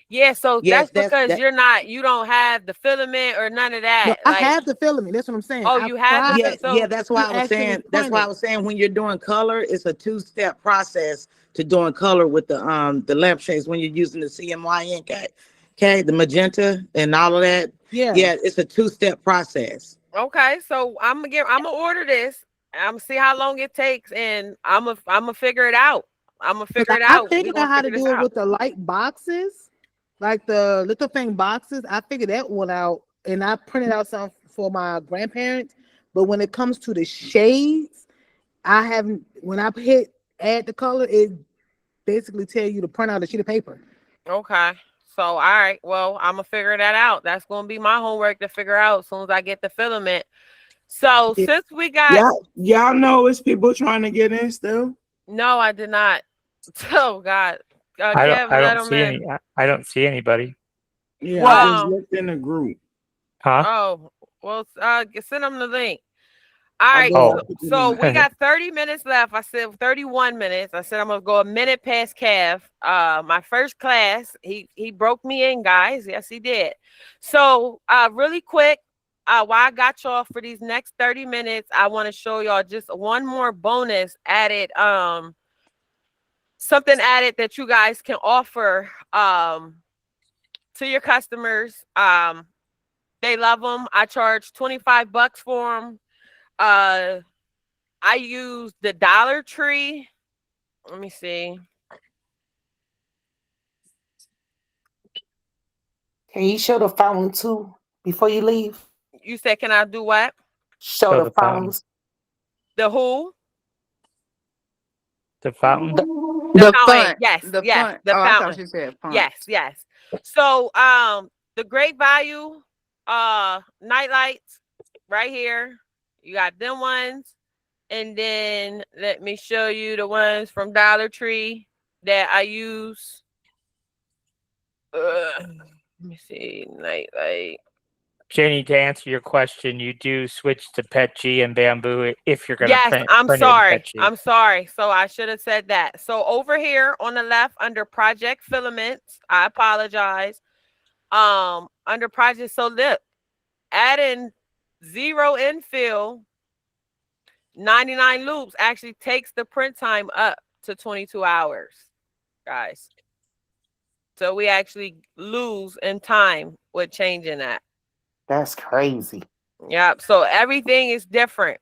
Yeah, so Yes, that's because you don't have the filament or none of No, that. I Like, have the filament. That's what I'm saying. oh, I've you have the tried Yeah, yeah, so that's why to I was actually saying. That's print why I it. was saying when you're doing color, it's a two-step process to doing color with the lampshades. When you're using the CMYK, okay, the magenta and all of that. Yeah. Yeah, it's a two-step process. okay, so I'm gonna order this. I'm gonna see how long it takes, and I'm gonna figure it out. I'm gonna 'Cause figure it I out. We're figured gonna out how to figure this do it out. with the light boxes, like the little thing boxes. I figured that one out, and I printed out some for my grandparents. But when it comes to the shades, I haven't. When I hit add the color, it basically tell you to print out a sheet of paper. Okay. So all right, well, I'm gonna figure that out. That's gonna be my homework to figure out as soon as I get the filament. So Yeah. since we got Y'all know it's people trying to get in still. no, I did not. Oh God. Kev, I let don't him see in. I don't see anybody. Yeah, I just Well, looked in the group. Huh? oh, well, send them the link. All I right, go Oh. ahead and put them so in we the got 30 minutes left. I said 31 minutes. I said I'm gonna go a minute past Kev. My first class, he broke me in, guys. Yes, he did. So really quick, while I got y'all for these next 30 minutes, I want to show y'all just one more bonus added, something added that you guys can offer to your customers. They love them. I charge $25 for them. I use the Dollar Tree. Let me see. Can you show the fountain too before you leave? You said, can I do what? Show the fountains. The who? The fountain. The fountain. Yes, The yes, font. the Oh, I thought fountain. you said font. Yes, yes. So the great value night lights right here. You got them ones. And then let me show you the ones from Dollar Tree that I use. Let me see. Night light. Jenny, to answer your question, you do switch to PETG and bamboo if you're going to Yes, print I'm it in sorry. PETG. I'm sorry. So I should have said that. So over here on the left under project filaments, I apologize. Under project, so look, add in 0 infill, 99 loops actually takes the print time up to 22 hours, guys. So we actually lose in time with changing that. That's crazy. Yep. So everything is different.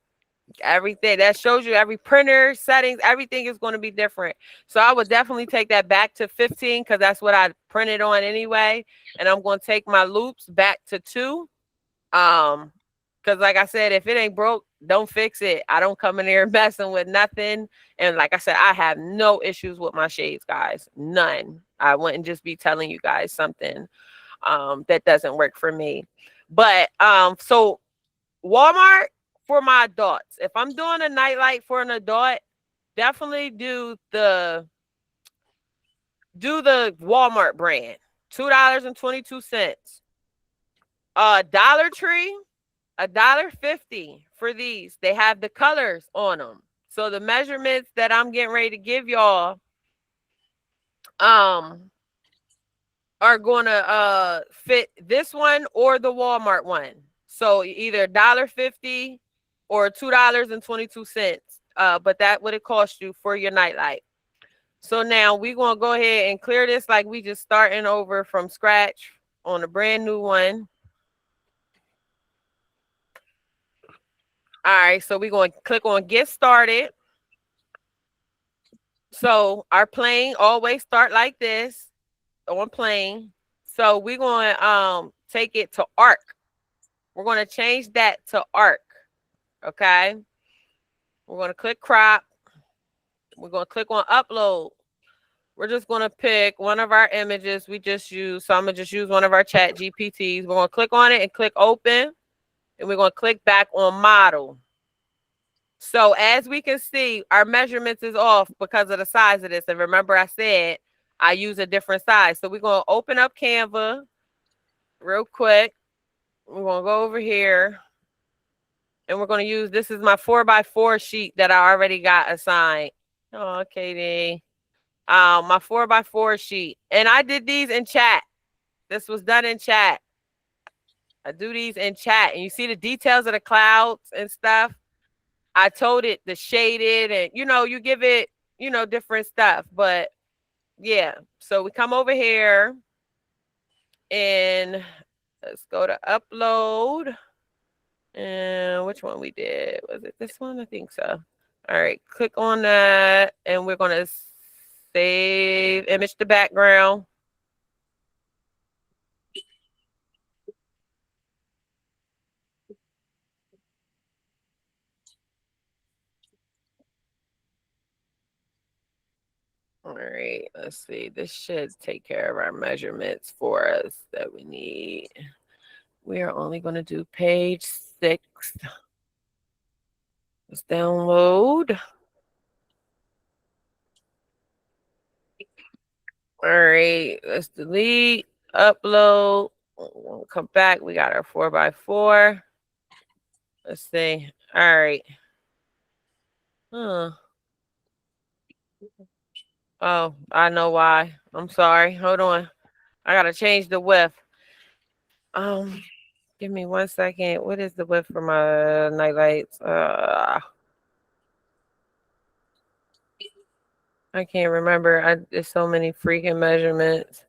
Everything that shows you every printer settings, everything is going to be different. So I would definitely take that back to 15 because that's what I printed on anyway. And I'm going to take my loops back to 2. Because like I said, if it ain't broke, don't fix it. I don't come in here messing with nothing. And like I said, I have no issues with my shades, guys. None. I wouldn't just be telling you guys something that doesn't work for me. But so Walmart for my adults. If I'm doing a nightlight for an adult, definitely do the Walmart brand. $2.22. Dollar Tree, $1.50 for these. They have the colors on them. So the measurements that I'm getting ready to give y'all are going to fit this one or the Walmart one. So either $1.50 or $2.22. But that would it cost you for your nightlight. So now we're going to go ahead and clear this like we just starting over from scratch on a brand new one. All right, so we're going to click on get started. So our plane always start like this on plane. So we're going to take it to arc. We're going to change that to arc. Okay. We're going to click crop. We're going to click on upload. We're just going to pick one of our images we just used. So I'm going to just use one of our chat GPTs. We're going to click on it and click open. And we're going to click back on model. So as we can see, our measurements is off because of the size of this. And remember I said I use a different size. So we're going to open up Canva real quick. We're going to go over here. And we're going to use, this is my 4x4 sheet that I already got assigned. Oh, Katie. My 4x4 sheet. And I did these in chat. This was done in chat. I do these in chat. And you see the details of the clouds and stuff. I told it the shaded and, you give it, different stuff. But yeah, so we come over here and let's go to upload. And which one we did? Was it this one? I think so. All right, click on that and we're going to save image to background. All right, let's see. This should take care of our measurements for us that we need. We are only going to do page 6. Let's download. All right, let's delete, upload. We'll come back. We got our 4x4. Let's see. All right. Huh. Oh, I know why. I'm sorry. Hold on. I gotta change the width. Give me 1 second. What is the width for my night lights? I can't remember. There's so many freaking measurements.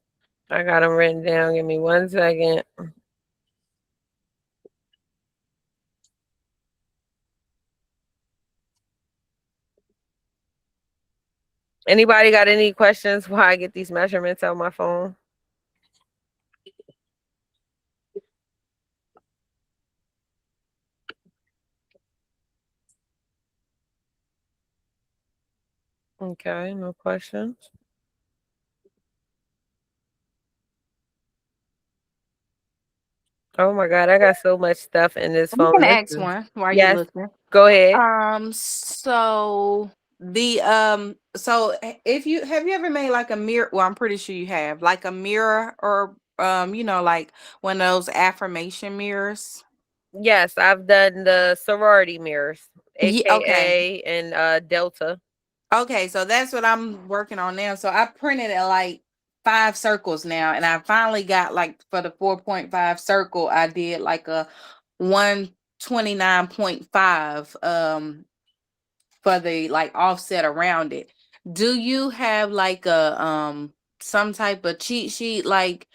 I got them written down. Give me 1 second. Anybody got any questions why I get these measurements on my phone? Okay, no questions. Oh my God, I got so much stuff in this I'm phone. gonna This ask is, one while you're yes, looking. go ahead. So if you have you ever made like a mirror? Well, I'm pretty sure you have like a mirror or like one of those affirmation mirrors. Yes, I've done the sorority mirrors, Yeah, okay. AKA and Delta. Okay, so that's what I'm working on now. So I printed it like 5 circles now, and I finally got like for the 4.5 circle, I did like a 129.5 for the like offset around it. Do you have like a some type of cheat sheet like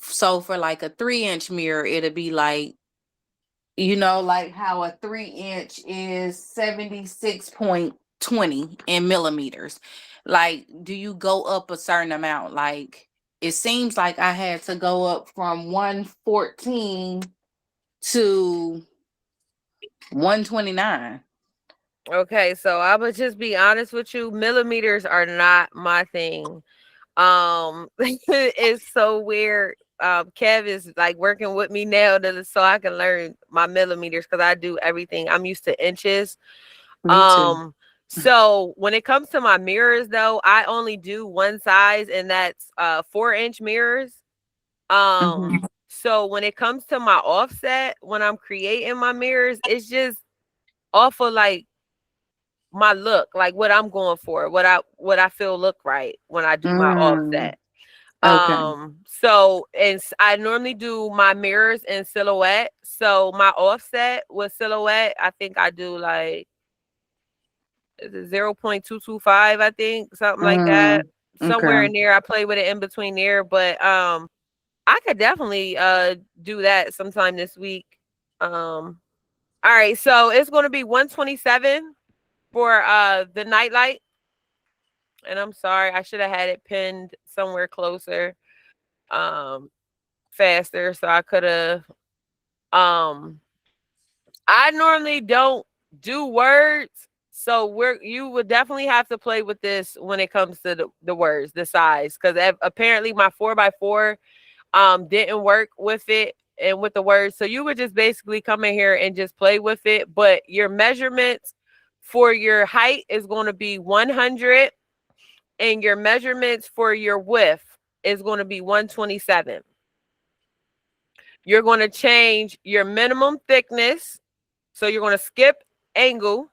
so for like a 3-inch mirror, it'll be like like how a 3-inch is 76.20 in millimeters. Like, do you go up a certain amount? Like, it seems like I had to go up from 114 to 129. Okay, so I would just be honest with you. Millimeters are not my thing. It's so weird. Kev is like working with me now so I can learn my millimeters because I do everything. I'm used to inches. Me too. So when it comes to my mirrors though, I only do one size and that's 4-inch mirrors. So when it comes to my offset, when I'm creating my mirrors, it's just off of like my look, like what I'm going for, what I feel look right when I do my Mm, offset. okay. I normally do my mirrors in silhouette. So my offset with silhouette, I think I do like 0.225, I think, something like that. Somewhere Okay. in there. I play with it in between there, but I could definitely do that sometime this week. All right, so it's gonna be 127 for the nightlight. And I'm sorry, I should have had it pinned somewhere closer, faster, so I could have. I normally don't do words, so you would definitely have to play with this when it comes to the words, the size, because apparently my 4x4 didn't work with it and with the words. So you would just basically come in here and just play with it, but your measurements for your height is going to be 100 and your measurements for your width is going to be 127. You're going to change your minimum thickness. So you're going to skip angle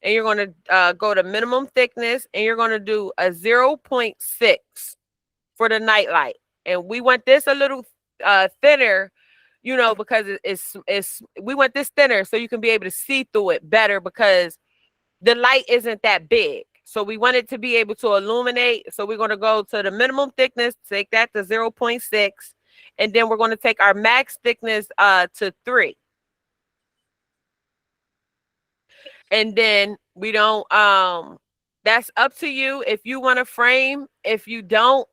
and you're going to go to minimum thickness and you're going to do a 0.6 for the nightlight. And we want this a little thinner, because it's we want this thinner so you can be able to see through it better because the light isn't that big. So we want it to be able to illuminate. So we're going to go to the minimum thickness, take that to 0.6, and then we're going to take our max thickness to 3. And then we don't that's up to you if you want to frame. If you don't,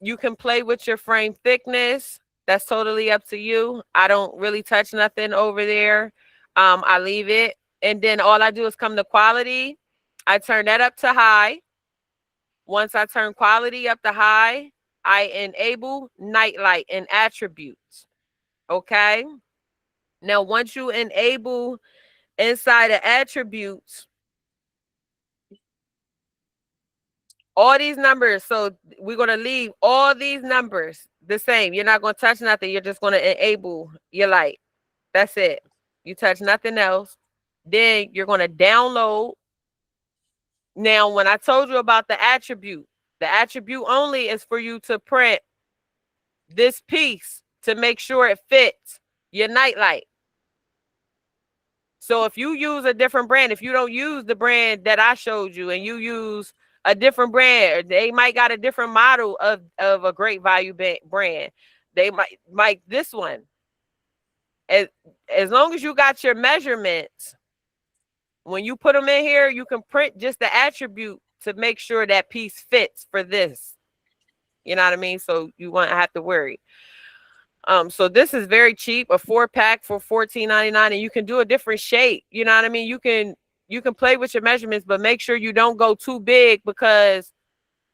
you can play with your frame thickness. That's totally up to you. I don't really touch nothing over there. I leave it. And then all I do is come to quality. I turn that up to high. Once I turn quality up to high, I enable nightlight and attributes. Okay. Now, once you enable inside of attributes, All these numbers. So we're going to leave all these numbers the same. You're not going to touch nothing. You're just going to enable your light. That's it. You touch nothing else. Then you're going to download. Now, when I told you about the attribute only is for you to print this piece to make sure it fits your nightlight. So if you use a different brand, if you don't use the brand that I showed you and you use a different brand, they might got a different model of a great value brand. They might this one. As long as you got your measurements, when you put them in here, you can print just the attribute to make sure that piece fits for this. You know what I mean? So you won't have to worry. So this is very cheap, a 4-pack for $14.99, and you can do a different shape. You know what I mean? You can play with your measurements, but make sure you don't go too big because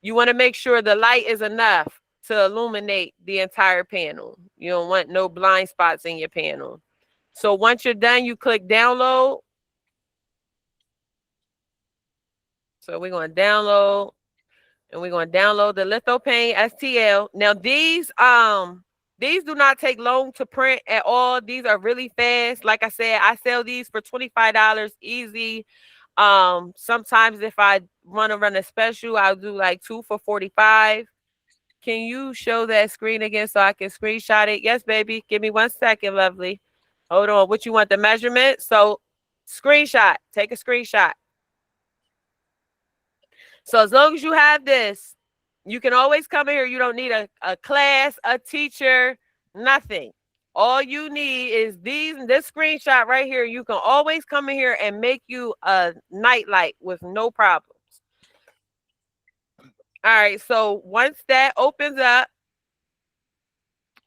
you want to make sure the light is enough to illuminate the entire panel. You don't want no blind spots in your panel. So once you're done, you click download. So we're going to download, and we're going to download the Lithopane STL. Now these do not take long to print at all. These are really fast. Like I said, I sell these for $25 easy. Sometimes if I want to run a special, I'll do like 2 for $45. Can you show that screen again so I can screenshot it? Yes, baby. Give me 1 second, lovely. Hold on. What you want, the measurement? So screenshot. Take a screenshot. So as long as you have this, you can always come here. You don't need a class, a teacher, nothing. All you need is this screenshot right here. You can always come in here and make you a nightlight with no problems. All right. So once that opens up,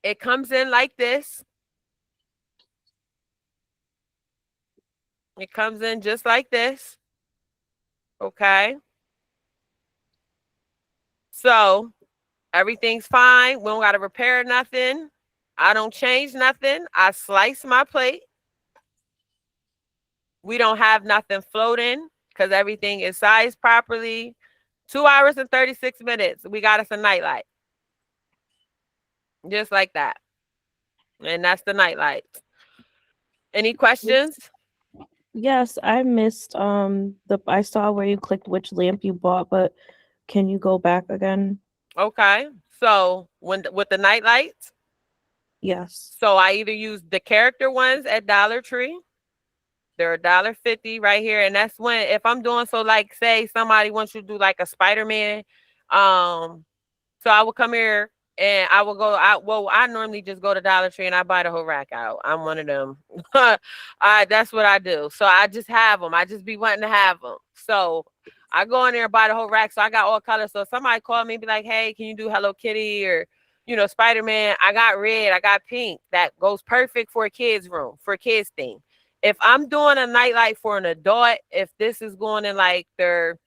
it comes in like this. It comes in just like this. Okay. So everything's fine. We don't got to repair nothing. I don't change nothing. I slice my plate. We don't have nothing floating because everything is sized properly. 2 hours and 36 minutes. We got us a nightlight. Just like that. And that's the nightlight. Any questions? Yes, I missed I saw where you clicked which lamp you bought, but can you go back again? Okay. So with the nightlights, Yes. so I either use the character ones at Dollar Tree. They're $1.50 right here. And that's when, if I'm doing, so like say somebody wants you to do like a Spider-Man. So I will come here and I will go out. Well, I normally just go to Dollar Tree and I buy the whole rack out. I'm one of them. That's what I do. So I just have them. I just be wanting to have them. So I go in there and buy the whole rack. So I got all colors. So somebody call me and be like, hey, can you do Hello Kitty or, Spider-Man? I got red. I got pink. That goes perfect for a kid's room, for a kid's thing. If I'm doing a nightlight for an adult, if this is going in like their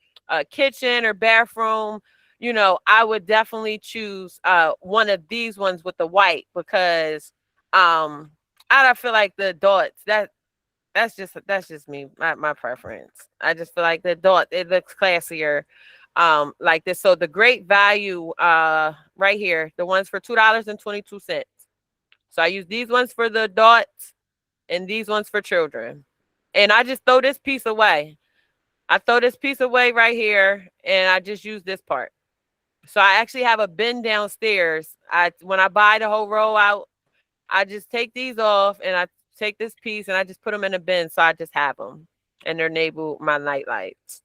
kitchen or bathroom, I would definitely choose one of these ones with the white because I don't feel like the adults that's just me, my preference. I just feel like the adult, it looks classier like this. So the great value right here, the ones for $2.22. So I use these ones for the adults and these ones for children. And I just throw this piece away. I throw this piece away right here and I just use this part. So I actually have a bin downstairs. When I buy the whole roll out, I just take these off and I take this piece and I just put them in a bin. So I just have them and they're enable my night lights.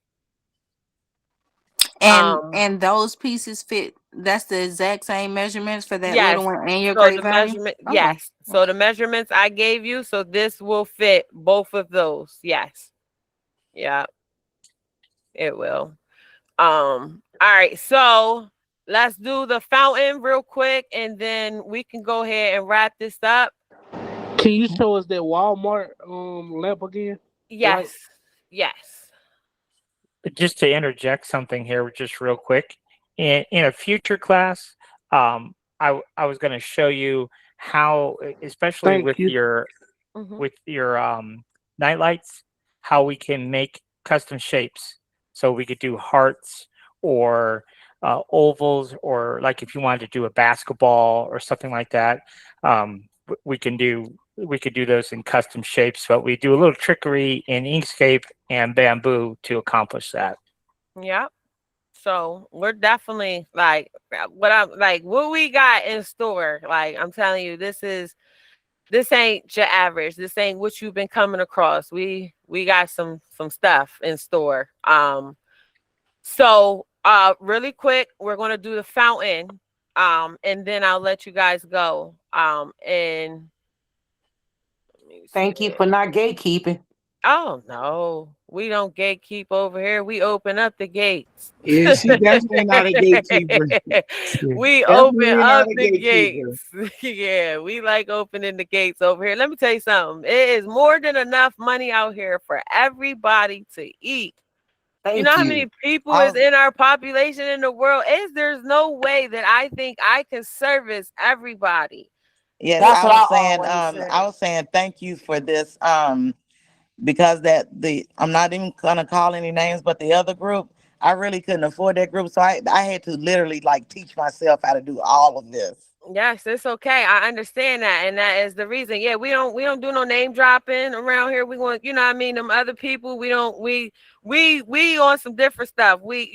And those pieces fit. That's the exact same measurements for that Yes. little one and your So great the value. measurement, Okay. yes. So the measurements I gave you, so this will fit both of those. Yes. Yeah. It will. All right. So let's do the fountain real quick, and then we can go ahead and wrap this up. Can you show us that Walmart lamp again? Yes. Light? Yes. Just to interject something here, just real quick, in a future class, I was going to show you how, especially Thank with you. your night lights, how we can make custom shapes. So we could do hearts, or ovals, or like if you wanted to do a basketball or something like that, we can do those in custom shapes. But we do a little trickery in Inkscape and Bamboo to accomplish that. Yeah. So we're definitely like what we got in store. Like I'm telling you, this ain't your average. This ain't what you've been coming across. We got some stuff in store. So really quick, we're gonna do the fountain. And then I'll let you guys go. And let me Thank you see. for not gatekeeping. Oh no, we don't gatekeep over here. We open up the gates. Yeah, she definitely not a gatekeeper. We open Definitely up not a the gatekeeper. gates. Yeah, we like opening the gates over here. Let me tell you something. It is more than enough money out here for everybody to eat. You know Thank how you. many people is in our population in the world? There's no way that I think I can service everybody. Yes, That's I what was I saying, always say. I was saying thank you for this, because I'm not even gonna call any names, but the other group, I really couldn't afford that group. So I had to literally like teach myself how to do all of this. Yes, it's okay. I understand that, and that is the reason. Yeah, we don't do no name dropping around here. We want, you know what I mean, them other people. We don't we on some different stuff. We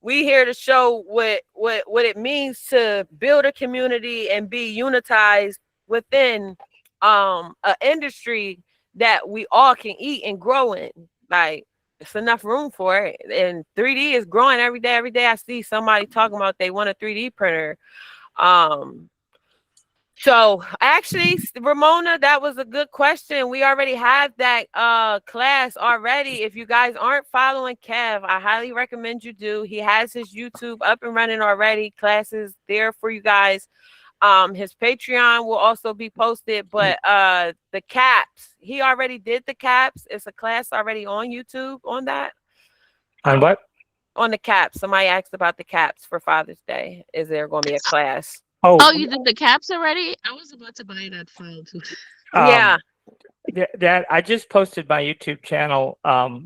here to show what it means to build a community and be unitized within an industry that we all can eat and grow in. Like it's enough room for it. And 3D is growing every day. Every day I see somebody talking about they want a 3D printer. Um, so actually, Ramona, that was a good question. We already have that class already. If you guys aren't following Kev, I highly recommend you do. He has his YouTube up and running already. Classes there for you guys. His Patreon will also be posted, but the caps, he already did the caps. It's a class already on YouTube on that. On what? On the caps. Somebody asked about the caps for Father's Day. Is there going to be a class? Oh, Oh, you did the caps already? I was about to buy that file too. Yeah. That I just posted my YouTube channel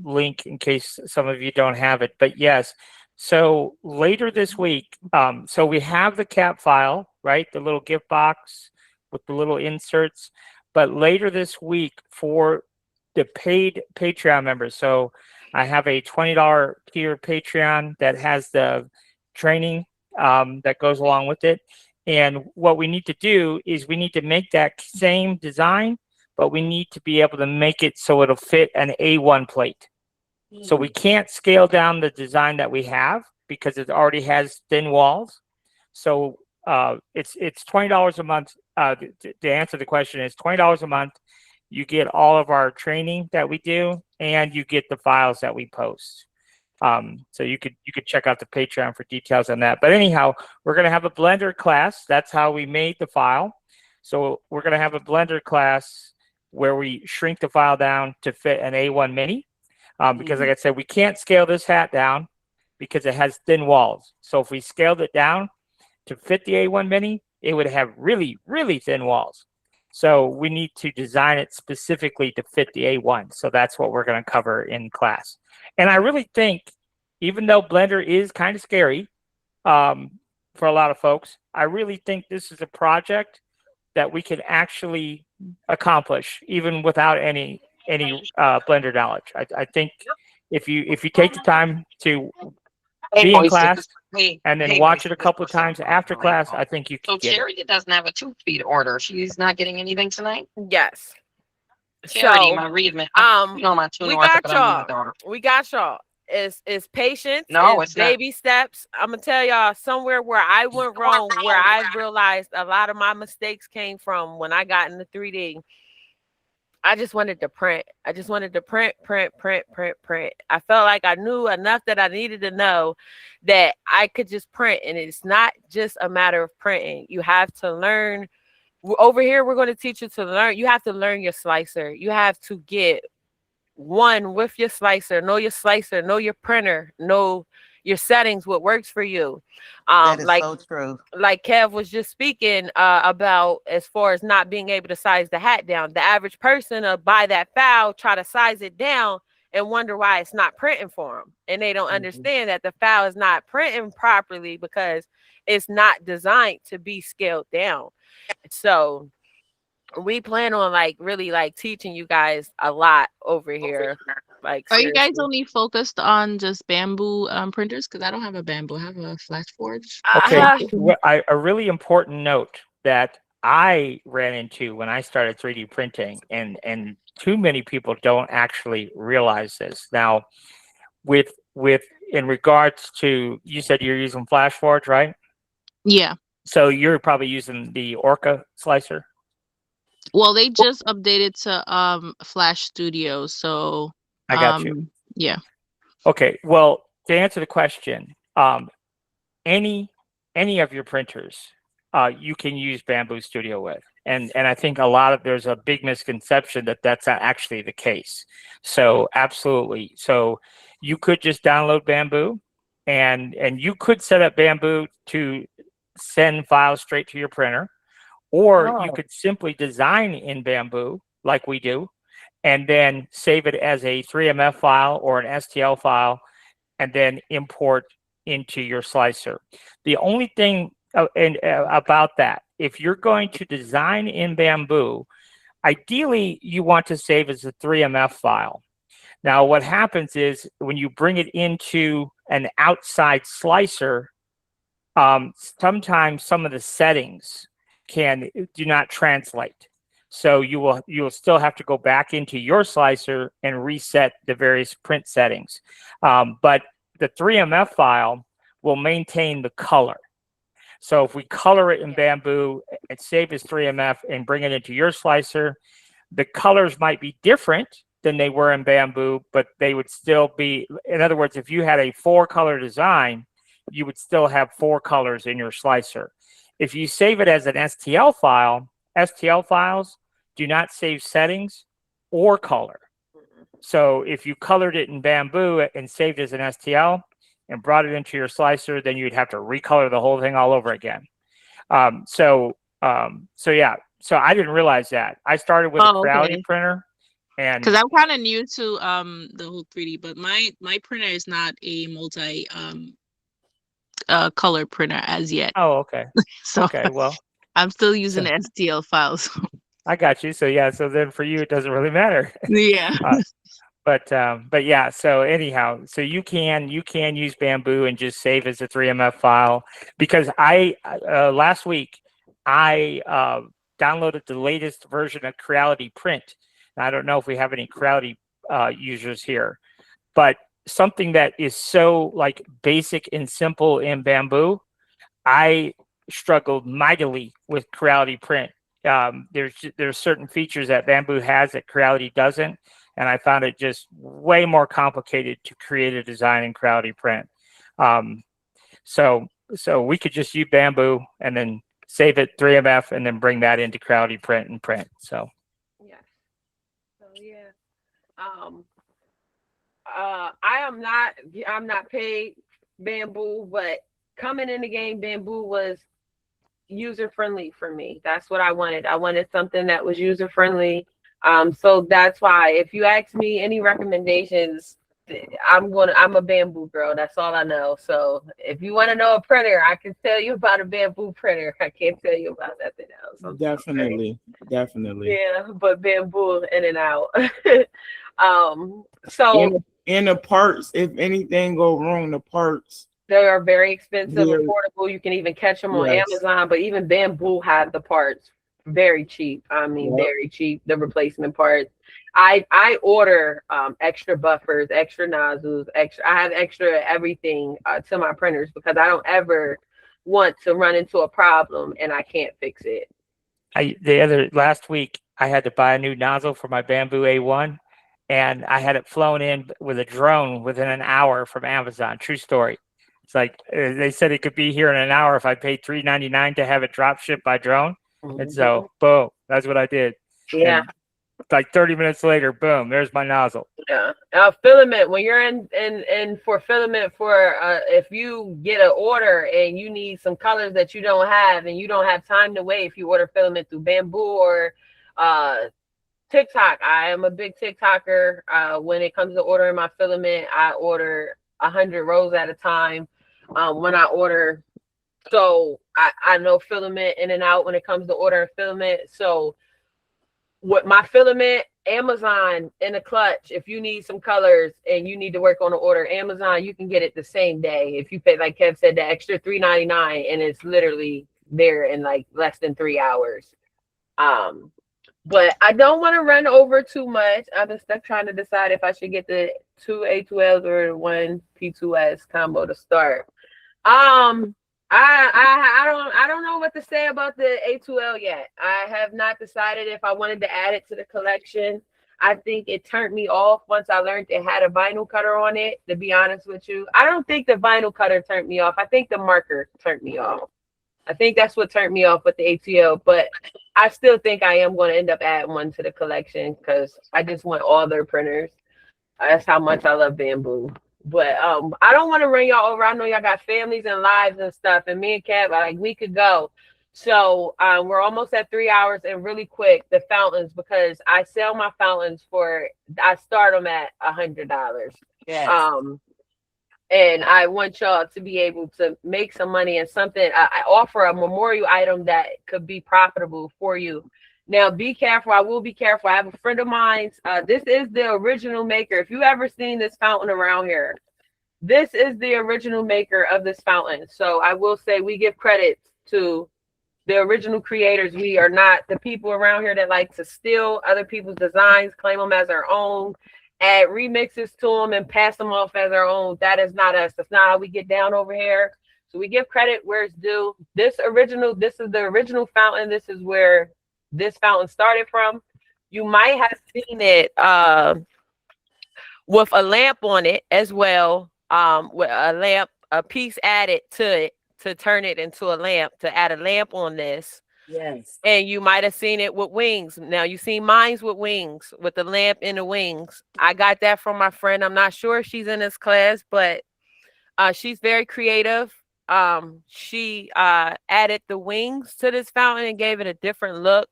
link in case some of you don't have it. But yes, so later this week, so we have the cap file, right? The little gift box with the little inserts. But later this week for the paid Patreon members, so I have a $20 tier Patreon that has the training that goes along with it. And what we need to do is we need to make that same design, but we need to be able to make it so it'll fit an A1 plate. So we can't scale down the design that we have because it already has thin walls. So it's $20 a month. To answer the question, is $20 a month. You get all of our training that we do, and you get the files that we post. So you could check out the Patreon for details on that. But anyhow, we're going to have a Blender class. That's how we made the file. So we're going to have a Blender class where we shrink the file down to fit an A1 mini. Because like I said, we can't scale this hat down because it has thin walls. So if we scaled it down to fit the A1 mini, it would have really, really thin walls. So we need to design it specifically to fit the A1. So that's what we're going to cover in class. And I really think, even though Blender is kind of scary for a lot of folks, I really think this is a project that we can actually accomplish even without any Blender knowledge. I think if you take the time to be in class and then watch it a couple of times after class, I think you can get it. Charity doesn't have a tooth feed order. She's not getting anything tonight. Yes. Charity, So, my read man. we got y'all. We got y'all. It's patience. No, it's it's not. baby steps. I'm gonna tell y'all somewhere where I went wrong, where I realized a lot of my mistakes came from when I got into 3D. I just wanted to print. I just wanted to print. I felt like I knew enough that I needed to know that I could just print. And it's not just a matter of printing. You have to learn. Over here, we're going to teach you to learn. You have to learn your slicer. You have to get one with your slicer, know your printer, know your settings, what works for you. That is so true. Like Kev was just speaking about, as far as not being able to size the hat down. The average person will buy that file, try to size it down, and wonder why it's not printing for them. And they don't understand that the file is not printing properly because it's not designed to be scaled down. So we plan on like really like teaching you guys a lot over here. Like, Are you guys seriously. only focused on just bamboo printers? Because I don't have a bamboo. I have a flash forge. Okay, a really important note that I ran into when I started 3D printing, and too many people don't actually realize this. Now, with in regards to, you said you're using Flash Forge, right? Yeah. So you're probably using the Orca slicer. Well, they just updated to Flash Studio, so I got you. yeah. Okay, well, to answer the question, any of your printers, you can use Bamboo Studio with, and I think there's a big misconception that that's not actually the case. So absolutely, so you could just download Bamboo, and you could set up Bamboo to send files straight to your printer, or you could simply design in Bamboo like we do, and then save it as a 3MF file or an STL file, and then import into your slicer. The only thing about that, if you're going to design in Bamboo, ideally you want to save as a 3MF file. Now, what happens is when you bring it into an outside slicer, sometimes some of the settings do not translate. So you will still have to go back into your slicer and reset the various print settings. But the 3MF file will maintain the color. So if we color it in Bamboo and save as 3MF and bring it into your slicer, the colors might be different than they were in Bamboo, but they would still be, in other words, if you had a 4-color design, you would still have 4 colors in your slicer. If you save it as an STL file, STL files do not save settings or color. So if you colored it in Bamboo and saved as an STL and brought it into your slicer, then you'd have to recolor the whole thing all over again. So yeah, so I didn't realize that. I started with a Creality printer, and because I'm kind of new to the whole 3D, but my printer is not a multi color printer as yet. Oh, okay. So okay, well, I'm still using STL files. I got you. So yeah, so then for you it doesn't really matter. Yeah. But yeah, so anyhow, so you can use Bamboo and just save as a 3MF file, because I last week I downloaded the latest version of Creality Print. I don't know if we have any Creality users here, but something that is so like basic and simple in Bamboo, I struggled mightily with Creality Print. There's certain features that Bamboo has that Creality doesn't, and I found it just way more complicated to create a design in Creality Print. So we could just use Bamboo and then save it 3MF and then bring that into Creality Print and print. So yeah. So yeah. I'm not paid Bamboo, but coming in the game, Bamboo was user friendly for me. That's what I wanted. I wanted something that was user friendly. So that's why if you ask me any recommendations, I'm a Bamboo girl. That's all I know. So if you want to know a printer, I can tell you about a Bamboo printer. I can't tell you about nothing else. Definitely. Yeah, but Bamboo in and out. So in the parts, if anything go wrong, the parts, they are very expensive, affordable. You can even catch them on Amazon, but even Bamboo have the parts very cheap. I mean, very cheap, the replacement parts. I order extra buffers, extra nozzles, I have extra everything to my printers because I don't ever want to run into a problem and I can't fix it. Last week I had to buy a new nozzle for my Bamboo A1, and I had it flown in with a drone within an hour from Amazon. True story. It's like they said it could be here in an hour if I paid $3.99 to have it drop shipped by drone. And so, boom, that's what I did. Yeah. And like 30 minutes later, boom, there's my nozzle. Yeah. Filament, when you're in for filament for if you get an order and you need some colors that you don't have and you don't have time to wait, if you order filament through Bamboo or TikTok. I am a big TikToker. When it comes to ordering my filament, I order 100 rows at a time. When I order, so I know filament in and out when it comes to ordering filament. So what my filament, Amazon in a clutch. If you need some colors and you need to work on an order, Amazon, you can get it the same day. If you pay, like Kev said, the extra $3.99, and it's literally there in like less than 3 hours. But I don't want to run over too much. I'm just stuck trying to decide if I should get the 2 A2Ls or one P2S combo to start. I don't know what to say about the A2L yet. I have not decided if I wanted to add it to the collection. I think it turned me off once I learned it had a vinyl cutter on it, to be honest with you. I don't think the vinyl cutter turned me off. I think the marker turned me off. I think that's what turned me off with the ATL, but I still think I am going to end up adding one to the collection because I just want all their printers. That's how much I love Bamboo. But I don't want to run y'all over. I know y'all got families and lives and stuff, and me and Kat, like, we could go. So we're almost at 3 hours, and really quick, the fountains, because I sell my fountains I start them at $100. Yes. And I want y'all to be able to make some money and something. I offer a memorial item that could be profitable for you. Now, be careful. I will be careful. I have a friend of mine. This is the original maker. If you ever seen this fountain around here, this is the original maker of this fountain. So I will say we give credit to the original creators. We are not the people around here that like to steal other people's designs, claim them as our own, add remixes to them, and pass them off as our own. That is not us. That's not how we get down over here. So we give credit where it's due. This is the original fountain. This is where this fountain started from. You might have seen it with a lamp on it as well. With a piece added to it to turn it into a lamp, to add a lamp on this. Yes. And you might have seen it with wings. Now you see mine's with wings, with the lamp and the wings. I got that from my friend. I'm not sure if she's in this class, but she's very creative. She added the wings to this fountain and gave it a different look.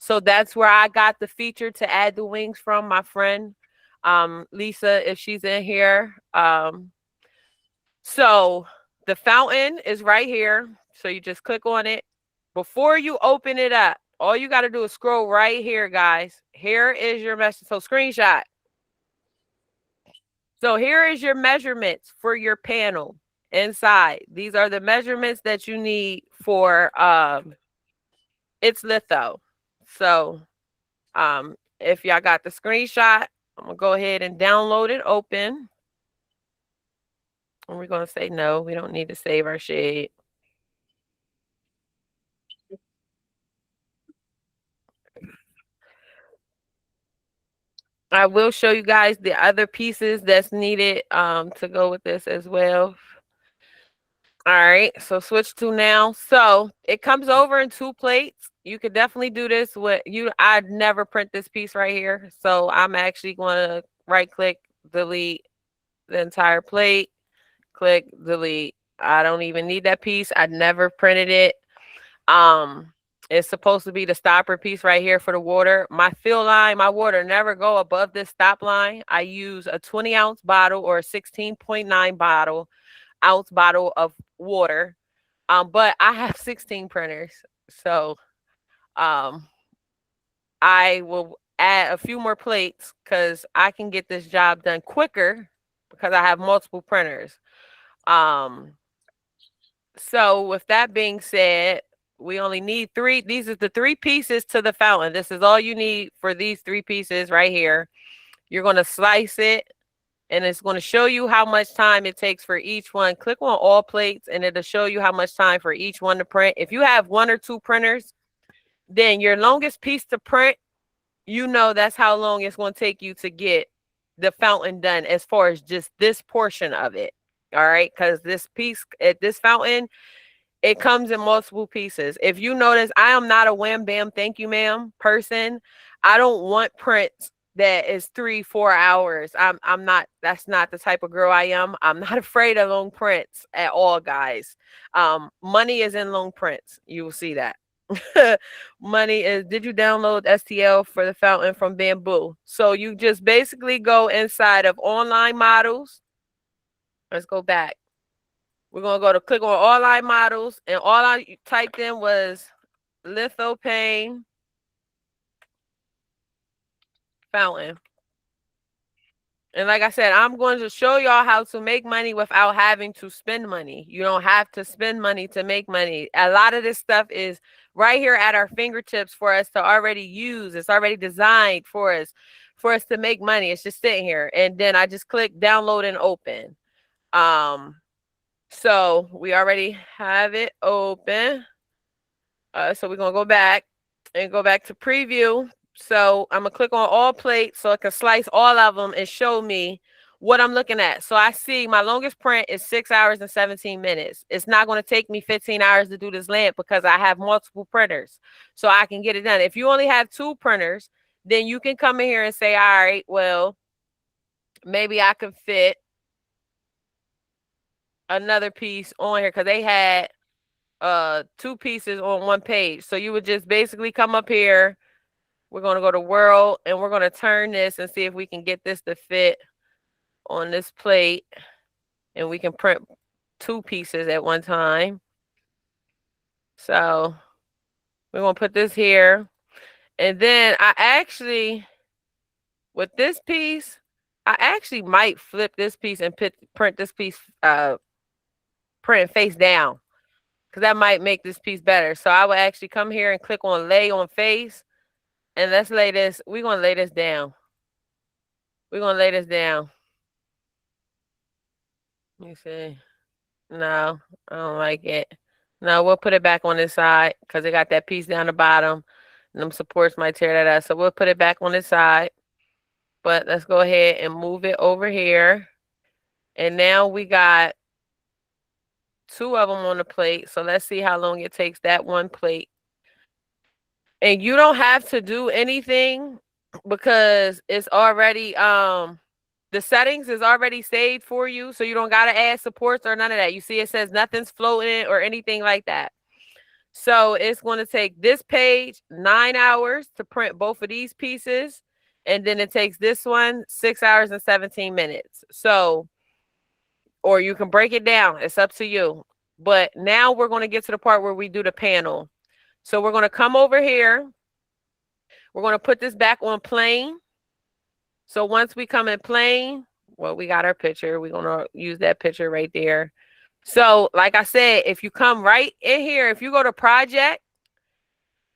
So that's where I got the feature to add the wings from, my friend Lisa, if she's in here. So the fountain is right here. So you just click on it. Before you open it up, all you got to do is scroll right here, guys. Here is your message. So screenshot. So here is your measurements for your panel inside. These are the measurements that you need for its litho. So if y'all got the screenshot, I'm gonna go ahead and download it, open. And we're gonna say no, we don't need to save our shade. I will show you guys the other pieces that's needed to go with this as well. All right, so switch to now. So it comes over in 2 plates. You could definitely do this with you. I'd never print this piece right here. So I'm actually going to right click, delete the entire plate, click, delete. I don't even need that piece. I never printed it. It's supposed to be the stopper piece right here for the water. My fill line, my water never go above this stop line. I use a 20-ounce bottle or a 16.9 ounce bottle of water. But I have 16 printers. So I will add a few more plates because I can get this job done quicker because I have multiple printers. So with that being said, we only need 3. These are the 3 pieces to the fountain. This is all you need for these 3 pieces right here. You're going to slice it, and it's going to show you how much time it takes for each one. Click on all plates, and it'll show you how much time for each one to print. If you have 1 or 2 printers, then your longest piece to print, you know that's how long it's going to take you to get the fountain done as far as just this portion of it. All right, because this piece at this fountain, it comes in multiple pieces. If you notice, I am not a wham bam thank you ma'am person. I don't want prints that is 3-4 hours. I'm not, that's not the type of girl I am. I'm not afraid of long prints at all, guys. Money is in long prints. You will see that. money is, did you download STL for the fountain from Bamboo? So you just basically go inside of online models. Let's go back. We're going to go to click on online models, and all I typed in was Lithopane fountain. And like I said, I'm going to show y'all how to make money without having to spend money. You don't have to spend money to make money. A lot of this stuff is right here at our fingertips for us to already use. It's already designed for us to make money. It's just sitting here. And then I just click download and open. So we already have it open. So we're going to go back and go back to preview. So I'm going to click on all plates so it can slice all of them and show me what I'm looking at. So I see my longest print is 6 hours and 17 minutes. It's not going to take me 15 hours to do this lamp because I have multiple printers. So I can get it done. If you only have 2 printers, then you can come in here and say, all right, well, maybe I can fit another piece on here because they had 2 pieces on one page. So you would just basically come up here. We're going to go to world and we're going to turn this and see if we can get this to fit on this plate, and we can print 2 pieces at one time. So we're going to put this here. And then I actually, with this piece, I actually might flip this piece and print this piece, print face down, because that might make this piece better. So I will actually come here and click on lay on face. And let's lay this. We're going to lay this down. We're going to lay this down. Let me see. No, I don't like it. No, we'll put it back on this side because it got that piece down the bottom. And them supports might tear that up. So we'll put it back on this side. But let's go ahead and move it over here. And now we got 2 of them on the plate. So let's see how long it takes that one plate. And you don't have to do anything because it's already the settings is already saved for you, so you don't got to add supports or none of that. You see it says nothing's floating or anything like that. So it's going to take this page 9 hours to print both of these pieces, and then it takes this one 6 hours and 17 minutes. So, or you can break it down. It's up to you. But now we're going to get to the part where we do the panel. So we're going to come over here. We're going to put this back on plain. So once we come in plain, well, we got our picture. We're going to use that picture right there. So like I said, if you come right in here, if you go to project,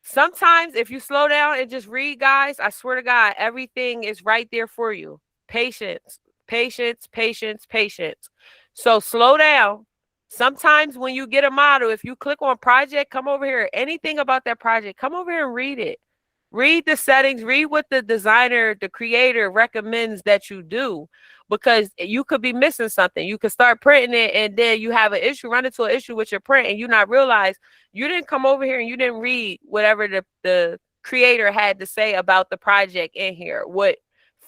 sometimes if you slow down and just read, guys, I swear to God, everything is right there for you. Patience, patience, patience, patience. So slow down. Sometimes when you get a model, if you click on project, come over here. Anything about that project, come over here and read it. Read the settings, read what the designer, the creator recommends that you do, because you could be missing something. You could start printing it and then you have an issue, run into an issue with your print, and you not realize you didn't come over here and you didn't read whatever the creator had to say about the project in here. What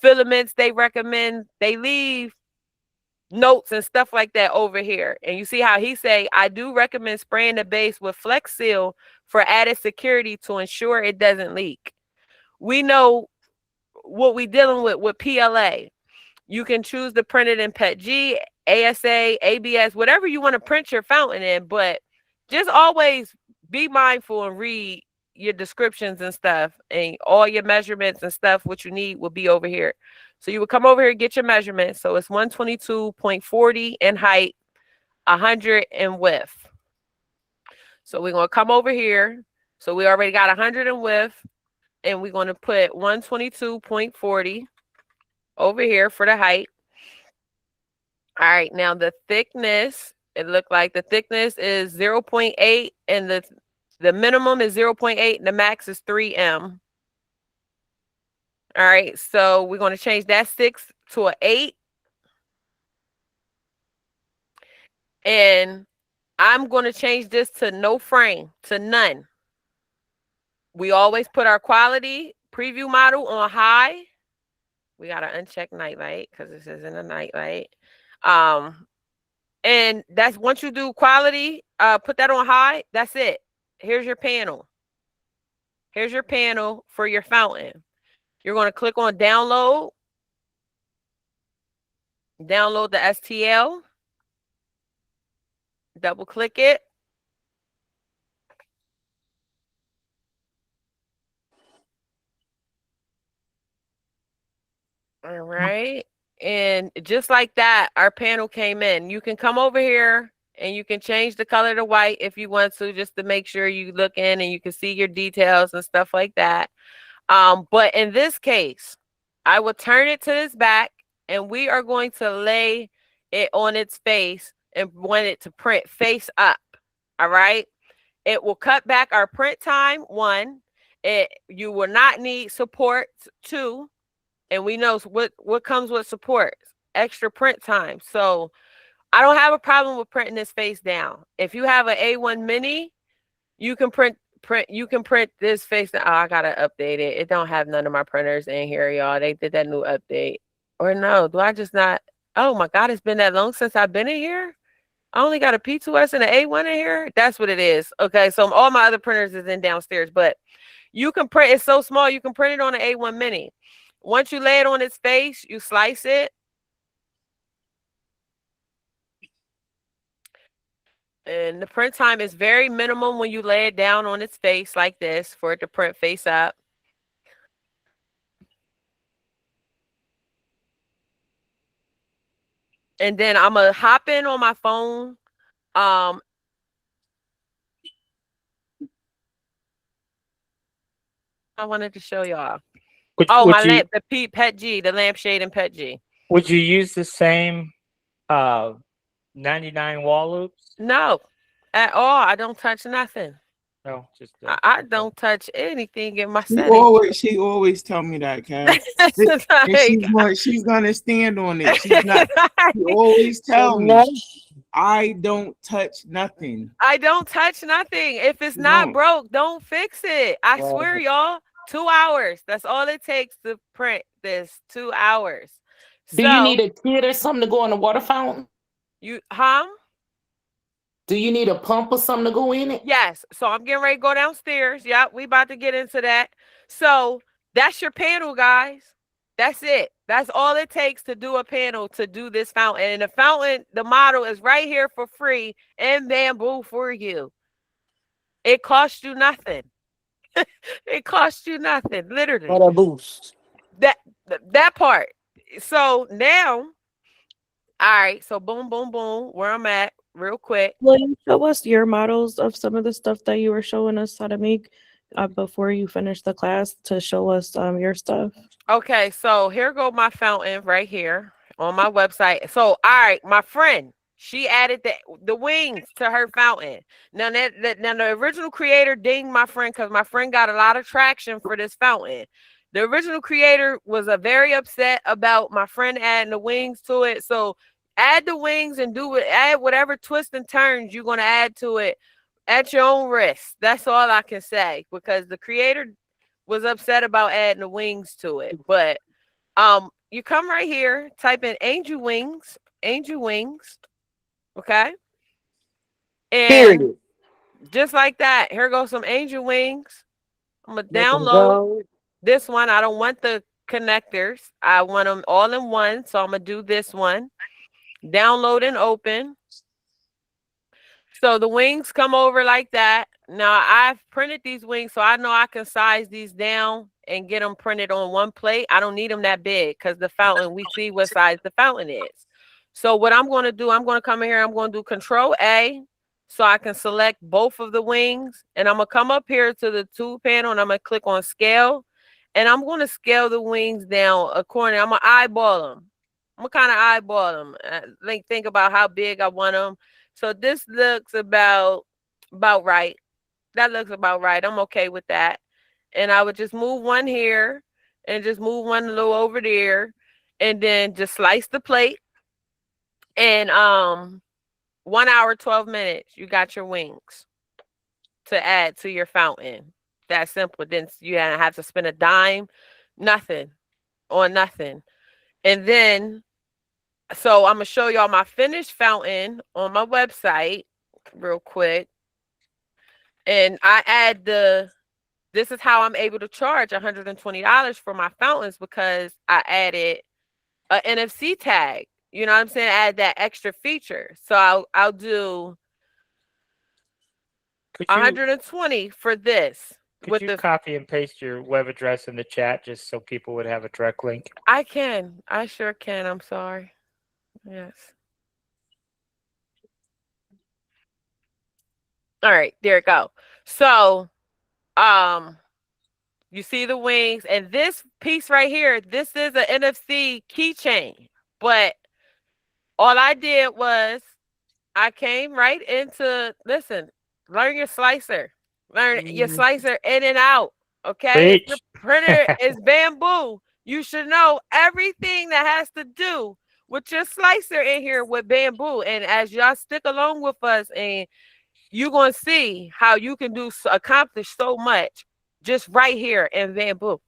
filaments they recommend, they leave notes and stuff like that over here. And you see how he say, I do recommend spraying the base with Flex Seal for added security to ensure it doesn't leak. We know what we dealing with PLA. You can choose to print it in PETG, ASA, ABS, whatever you want to print your fountain in, but just always be mindful and read your descriptions and stuff, and all your measurements and stuff, what you need will be over here. So you would come over here and get your measurements. So it's 122.40 in height, 100 in width. So we're going to come over here. So we already got 100 in width, and we're going to put 122.40 over here for the height. All right, now the thickness, it looked like the thickness is 0.8, and the minimum is 0.8, and the max is 3M. All right, so we're going to change that 6 to an 8. And I'm going to change this to no frame, to none. We always put our quality preview model on high. We got to uncheck nightlight because this isn't a nightlight. And that's once you do quality, put that on high. That's it. Here's your panel. Here's your panel for your fountain. You're going to click on download. Download the STL. Double click it. All right. And just like that, our panel came in. You can come over here and you can change the color to white if you want to, just to make sure you look in and you can see your details and stuff like that. But in this case, I will turn it to this back and we are going to lay it on its face and want it to print face up. All right. It will cut back our print time, 1. You will not need support, 2. And we know what comes with support, extra print time. So I don't have a problem with printing this face down. If you have an A1 mini, you can print this face. Oh, I gotta update it. It don't have none of my printers in here, y'all. They did that new update. Or no, do I just not? Oh my God, it's been that long since I've been in here. I only got a P2S and an A1 in here. That's what it is. Okay, so all my other printers is in downstairs, but you can print. It's so small, you can print it on an A1 mini. Once you lay it on its face, you slice it. And the print time is very minimum when you lay it down on its face like this for it to print face up. And then I'm going to hop in on my phone. I wanted to show y'all. Lamp, the Pet G, the lampshade and Pet G. Would you use the same 99 wall loops? No, at all. I don't touch nothing. No, just I don't touch anything in my She settings. always tell me that, Kat. And she's gonna stand on it. She's not. She always tell me, I don't touch nothing. I don't touch nothing. If it's not broke, don't fix it. I swear, y'all. 2 hours. That's all it takes to print this. 2 hours. Do you need a kid or something to go in the water fountain? Do you need a pump or something to go in it? Yes. So I'm getting ready to go downstairs. Yep, we about to get into that. So that's your panel, guys. That's it. That's all it takes to do a panel, to do this fountain. And the fountain, the model is right here for free in bamboo for you. It costs you nothing. It costs you nothing, literally. What a boost. That part. So now, all right. So boom, boom, boom. Where I'm at, real quick. Will you show us your models of some of the stuff that you were showing us how to make before you finish the class, to show us your stuff? Okay, so here go my fountain right here on my website. So, all right, my friend, she added the wings to her fountain. Now the original creator dinged my friend because my friend got a lot of traction for this fountain. The original creator was very upset about my friend adding the wings to it. So add the wings and add whatever twists and turns you're gonna add to it at your own risk. That's all I can say, because the creator was upset about adding the wings to it. But you come right here, type in angel wings, okay? And just like that, here goes some angel wings. I'm gonna download this one. I don't want the connectors. I want them all in one, so I'm gonna do this one. Download and open. So the wings come over like that. Now I've printed these wings, so I know I can size these down and get them printed on one plate. I don't need them that big because the fountain, we see what size the fountain is. So what I'm going to do, I'm going to come in here, I'm going to do Control A so I can select both of the wings. And I'm going to come up here to the tool panel and I'm going to click on scale. And I'm going to scale the wings down according. I'm going to eyeball them. I'm going to kind of eyeball them. Think about how big I want them. So this looks about right. That looks about right. I'm okay with that. And I would just move one here and just move one a little over there and then just slice the plate. And 1 hour, 12 minutes, you got your wings to add to your fountain. That simple. Then you don't have to spend a dime, nothing on nothing. And then, so I'm going to show y'all my finished fountain on my website real quick. And I add the this is how I'm able to charge $120 for my fountains, because I added a NFC tag. You know what I'm saying? Add that extra feature. So I'll do Could you 120 for this could with you the copy and paste your web address in the chat just so people would have a direct link? I sure can. I'm sorry. Yes. All right, there it go. So, you see the wings, and this piece right here, this is an NFC keychain. But all I did was I came right into, listen, learn your slicer. Learn your slicer in and out. Okay. If your Preach. printer is bamboo, you should know everything that has to do with your slicer in here with bamboo. And as y'all stick along with us, and you're going to see how you can accomplish so much just right here in bamboo.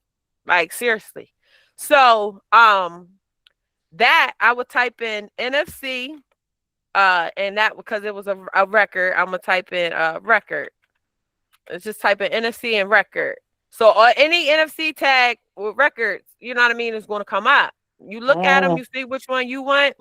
Like, seriously. So, that I would type in NFC, and that, because it was a record, I'm gonna type in record. Let's just type in NFC and record. So any NFC tag with records, you know what I mean, is going to come up. You look at them, you see which one you want.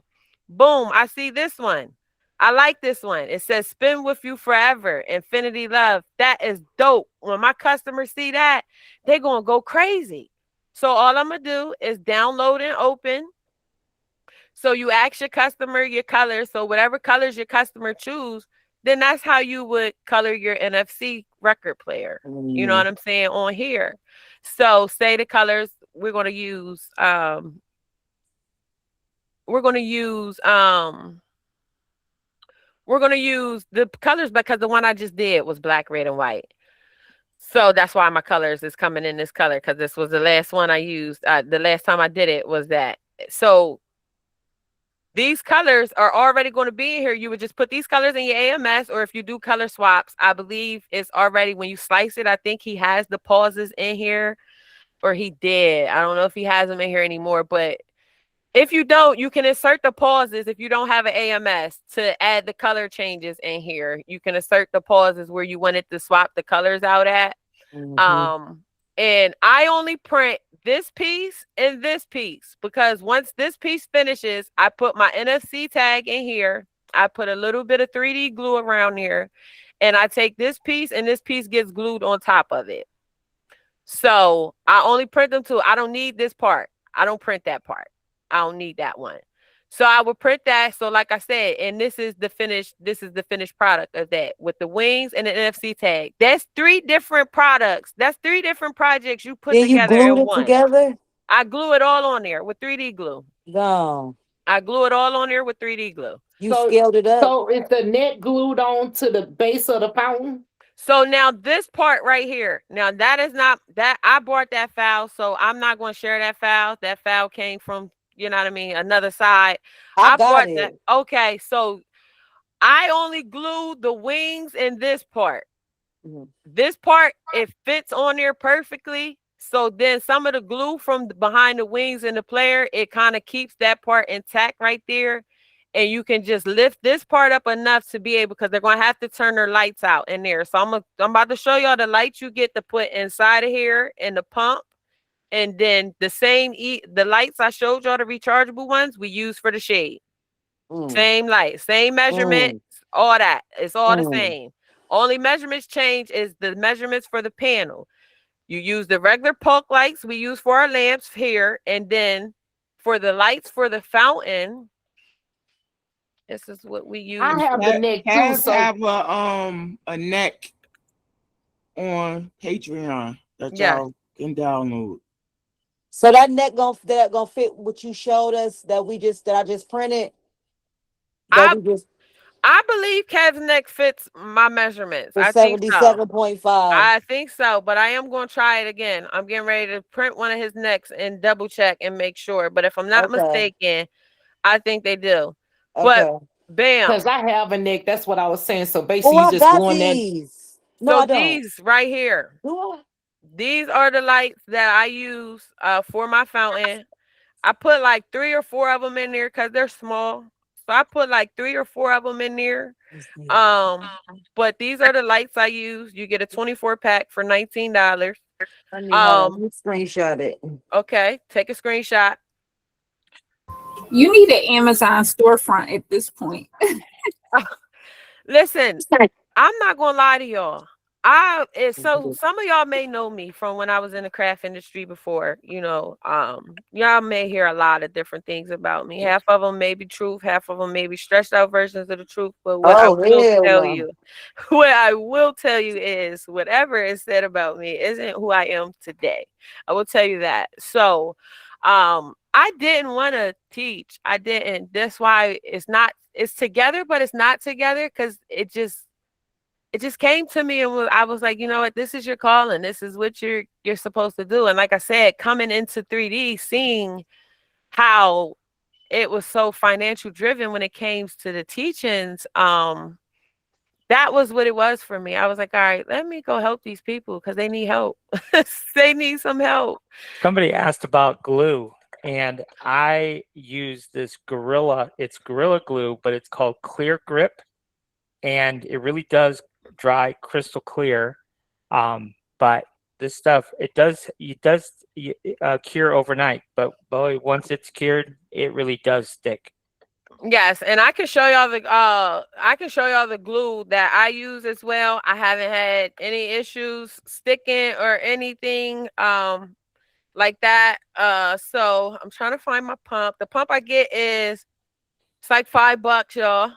Boom, I see this one. I like this one. It says "Spin with you forever, infinity love." That is dope. When my customers see that, they're gonna go crazy. So all I'm gonna do is download and open. So you ask your customer your colors. So whatever colors your customer choose, then that's how you would color your NFC record player. You know what I'm saying, on here. So say the colors we're going to use, we're going to use the colors, because the one I just did was black, red, and white. So that's why my colors is coming in this color, because this was the last one I used. The last time I did it was that. So these colors are already going to be in here. You would just put these colors in your AMS, or if you do color swaps, I believe it's already, when you slice it, I think he has the pauses in here, or he did. I don't know if he has them in here anymore, but if you don't, you can insert the pauses if you don't have an AMS to add the color changes in here. You can insert the pauses where you wanted to swap the colors out at. And I only print this piece and this piece, because once this piece finishes, I put my NFC tag in here. I put a little bit of 3D glue around here, and I take this piece, and this piece gets glued on top of it. So I only print them too. I don't need this part. I don't print that part. I don't need that one. So I will print that. So like I said, and this is the finished product of that, with the wings and the NFC tag. That's 3 different products. That's 3 different projects you put Then you together glued in it one. together? I glue it all on there with 3D glue. No. I glue it all on there with 3D glue. You scaled it up. So is the net glued on to the base of the fountain? So now this part right here, now that is not, that I bought that file, so I'm not going to share that file. That file came from, you know what I mean, another side. I got bought it. that. Okay, so I only glued the wings in this part. This part, it fits on there perfectly. So then some of the glue from behind the wings in the player, it kind of keeps that part intact right there. And you can just lift this part up enough to be able, because they're going to have to turn their lights out in there. So I'm about to show y'all the lights you get to put inside of here in the pump. And then the lights I showed y'all, the rechargeable ones, we use for the shade. Same light, same measurement, all that. It's all the same. Only measurements change is the measurements for the panel. You use the regular Polk lights we use for our lamps here. And then for the lights for the fountain, this is what we use. I have the neck too. Has So have a neck on Patreon that y'all can download. So that neck gonna fit what you showed us that I just printed. I believe Kev's neck fits my measurements. The I think so. 77.5. I think so, but I am going to try it again. I'm getting ready to print one of his necks and double check and make sure. But if I'm not mistaken, I think they do. But bam. because I have a neck, that's what I was saying. So basically, you just going that. No, I don't. These right here. These are the lights that I use for my fountain. I put like 3 or 4 of them in there because they're small. So I put like 3 or 4 of them in there. But these are the lights I use. You get a 24 pack for $19. I need hold on, let me screenshot it. Okay, take a screenshot. You need an Amazon storefront at this point. Listen, I'm not gonna lie to y'all. So some of y'all may know me from when I was in the craft industry before. Y'all may hear a lot of different things about me. Half of them may be truth, half of them may be stretched out versions of the truth. But what I will tell you, what I will tell you is whatever is said about me isn't who I am today. I will tell you that. So I didn't want to teach. I didn't. That's why it's together, but it's not together because it just came to me and I was like, you know what, this is your calling. This is what you're supposed to do. And like I said, coming into 3D, seeing how it was so financial driven when it came to the teachings, that was what it was for me. I was like, all right, let me go help these people because they need help. They need some help. Somebody asked about glue, and I use this Gorilla. It's Gorilla Glue, but it's called Clear Grip, and it really does dry crystal clear. But this stuff, it does cure overnight, but boy, once it's cured, it really does stick. Yes, and I can show y'all the glue that I use as well. I haven't had any issues sticking or anything like that. So I'm trying to find my pump. The pump I get it's like $5, y'all.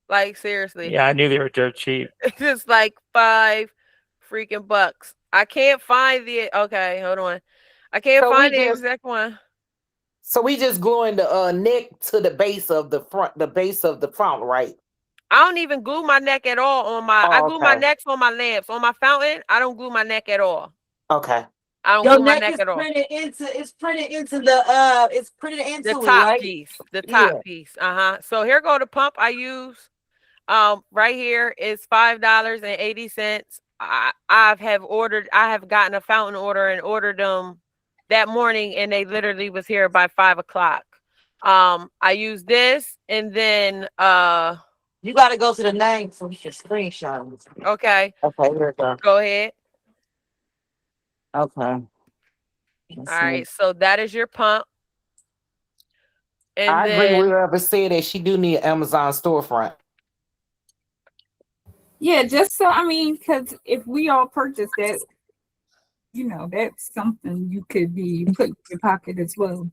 Like seriously. Yeah, I knew they were dirt cheap. It's just like $5 freaking bucks. I can't find okay, hold on. I can't find the exact one. So we just gluing the neck to the base of the front, right? I don't even glue my neck at all on my I glue my necks on my lamps. On my fountain, I don't glue my neck at all. Okay. I don't Your glue my neck neck is at all. printed into The it, top right? piece. The top piece. So here go the pump I use. Right here is $5.80. I have gotten a fountain order and ordered them that morning, and they literally was here by 5 o'clock. I use this, and then you got to go to the name so we can screenshot it. Okay. Okay, here we go. Go ahead. Okay. All right, so that is your pump. And I agree with whoever said that she do need an Amazon storefront. Yeah, just so because if we all purchase that, that's something you could be put in your pocket as well.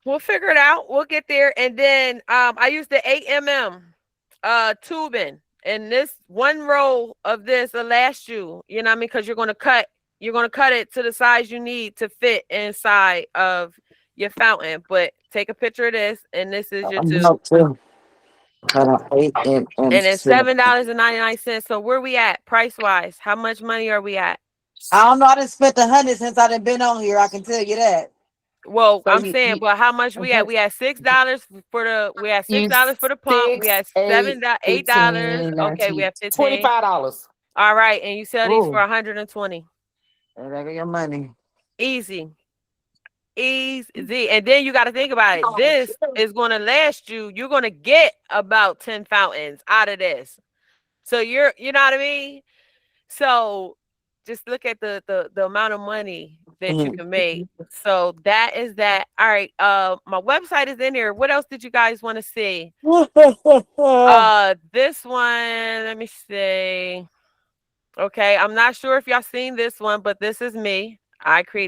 We'll figure it out. We'll get there. And then I use the 8mm tubing. And this one roll of this will last you, you know what I mean? Because you're gonna cut it to the size you need to fit inside of your fountain. But take a picture of this, and this is your tube. And it's $7.99. So where we at price wise? How much money are we at? I don't know. I done spent $100 since I done been on here. I can tell you that. Well, I'm saying, but how much we at? We had $6 for the pump. We had $8. Okay, we have $15. $25. All right, and you sell these for $120. There go your money. Easy. And then you got to think about it. This is going to last you. You're going to get about 10 fountains out of this. So you know what I mean? So just look at the amount of money that you can make. So that is that. All right. My website is in here. What else did you guys want to see? This one, let me see. Okay, I'm not sure if y'all seen this one, but this is me.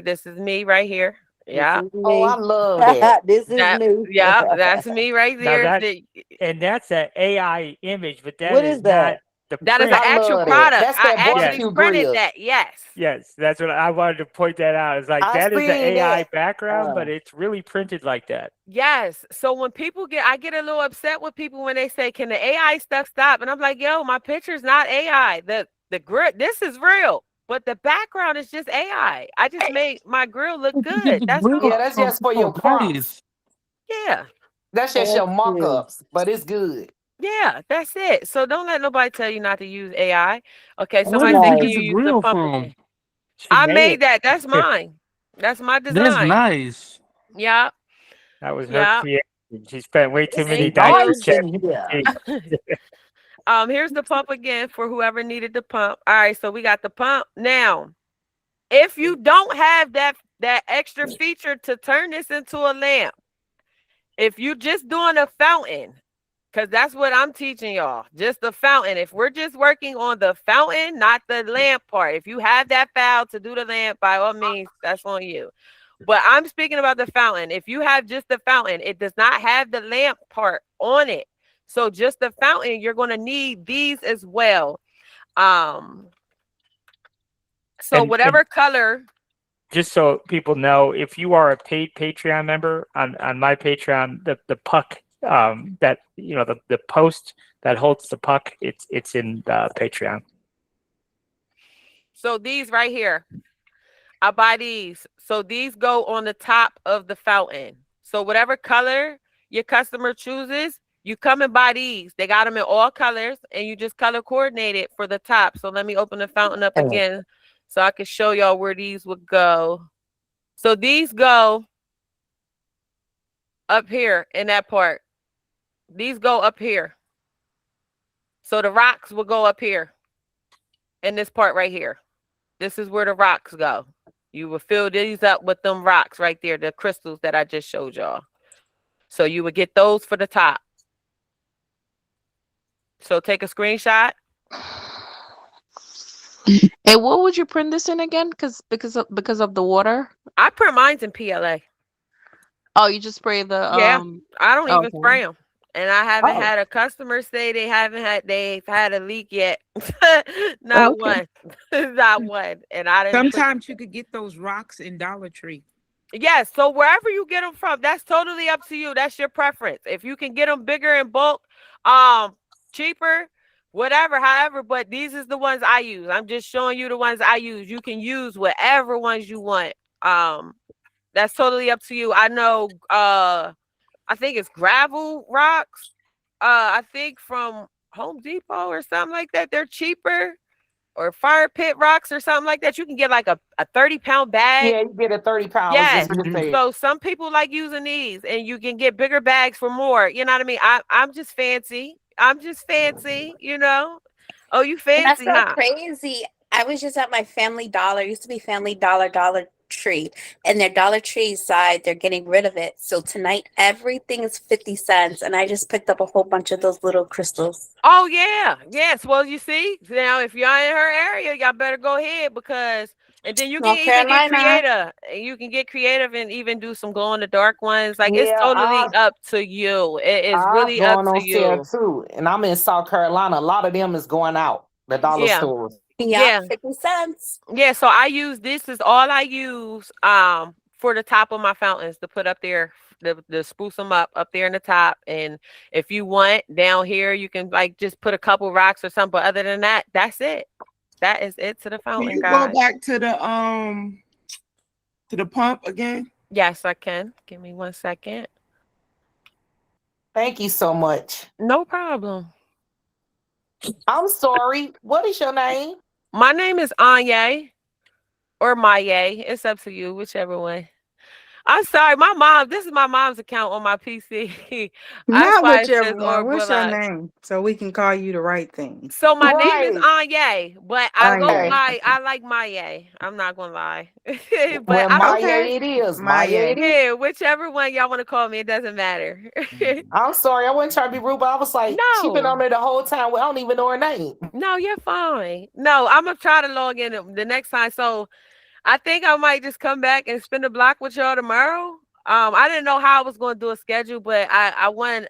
This is me right here. Yeah. Oh, I love that. This is me. Yeah, that's me right there. And that's an AI image, but what is that? That is an actual product. That's that I actually printed grill. that. Yes. Yes, that's what I wanted to point that out. It's like that is the AI background, but it's really printed like that. Yes. So when people I get a little upset with people when they say, "Can the AI stuff stop?" And I'm like, "Yo, my picture's not AI. The grill, this is real, but the background is just AI. I just made my grill look good. That's all. Yeah, that's just for your prompts. Yeah. That's just your mock-ups, but it's good. Yeah, that's it. So don't let nobody tell you not to use AI. Okay, somebody said, "Can you use the pump?" I made that. That's mine. That's my design. That's nice. Yeah. That was her She spent way too many Thank diapers. you. Nice in here. Here's the pump again for whoever needed the pump. All right, so we got the pump. Now, if you don't have that extra feature to turn this into a lamp, if you just doing a fountain, because that's what I'm teaching y'all, just the fountain. If we're just working on the fountain, not the lamp part, if you have that file to do the lamp, by all means, that's on you. But I'm speaking about the fountain. If you have just the fountain, it does not have the lamp part on it. So just the fountain, you're going to need these as well. So And whatever color. just so people know, if you are a paid Patreon member on my Patreon, the puck that the post that holds the puck, it's in Patreon. So these right here, I buy these. So these go on the top of the fountain. So whatever color your customer chooses, you come and buy these. They got them in all colors, and you just color coordinate it for the top. So let me open the fountain up again so I can show y'all where these would go. So these go up here in that part. These go up here. So the rocks will go up here in this part right here. This is where the rocks go. You will fill these up with them rocks right there, the crystals that I just showed y'all. So you would get those for the top. So take a screenshot. And what would you print this in again? Because of the water? I print mines in PLA. Oh, you just spray the Yeah, I don't even okay. spray them. And I haven't Oh. had a customer say they've had a leak yet. Okay. Not one. Not one. And I didn't Sometimes you could get those rocks in Dollar Tree. Yes, so wherever you get them from, that's totally up to you. That's your preference. If you can get them bigger in bulk, cheaper, whatever, however, but these is the ones I use. I'm just showing you the ones I use. You can use whatever ones you want. That's totally up to you. I know I think it's gravel rocks. I think from Home Depot or something like that. They're cheaper. Or fire pit rocks or something like that. You can get like a 30-pound bag. Yeah, you get a 30 pounds. Yes. So some people like using these, and you can get bigger bags for more. You know what I mean? I'm just fancy. I'm just fancy, you know. Oh, you And that's fancy, so huh? crazy. I was just at my Family Dollar. It used to be Family Dollar, Dollar Tree. And their Dollar Tree side, they're getting rid of it. So tonight, everything is 50 cents. And I just picked up a whole bunch of those little crystals. Oh yeah, yes. Well, you see, now if you're in her area, y'all better go ahead and then you can North even get Carolina. creative. You can get creative and even do some glow in the dark ones. Like it's Yeah, totally up to you. It is I've really up gone on to sale you. too, and I'm in South Carolina. A lot of them is going out the dollar Yeah. stores. Yeah. 50 cents. Yeah, so I use this is all I use for the top of my fountains to put up there to spruce them up there in the top. And if you want down here, you can like just put a couple rocks or something. But other than that, that's it. That is it to the Can fountain, you go guys. back to the pump again? Yes, I can. Give me 1 second. Thank you so much. No problem. I'm sorry. What is your name? My name is Anya or Maye. It's up to you, whichever one. I'm sorry, my mom. This is my mom's account on my PC. That's Not why it whichever says one. What's your Bullock. name? So we can call you the right thing. So my name is Anya, but I go Anya. by I like Maya. I'm not gonna lie. But Well, I don't Maya it is. Maya it is. Yeah, whichever one y'all want to call me, it doesn't matter. I'm sorry. I wasn't trying to be rude, but I was like, she been on there the whole time. Well, I don't even know her name. No, you're fine. No, I'm gonna try to log in the next time. So I think I might just come back and spin the block with y'all tomorrow. I didn't know how I was going to do a schedule, but I want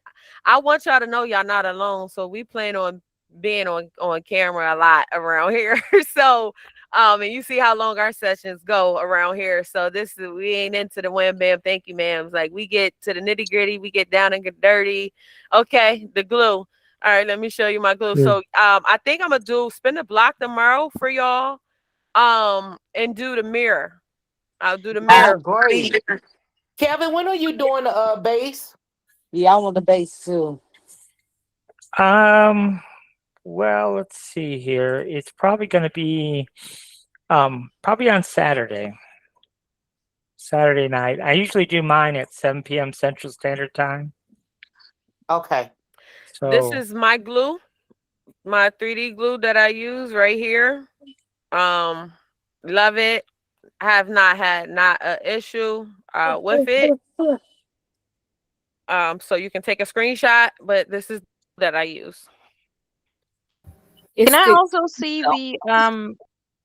y'all to know y'all not alone. So we plan on being on camera a lot around here. So and you see how long our sessions go around here. So we ain't into the wham bam thank you ma'ams. Like we get to the nitty gritty, we get down and get dirty. Okay, the glue. All right, let me show you my glue. Yeah. So I think I'm gonna spin the block tomorrow for y'all. And do the mirror. I'll do the mirror. Great. Kevin, when are you doing the base? Yeah, I want the base too. Well, let's see here. It's probably going to be probably on Saturday night. I usually do mine at 7 p.m. Central Standard Time. Okay. This So is my glue, my 3D glue that I use right here. Love it. Have not had not an issue with it. So you can take a screenshot, but this is that I use. It's Can I the also see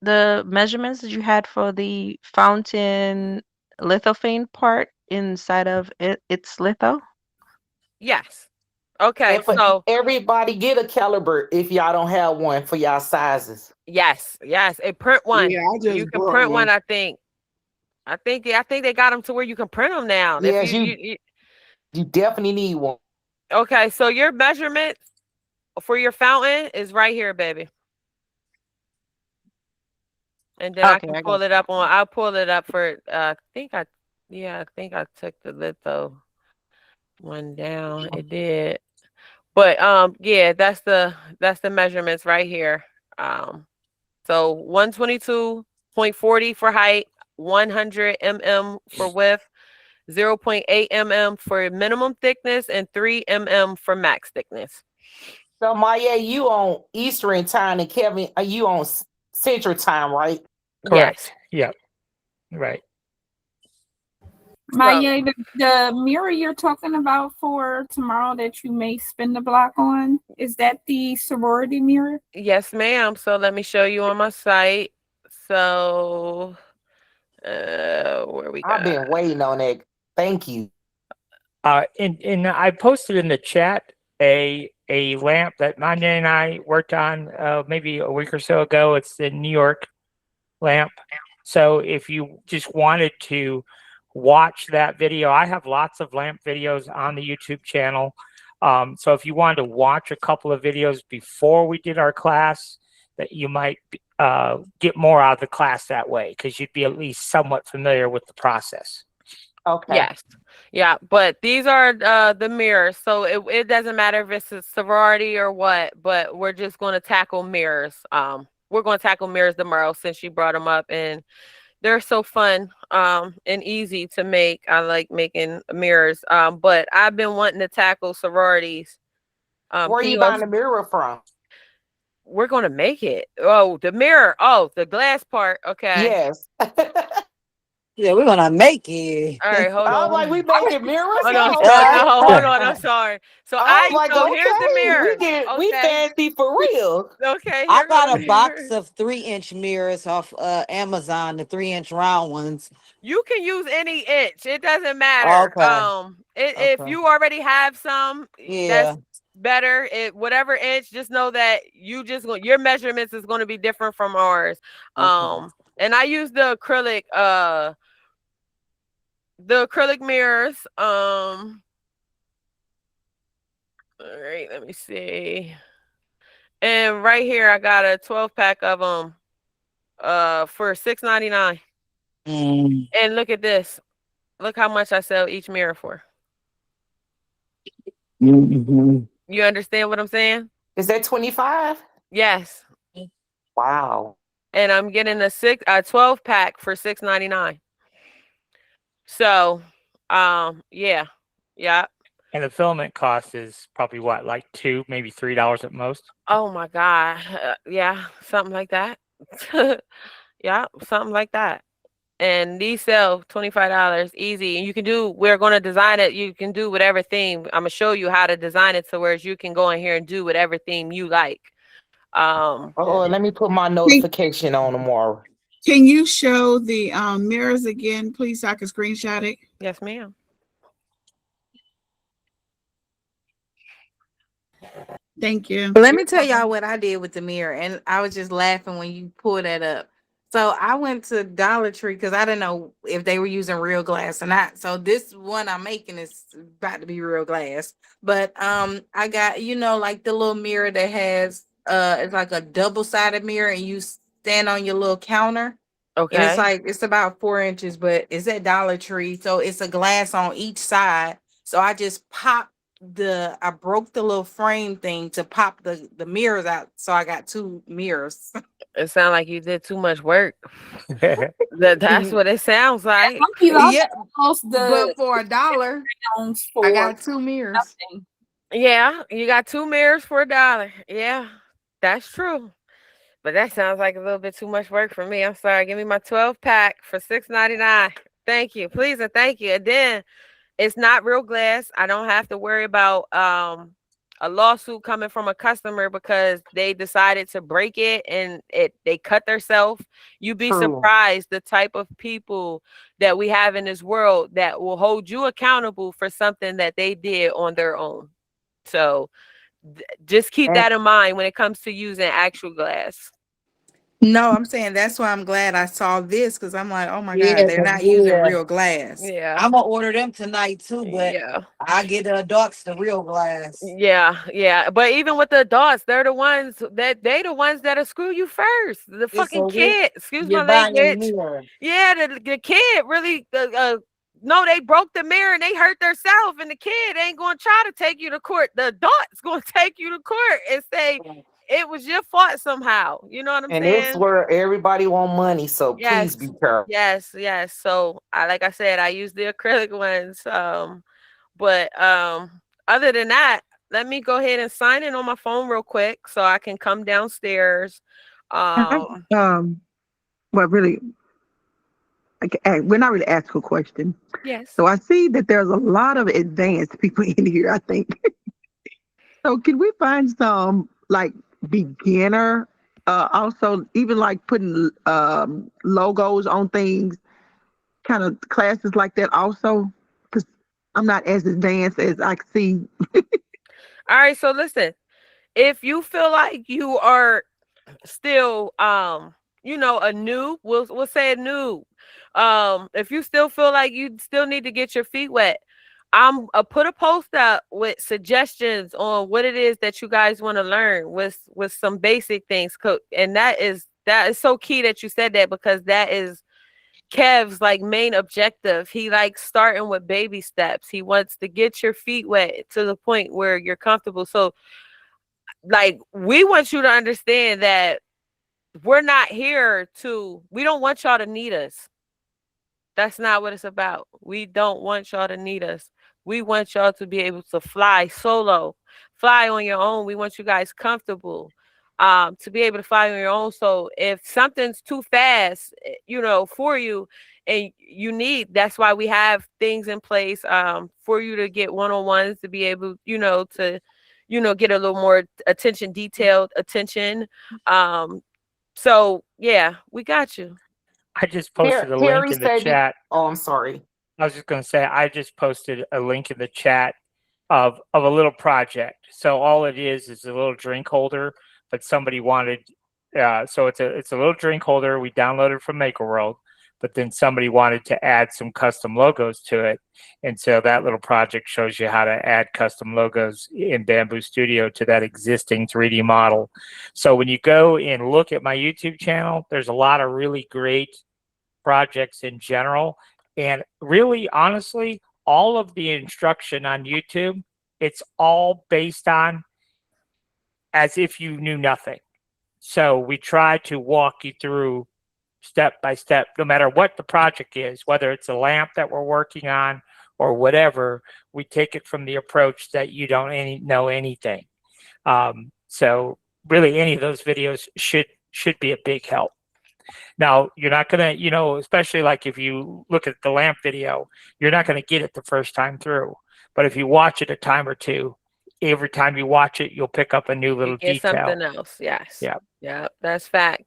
the measurements that you had for the fountain lithophane part inside of its litho? Yes. Okay, And for so everybody, get a caliber if y'all don't have one for y'all sizes. yes, a print one. Yeah, I You just can brought print one, one. I think. I think they got them to where you can print them now. If Yes, you definitely need one. okay, so your measurement for your fountain is right here, baby. And then I Okay, can I pull got it up on. I'll pull it up for. I think I took the litho one down. It did, but yeah, that's the measurements right here. So 122.40 for height, 100 mm for width, 0.8 mm for minimum thickness, and 3 mm for max thickness. So Maya, you on Eastern time, and Kevin, are you on Central time, right? correct. Yep. Right. Maya, the mirror you're talking about for tomorrow that you may spin the block on, is that the sorority mirror? Yes, ma'am. So let me show you on my site. So where we I've got been waiting on that. Thank you. And I posted in the chat a lamp that Manya and I worked on maybe a week or so ago. It's the New York lamp. So if you just wanted to watch that video, I have lots of lamp videos on the YouTube channel. So if you wanted to watch a couple of videos before we did our class, that you might get more out of the class that way, because you'd be at least somewhat familiar with the process. Okay. Yes. Yeah, but these are the mirrors. So it doesn't matter if it's a sorority or what, but we're just going to tackle mirrors. We're going to tackle mirrors tomorrow since you brought them up, and they're so fun and easy to make. I like making mirrors. But I've been wanting to tackle sororities. Where you buying the mirror from? We're going to make it. Oh, the mirror. Oh, the glass part. Okay. Yes. Yeah, we're gonna make it. All right, hold I was on. like, we making mirrors Oh no, now. so, Okay. no, hold on. I'm sorry. So I was like, so here's the mirrors. we Okay. fancy for real. Okay, I here go got the a box mirrors. of 3-inch mirrors off Amazon, the 3-inch round ones. You can use any inch. It doesn't matter. Okay. If Okay. you already have some, Yeah. that's better. Whatever inch, just know that your measurements is going to be different from ours. Okay. And I use the acrylic mirrors. All right, let me see. And right here, I got a 12-pack of them for $6.99. And look at this. Look how much I sell each mirror for. You understand what I'm saying? Is that 25? Yes. Wow. And I'm getting a 12-pack for $6.99. So, yeah. And the filament cost is probably what, like $2, maybe $3 at most. Oh my God. Yeah, something like that. Yeah, something like that. And these sell $25 easy. And we're going to design it. You can do whatever theme. I'm going to show you how to design it to where you can go in here and do whatever theme you like. Let me put my notification on tomorrow. Can you show the mirrors again, please, so I can screenshot it? Yes, ma'am. Thank you. Let me tell y'all what I did with the mirror, and I was just laughing when you pulled that up. So I went to Dollar Tree because I didn't know if they were using real glass or not. So this one I'm making is about to be real glass. But I got, like the little mirror that has it's like a double-sided mirror, and you stand on your little counter. And it's about 4 inches, but it's at Dollar Tree. So it's a glass on each side. So I just I broke the little frame thing to pop the mirrors out. So I got 2 mirrors. It sounds like you did too much work. That's what it sounds like. Yeah, but for $1, I got 2 mirrors. Yeah, you got 2 mirrors for $1. Yeah, that's true. But that sounds like a little bit too much work for me. I'm sorry. Give me my 12 pack for $6.99. Thank you. Please and thank you. And then it's not real glass. I don't have to worry about a lawsuit coming from a customer because they decided to break it and they cut themselves. You'd be True. surprised the type of people that we have in this world that will hold you accountable for something that they did on their own. So just keep And that in mind when it comes to using actual glass. No, I'm saying that's why I'm glad I saw this because I'm like, oh my God, Yeah, they're not using yeah. real glass. Yeah. I'm gonna order them tonight too, but Yeah. I get the adults the real glass. Yeah, yeah. But even with the adults, they're the ones that'll screw you first. The It's a fucking real. kid, excuse You're my buying a language. mirror. Yeah, the kid really no, they broke the mirror and they hurt themselves, and the kid ain't gonna try to take you to court. The adult's gonna take you to court and say it was your fault somehow. You know what I'm and it's saying? where everybody want money, so Yes, please be careful. yes, yes. So I like I said, I use the acrylic ones. But other than that, let me go ahead and sign in on my phone real quick so I can come downstairs. Um, Um, well, really, we're not really asking a question. yes. So I see that there's a lot of advanced people in here, I think. So can we find some like beginner, also even like putting logos on things, kind of classes like that also? Because I'm not as advanced as I see. All right, so listen, if you feel like you are still a noob, we'll say a noob. If you still feel like you still need to get your feet wet, I'm put a post up with suggestions on what it is that you guys want to learn with some basic things. And that is so key that you said that because that is Kev's like main objective. He likes starting with baby steps. He wants to get your feet wet to the point where you're comfortable. So like we want you to understand that we don't want y'all to need us. That's not what it's about. We don't want y'all to need us. We want y'all to be able to fly solo, fly on your own. We want you guys comfortable to be able to fly on your own. So if something's too fast, for you and you that's why we have things in place for you to get one-on-ones to be able, get a little more detailed attention. So yeah, we got you. I just posted a link Harry in the said, chat. "Oh, I'm sorry." I was just going to say I just posted a link in the chat of a little project. So all it is a little drink holder, but somebody wanted. So it's a little drink holder we downloaded from MakerWorld, but then somebody wanted to add some custom logos to it, and so that little project shows you how to add custom logos in Bamboo Studio to that existing 3D model. So when you go and look at my YouTube channel, there's a lot of really great projects in general. And really, honestly, all of the instruction on YouTube, it's all based on as if you knew nothing. So we try to walk you through step by step, no matter what the project is, whether it's a lamp that we're working on or whatever, we take it from the approach that you don't know anything. So really any of those videos should be a big help. Now, you're not going to, especially like if you look at the lamp video, you're not going to get it the first time through. But if you watch it a time or two, every time you watch it, you'll pick up a new little Get detail. something else. Yes. Yeah. Yeah, that's fact.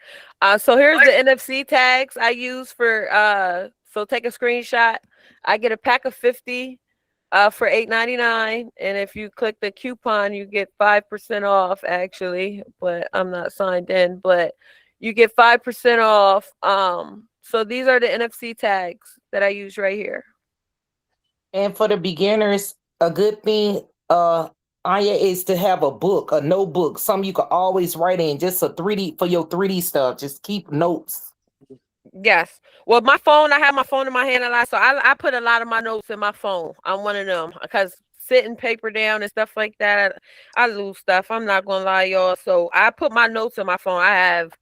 So here's the NFC tags I use for so take a screenshot. I get a pack of 50 for $8.99, and if you click the coupon, you get 5% off actually, but I'm not signed in, but you get 5% off. So these are the NFC tags that I use right here. And for the beginners, a good thing, Anya, is to have a notebook, something you can always write in, just a 3D for your 3D stuff. Just keep notes. Yes. Well, my phone, I have my phone in my hand a lot, so I put a lot of my notes in my phone. I'm one of them because sitting paper down and stuff like that, I lose stuff. I'm not gonna lie, y'all. So I put my notes in my phone. I have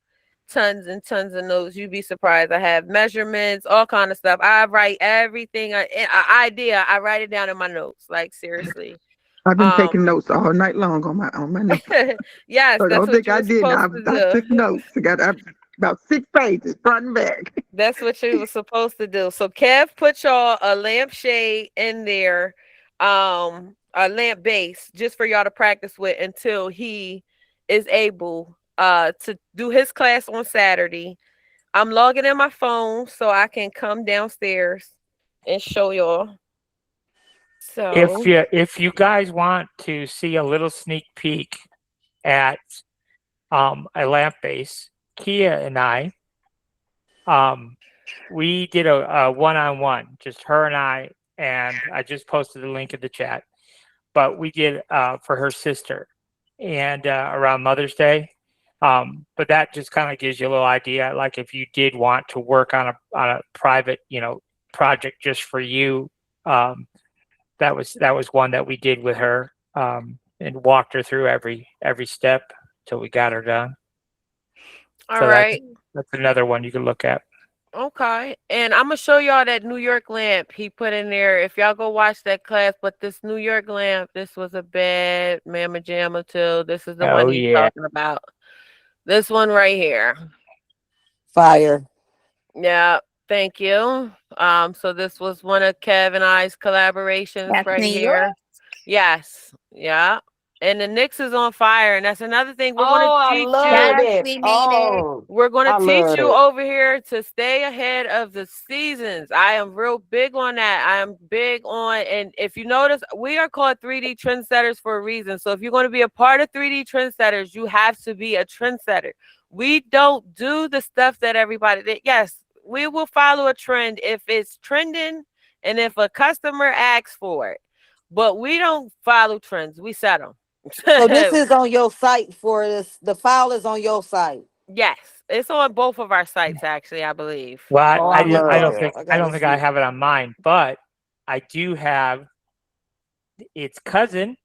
tons and tons of notes. You'd be surprised. I have measurements, all kind of stuff. I write everything. Idea. I write it down in my notes. Like seriously. I've been Um, taking notes all night long on my notes. yes, So that's don't what think you I were didn't. supposed to I took do. notes. About 6 pages, front and back. That's what you were supposed to do. So Kev put y'all a lampshade in there, a lamp base just for y'all to practice with until he is able to do his class on Saturday. I'm logging in my phone so I can come downstairs and show y'all. So If you guys want to see a little sneak peek at a lamp base, Kia and I we did a one-on-one, just her and I just posted the link in the chat. But we did for her sister and around Mother's Day. But that just kind of gives you a little idea. Like if you did want to work on a private, project just for you, that was one that we did with her and walked her through every step till we got her done. all So right. that's another one you can look at. Okay. And I'm gonna show y'all that New York lamp he put in there. If y'all go watch that class, but this New York lamp, this was a bad mamma jamma too. This is the one Oh he's yeah. talking about. This one right here. Fire. Yeah, thank you. So this was one of Kev and I's collaborations That's right New York. here. Yes, yeah. And the Knicks is on fire, and that's another thing we're going to Oh, I teach love you. Yes, it. we made it. Oh, We're going to I teach love you it. over here to stay ahead of the seasons. I am real big on that. I am big on, and if you notice, we are called 3D trendsetters for a reason. So if you're going to be a part of 3D trendsetters, you have to be a trendsetter. We don't do the stuff that everybody did. Yes, we will follow a trend if it's trending and if a customer asks for it. But we don't follow trends. We set them. So this is on your site for this. The file is on your site. Yes, it's on both of our sites, actually, I believe. Well, Oh, I I didn't. I love don't it. think. I I gotta don't think I see. have it on mine, but I do have its cousin,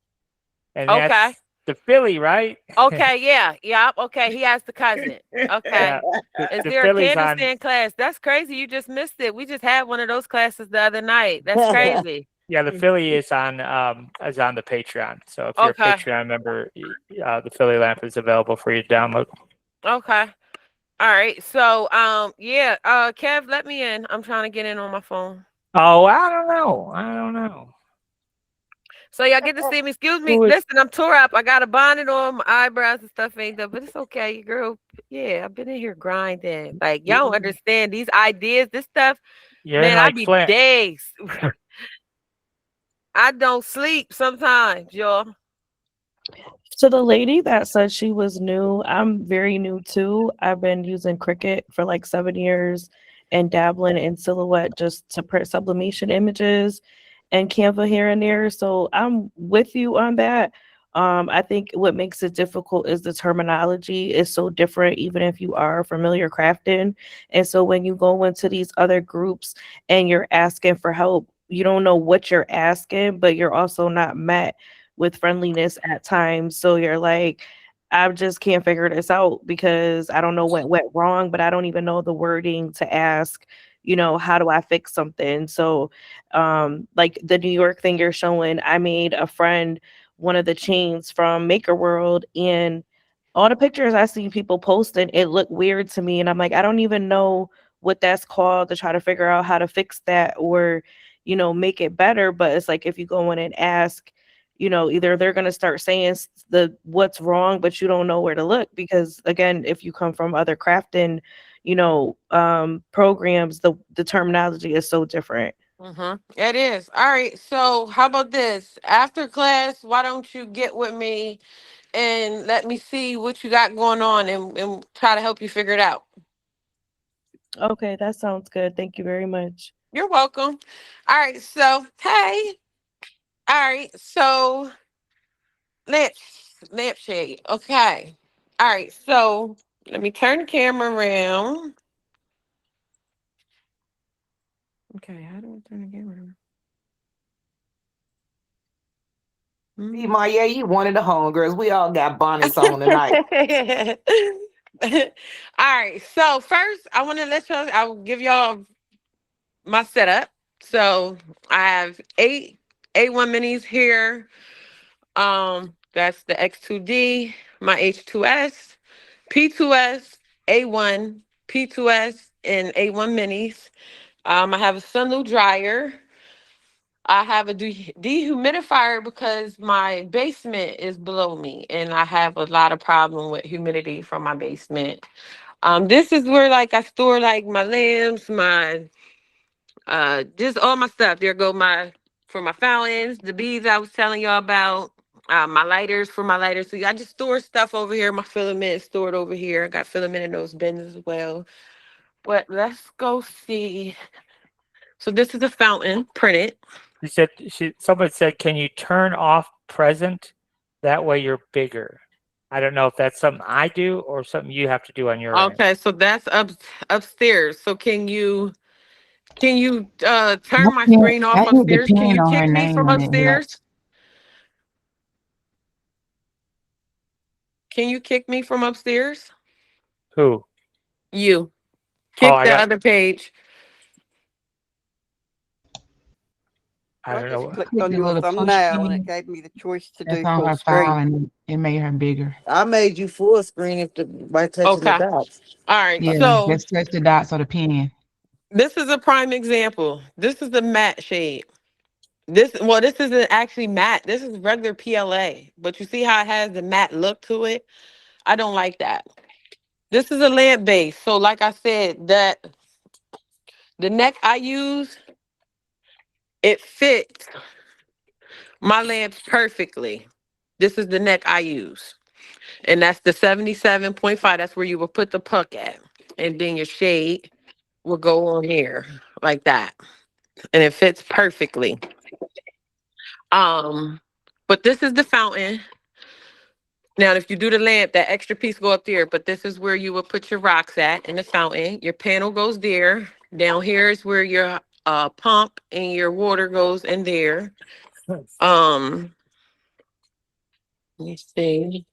and Okay. that's the Philly, right? Okay, yeah. Yep. Okay, he has the cousin. Yeah, Okay. Is the there a Philly's candle on. stand class? That's crazy. You just missed it. We just had one of those classes the other night. That's crazy. Yeah, the Philly is on the Patreon. So if you're a Okay. Patreon member, the Philly lamp is available for you to download. Okay. All right. So yeah, Kev, let me in. I'm trying to get in on my phone. Oh, I don't know. I don't know. So y'all get to see me. Excuse me. Who is? Listen, I'm tore up. I got a bonnet on, my eyebrows and stuff ain't done, but it's okay, girl. Yeah, I've been in here grinding. Like y'all don't understand these ideas, this stuff. You're in Man, I like be Flint. days. I don't sleep sometimes, y'all. So the lady that said she was new, I'm very new too. I've been using Cricut for like 7 years and dabbling in Silhouette just to print sublimation images and Canva here and there. So I'm with you on that. I think what makes it difficult is the terminology is so different, even if you are familiar crafting. And so when you go into these other groups and you're asking for help, you don't know what you're asking, but you're also not met with friendliness at times. So you're like, I just can't figure this out because I don't know what went wrong, but I don't even know the wording to ask, how do I fix something? So like the New York thing you're showing, I made a friend one of the chains from Maker World, and all the pictures I see people posting, it looked weird to me. And I'm like, I don't even know what that's called to try to figure out how to fix that or, make it better. But it's like if you go in and ask, either they're going to start saying the what's wrong, but you don't know where to look because again, if you come from other crafting, programs, the terminology is so different. It is. All right. So how about this? After class, why don't you get with me and let me see what you got going on and try to help you figure it out. Okay, that sounds good. Thank you very much. You're welcome. All right. So hey. All right. So lampshade. Okay. All right. So let me turn the camera around. Okay. How do I turn the camera around? See, Maya, you one of the homegirls. We all got bonnets on tonight. All right. So first, I want to I'll give y'all my setup. So I have eight A1 minis here. That's the X2D, my H2S, P2S, A1, P2S, and A1 minis. I have a Sunlu dryer. I have a dehumidifier because my basement is below me and I have a lot of problem with humidity from my basement. This is where like I store like my lamps, my just all my stuff. There go my for my fountains, the beads I was telling y'all about, my lighters for my lighters. So I just store stuff over here. My filament is stored over here. I got filament in those bins as well. But let's go see. So this is a fountain printed. Someone said, can you turn off present? That way you're bigger. I don't know if that's something I do or something you have to do on your end. Okay, so that's upstairs. So can you turn my screen off I think upstairs? Can depend you on her kick me name from when it upstairs? helps. Can you kick me from upstairs? Who? You. Oh, Kick I the got. other page. I don't just know. clicked Click on the your little push thumbnail and it thing gave me the choice to that's do on full her file, screen. and it made her bigger. I made you full screen if by touching the Okay. dots. All right. Yeah, So just touch the dots or the pen. this is a prime example. This is the matte shade. This isn't actually matte. This is regular PLA. But you see how it has the matte look to it? I don't like that. This is a lamp base. So like I said, that the neck I use, it fits my lamps perfectly. This is the neck I use. And that's the 77.5. That's where you will put the puck at. And then your shade will go on here like that. And it fits perfectly. Um, but this is the fountain. Now, if you do the lamp, that extra piece go up there, but this is where you will put your rocks at in the fountain. Your panel goes there. Down here is where your pump and your water goes in there. Let me see.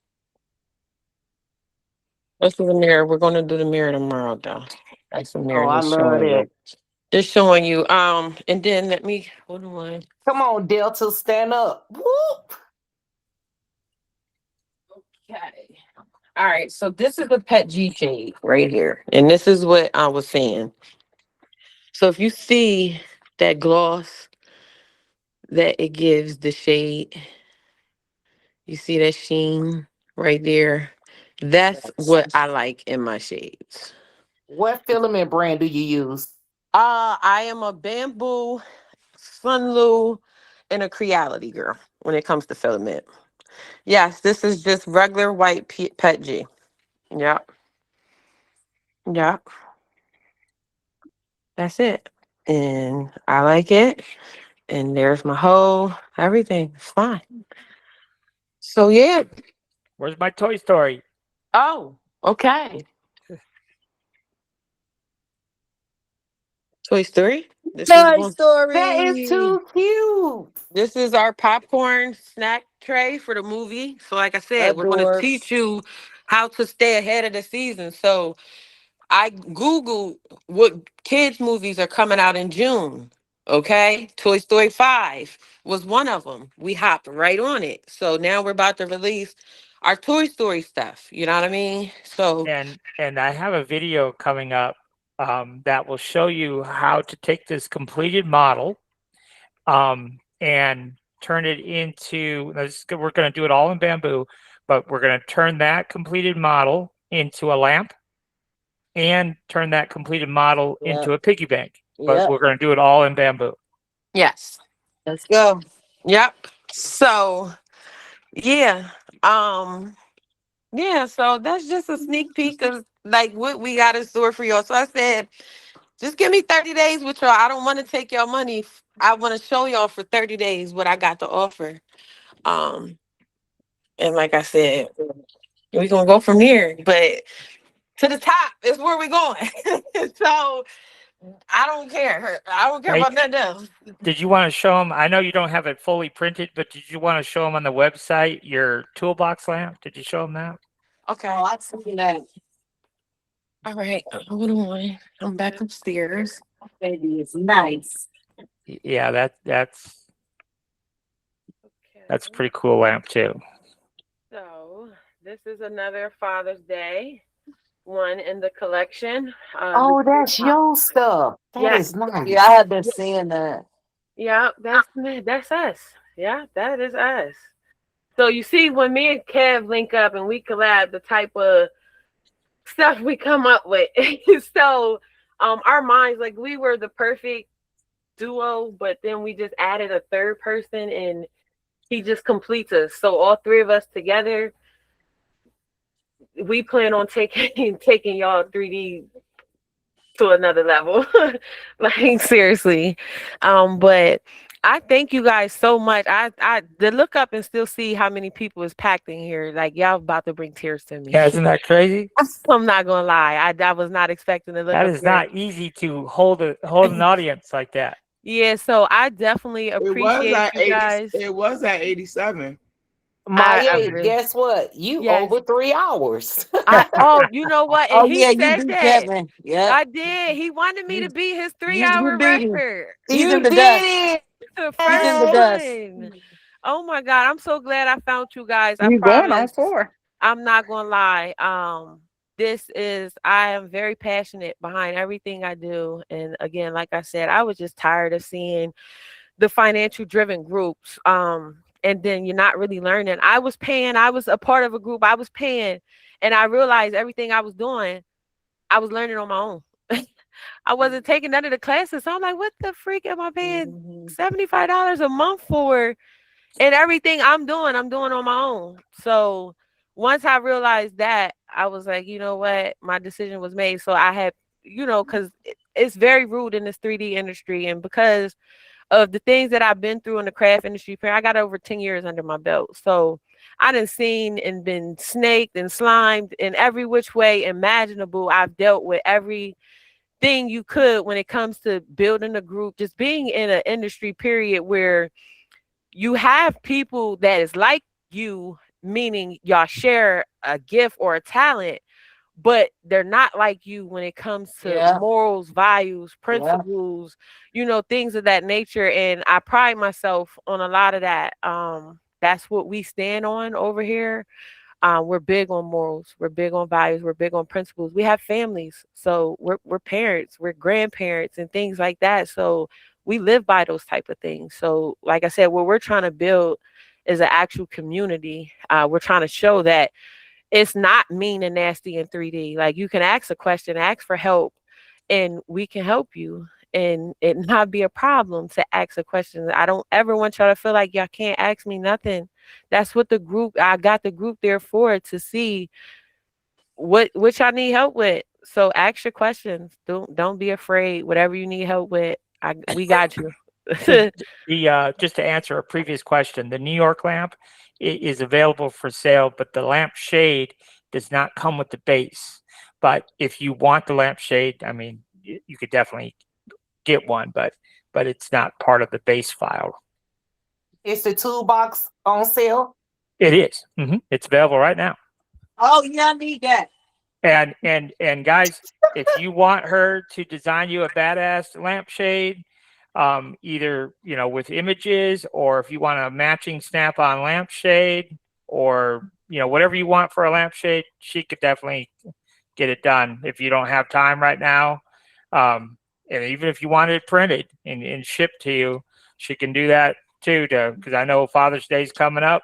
Let's do the mirror. We're gonna do the mirror tomorrow though. That's the mirror Oh, I just love showing that. you. Just showing you. And then let me hold on. Come on, Delta, stand up. Whoop. Okay. All right, so this is the pet G shade right here. And this is what I was saying. So if you see that gloss that it gives the shade, you see that sheen right there? That's what I like in my shades. What filament brand do you use? I am a bamboo, sunlu, and a creality girl when it comes to filament. Yes, this is just regular white pet G. Yep. Yep. That's it. And I like it. And there's my whole everything. It's fine. So yeah. Where's my Toy Story? Oh, okay. Toy Story. This is Toy one. That is Story. too cute. This is our popcorn snack tray for the movie. So, like I said, we're going to Adorbs. teach you how to stay ahead of the season. So, I Googled what kids' movies are coming out in June. Okay. Toy Story 5 was one of them. We hopped right on it. So, now we're about to release our Toy Story stuff. You know what I mean? So, And I have a video coming up that will show you how to take this completed model and turn it into. We're going to do it all in bamboo, but we're going to turn that completed model into a lamp and turn that completed model Yep. into a piggy bank. But Yep. we're going to do it all in bamboo. yes. Let's go. Yep. So, yeah. Yeah, so that's just a sneak peek of like what we got in store for y'all. So I said, just give me 30 days with y'all. I don't want to take y'all money. I want to show y'all for 30 days what I got to offer. Um, and like I said, we're gonna go from here. But to the top is where we're going. So I don't care. I don't care Hey, about nothing else. did you want to show them? I know you don't have it fully printed, but did you want to show them on the website your toolbox lamp? Did you show them that? Okay. Oh, I've seen that. All right. Hold on. I'm back upstairs. Baby, it's nice. Yeah, that's That's a pretty cool lamp too. So this is another Father's Day one in the collection. Oh, that's your stuff. That Yeah, is nice. Yeah, I have been seeing that. yeah, that's us. Yeah, that is us. So you see, when me and Kev link up and we collab, the type of stuff we come up with. So our minds, like, we were the perfect duo, but then we just added a third person and he just completes us. So all three of us together, we plan on taking y'all 3D to another level. Like, seriously. But I thank you guys so much. I to look up and still see how many people is packed in here. Like, y'all about to bring tears to me. Yeah, isn't that crazy? I'm not gonna lie. I was not expecting to look That up is here. not easy to hold an audience like that. Yeah, so I definitely appreciate you guys. It was at 87. Maya, really, guess what? You yes. over 3 hours. Oh, you know what? And Oh he yeah, you said beat that. Kevin. Yeah, I did. He wanted me to beat his you 3-hour beat him. record. He's in You the dust. did it. The He's in the first dust. one. Oh my God, I'm so glad I found you guys. I You going on promise. 4. I'm not gonna lie. I am very passionate behind everything I do. And again, like I said, I was just tired of seeing the financial driven groups. And then you're not really learning. I was a part of a group, I was paying, and I realized everything I was doing, I was learning on my own. I wasn't taking none of the classes. So I'm like, what the freak am I paying $75 a month for? And everything I'm doing on my own. So once I realized that, I was like, you know what? My decision was made. So I had, because it's very rude in this 3D industry. And because of the things that I've been through in the craft industry, I got over 10 years under my belt. So I done seen and been snaked and slimed in every which way imaginable. I've dealt with everything you could when it comes to building a group, just being in an industry period where you have people that is like you, meaning y'all share a gift or a talent, but they're not like you when it comes to morals, values, principles, things of that nature. And I pride myself on a lot of that. That's what we stand on over here. We're big on morals, we're big on values, we're big on principles. We have families, so we're parents, we're grandparents, and things like that. So we live by those type of things. So, like I said, what we're trying to build is an actual community. We're trying to show that it's not mean and nasty in 3D. Like, you can ask a question, ask for help, and we can help you. And it not be a problem to ask a question. I don't ever want y'all to feel like y'all can't ask me nothing. That's what I got the group there for, to see what y'all need help with. So ask your questions. Don't be afraid. Whatever you need help with, we got you. Just to answer a previous question, the New York lamp is available for sale, but the lamp shade does not come with the base. But if you want the lamp shade, I mean, you could definitely get one, but it's not part of the base file. Is the toolbox on sale? It is. It's available right now. Oh yeah, I need that. And guys, if you want her to design you a badass lampshade, either with images, or if you want a matching snap-on lampshade, or whatever you want for a lampshade, she could definitely get it done. If you don't have time right now, and even if you wanted it printed and shipped to you, she can do that too. Because I know Father's Day is coming up,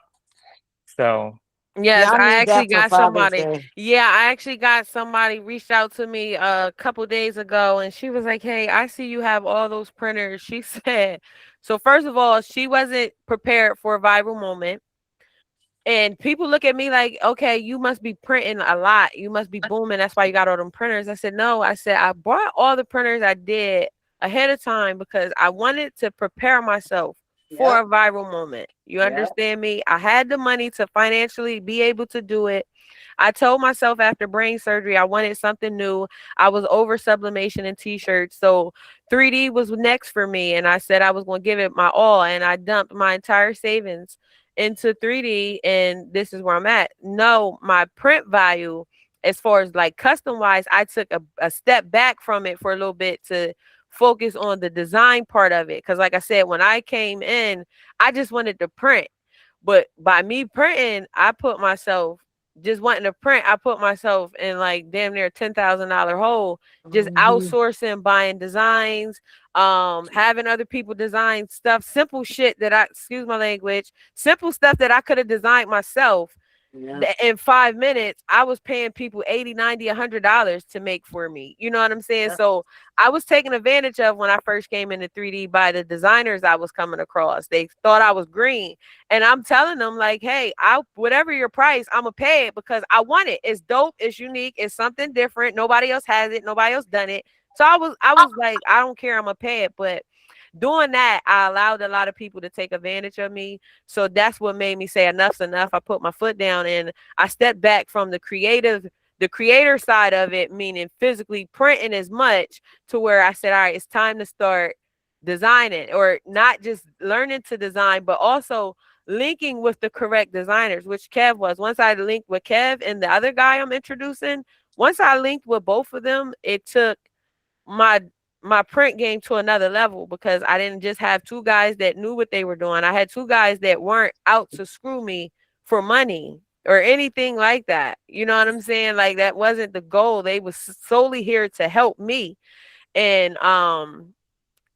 so. Yes, Yeah, I I need actually that for got Father's somebody. Day. Yeah, I actually got somebody reached out to me a couple days ago, and she was like, "Hey, I see you have all those printers." She said, so first of all, she wasn't prepared for a viral moment. And people look at me like, okay, you must be printing a lot. You must be booming. That's why you got all them printers. I said, no. I said, I bought all the printers I did ahead of time because I wanted to prepare myself for a viral moment. You understand me? I had the money to financially be able to do it. I told myself after brain surgery, I wanted something new. I was over sublimation and t-shirts. So 3D was next for me. And I said I was going to give it my all. And I dumped my entire savings into 3D. And this is where I'm at. No, my print value, as far as like custom wise, I took a step back from it for a little bit to focus on the design part of it. Because like I said, when I came in, I just wanted to print. But by me printing, I put myself just wanting to print. I put myself in like damn near $10,000 hole, just outsourcing, buying designs, having other people design stuff, simple shit that excuse my language, simple stuff that I could have designed myself. In 5 minutes, I was paying people 80, 90, $100 to make for me. You know what I'm saying? So I was taken advantage of when I first came into 3D by the designers I was coming across. They thought I was green. And I'm telling them, like, hey, whatever your price, I'm gonna pay it because I want it. It's dope, it's unique, it's something different. Nobody else has it, nobody else done it. So I was like, I don't care, I'm gonna pay it. But doing that, I allowed a lot of people to take advantage of me. So that's what made me say enough's enough. I put my foot down and I stepped back from the creator side of it, meaning physically printing as much, to where I said, all right, it's time to start designing, or not just learning to design, but also linking with the correct designers, which Kev was. Once I linked with Kev and the other guy I'm introducing, once I linked with both of them, it took my print game to another level, because I didn't just have two guys that knew what they were doing. I had two guys that weren't out to screw me for money or anything like that. You know what I'm saying? Like, that wasn't the goal. They was solely here to help me. And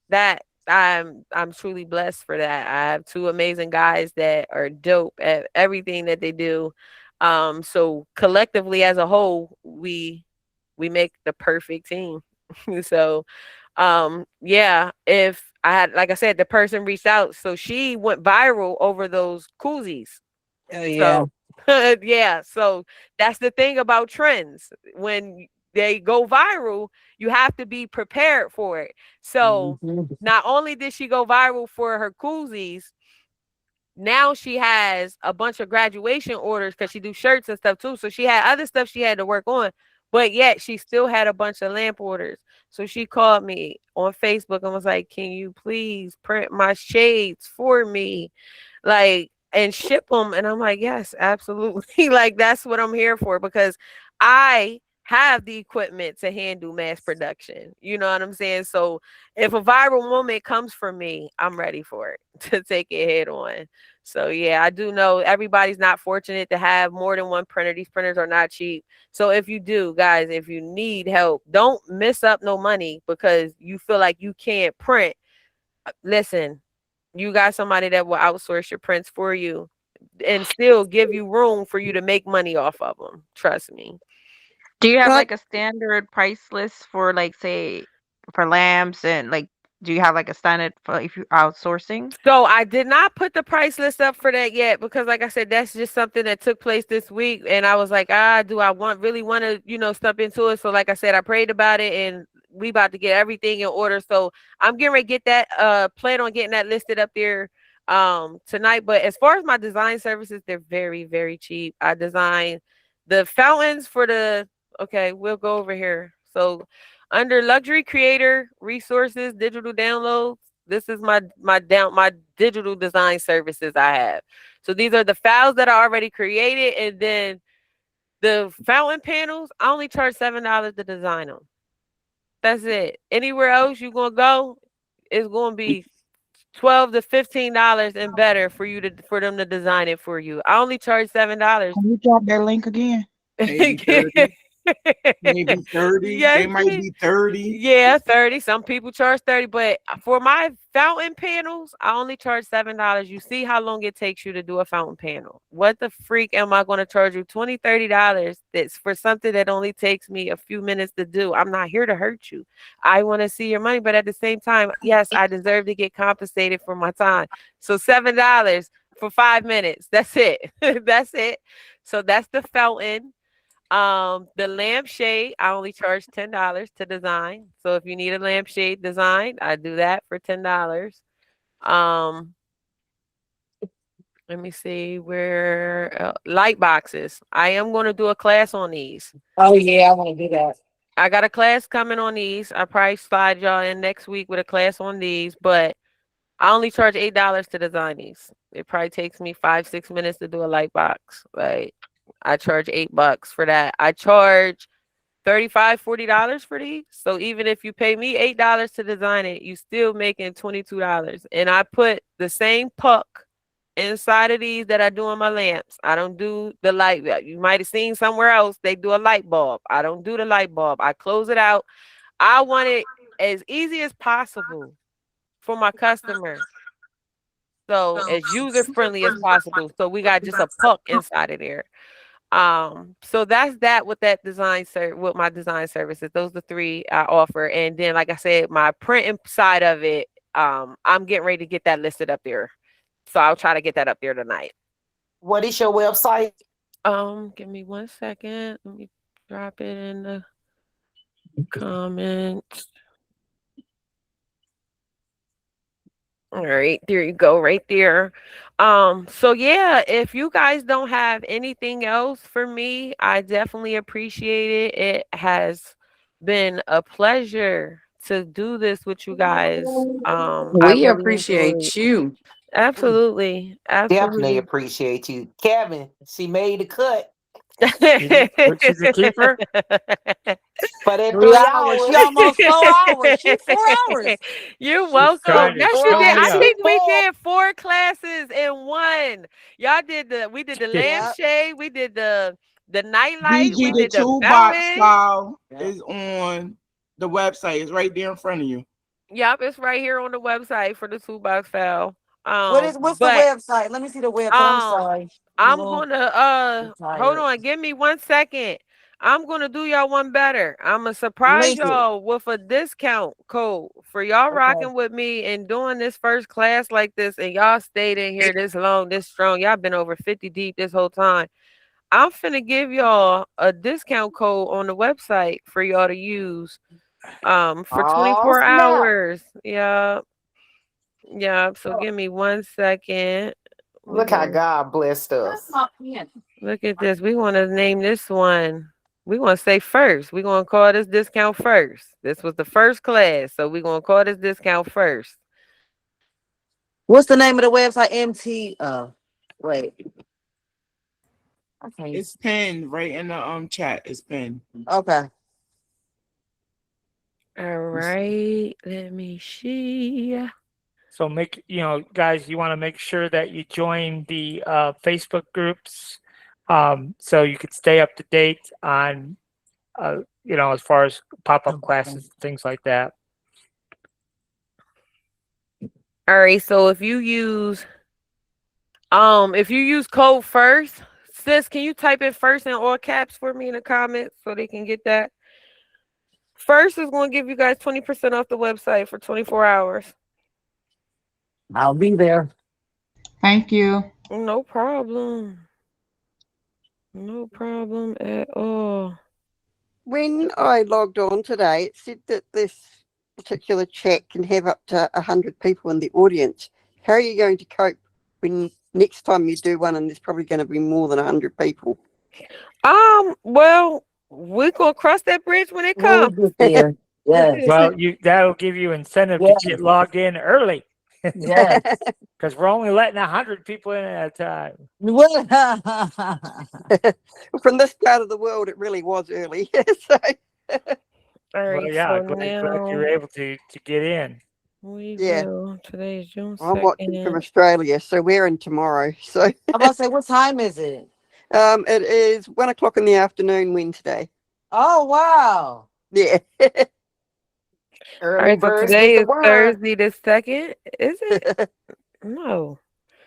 that I'm truly blessed for that. I have two amazing guys that are dope at everything that they do. So collectively as a whole, we make the perfect team. So yeah, if I had, like I said, the person reached out, so she went viral over those koozies. Oh yeah. So yeah, so that's the thing about trends. When they go viral, you have to be prepared for it. So not only did she go viral for her koozies, now she has a bunch of graduation orders because she do shirts and stuff too. So she had other stuff she had to work on, but yet she still had a bunch of lamp orders. So she called me on Facebook and was like, "Can you please print my shades for me? Like, and ship them?" And I'm like, "Yes, absolutely." Like, that's what I'm here for, because I have the equipment to handle mass production. You know what I'm saying? So if a viral moment comes for me, I'm ready for it to take it head on. So yeah, I do know everybody's not fortunate to have more than one printer. These printers are not cheap. So if you do, guys, if you need help, don't miss up no money because you feel like you can't print. Listen, you got somebody that will outsource your prints for you and still give you room for you to make money off of them. Trust me. Do you have Well, like a standard price list for, like, say, for lamps, and like, do you have like a standard for if you're outsourcing? So I did not put the price list up for that yet, because like I said, that's just something that took place this week. And I was like, do I really want to, step into it? So like I said, I prayed about it and we about to get everything in order. So I'm getting ready to get that, plan on getting that listed up there tonight. But as far as my design services, they're very, very cheap. I design the fountains for okay, we'll go over here. So under luxury creator resources, digital downloads, this is my digital design services I have. So these are the files that are already created, and then the fountain panels, I only charge $7 to design them. That's it. Anywhere else you gonna go, it's gonna be $12 to $15 and better for them to design it for you. I only charge $7. Can you drop that link again? Maybe 30, maybe 30. They Yes, might be 30. yeah, 30. Some people charge 30, but for my fountain panels, I only charge $7. You see how long it takes you to do a fountain panel. What the freak am I going to charge you $20, $30 that's for something that only takes me a few minutes to do? I'm not here to hurt you. I want to see your money, but at the same time, yes, I deserve to get compensated for my time. So $7 for 5 minutes. That's it. That's it. So that's the fountain. The lampshade, I only charge $10 to design. So if you need a lampshade design, I do that for $10. Um, let me see where light boxes. I am going to do a class on these. Oh yeah, I want to do that. I got a class coming on these. I probably slide y'all in next week with a class on these, but I only charge $8 to design these. It probably takes me 5-6 minutes to do a light box. Like, I charge $8 for that. I charge $35-$40 for these. So even if you pay me $8 to design it, you still making $22. And I put the same puck inside of these that I do on my lamps. I don't do the light. You might have seen somewhere else they do a light bulb. I don't do the light bulb. I close it out. I want it as easy as possible for my customer. So as user friendly as possible. So we got just a puck inside of there. So that's that with that with my design services. Those are the three I offer. And then like I said, my printing side of it, I'm getting ready to get that listed up there. So I'll try to get that up there tonight. What is your website? Give me 1 second. Let me drop it in the comments. All right, there you go, right there. So yeah, if you guys don't have anything else for me, I definitely appreciate it. It has been a pleasure to do this with you guys. I We really enjoyed. appreciate you. Absolutely, Definitely absolutely. appreciate you. Kevin, she made the cut She's a keeper. for that 3 hours. She 3 hours. almost 4 hours. She 4 hours. You're She's welcome. trying to Yes, you show did. me I up. think we 4. did 4 classes in one. We did the Yep. lampshade, we did the nightlight, we BG, the did the toolbox fountain. file Yep. is on the website. It's right there in front of you. Yep, it's right here on the website for the toolbox file. What's the But website? Let me see the website. I'm um sorry. I'm a I'm little gonna hold tired. on, give me 1 second. I'm gonna do y'all one better. I'm gonna surprise Link it. y'all with a discount code for y'all Okay. rocking with me and doing this first class like this, and y'all stayed in here this long, this strong. Y'all been over 50 deep this whole time. I'm finna give y'all a discount code on the website for y'all to use for Oh, 24 snap. hours. Yeah, yeah. So give me 1 second. We Look how going God blessed That's us. my pen. look at this. We want to name this one. We want to say first. We're going to call this discount first. This was the first class. So we're going to call this discount first. What's the name of the website? MT. Wait. Okay. It's pinned right in the chat. It's pinned. Okay. All right. Let me see. So guys, you want to make sure that you join the Facebook groups, so you could stay up to date on, as far as pop-up classes, things like that. All right. So if you use code first, sis, can you type in first in all caps for me in the comments so they can get that? First is going to give you guys 20% off the website for 24 hours. I'll be there. Thank you. No problem. No problem at all. When I logged on today, it said that this particular chat can have up to 100 people in the audience. How are you going to cope when next time you do one and there's probably going to be more than 100 people? Well, we're gonna cross that bridge when it When we comes. get there. Yes. Well, that'll give you incentive to get logged in early. Yes. Because we're only letting 100 people in at a time. From this part of the world, it really was early. So, All right, Well, yeah, so glad you now were able to get in. we yeah, will. Today's June I'm watching from 2nd. Australia, so we're in tomorrow. So, I'm about to say, what time is it? it is 1 o'clock in the afternoon Wednesday. Oh wow. Yeah. All Early right, so birds today get the is worm. Thursday the 2nd. Is it? No,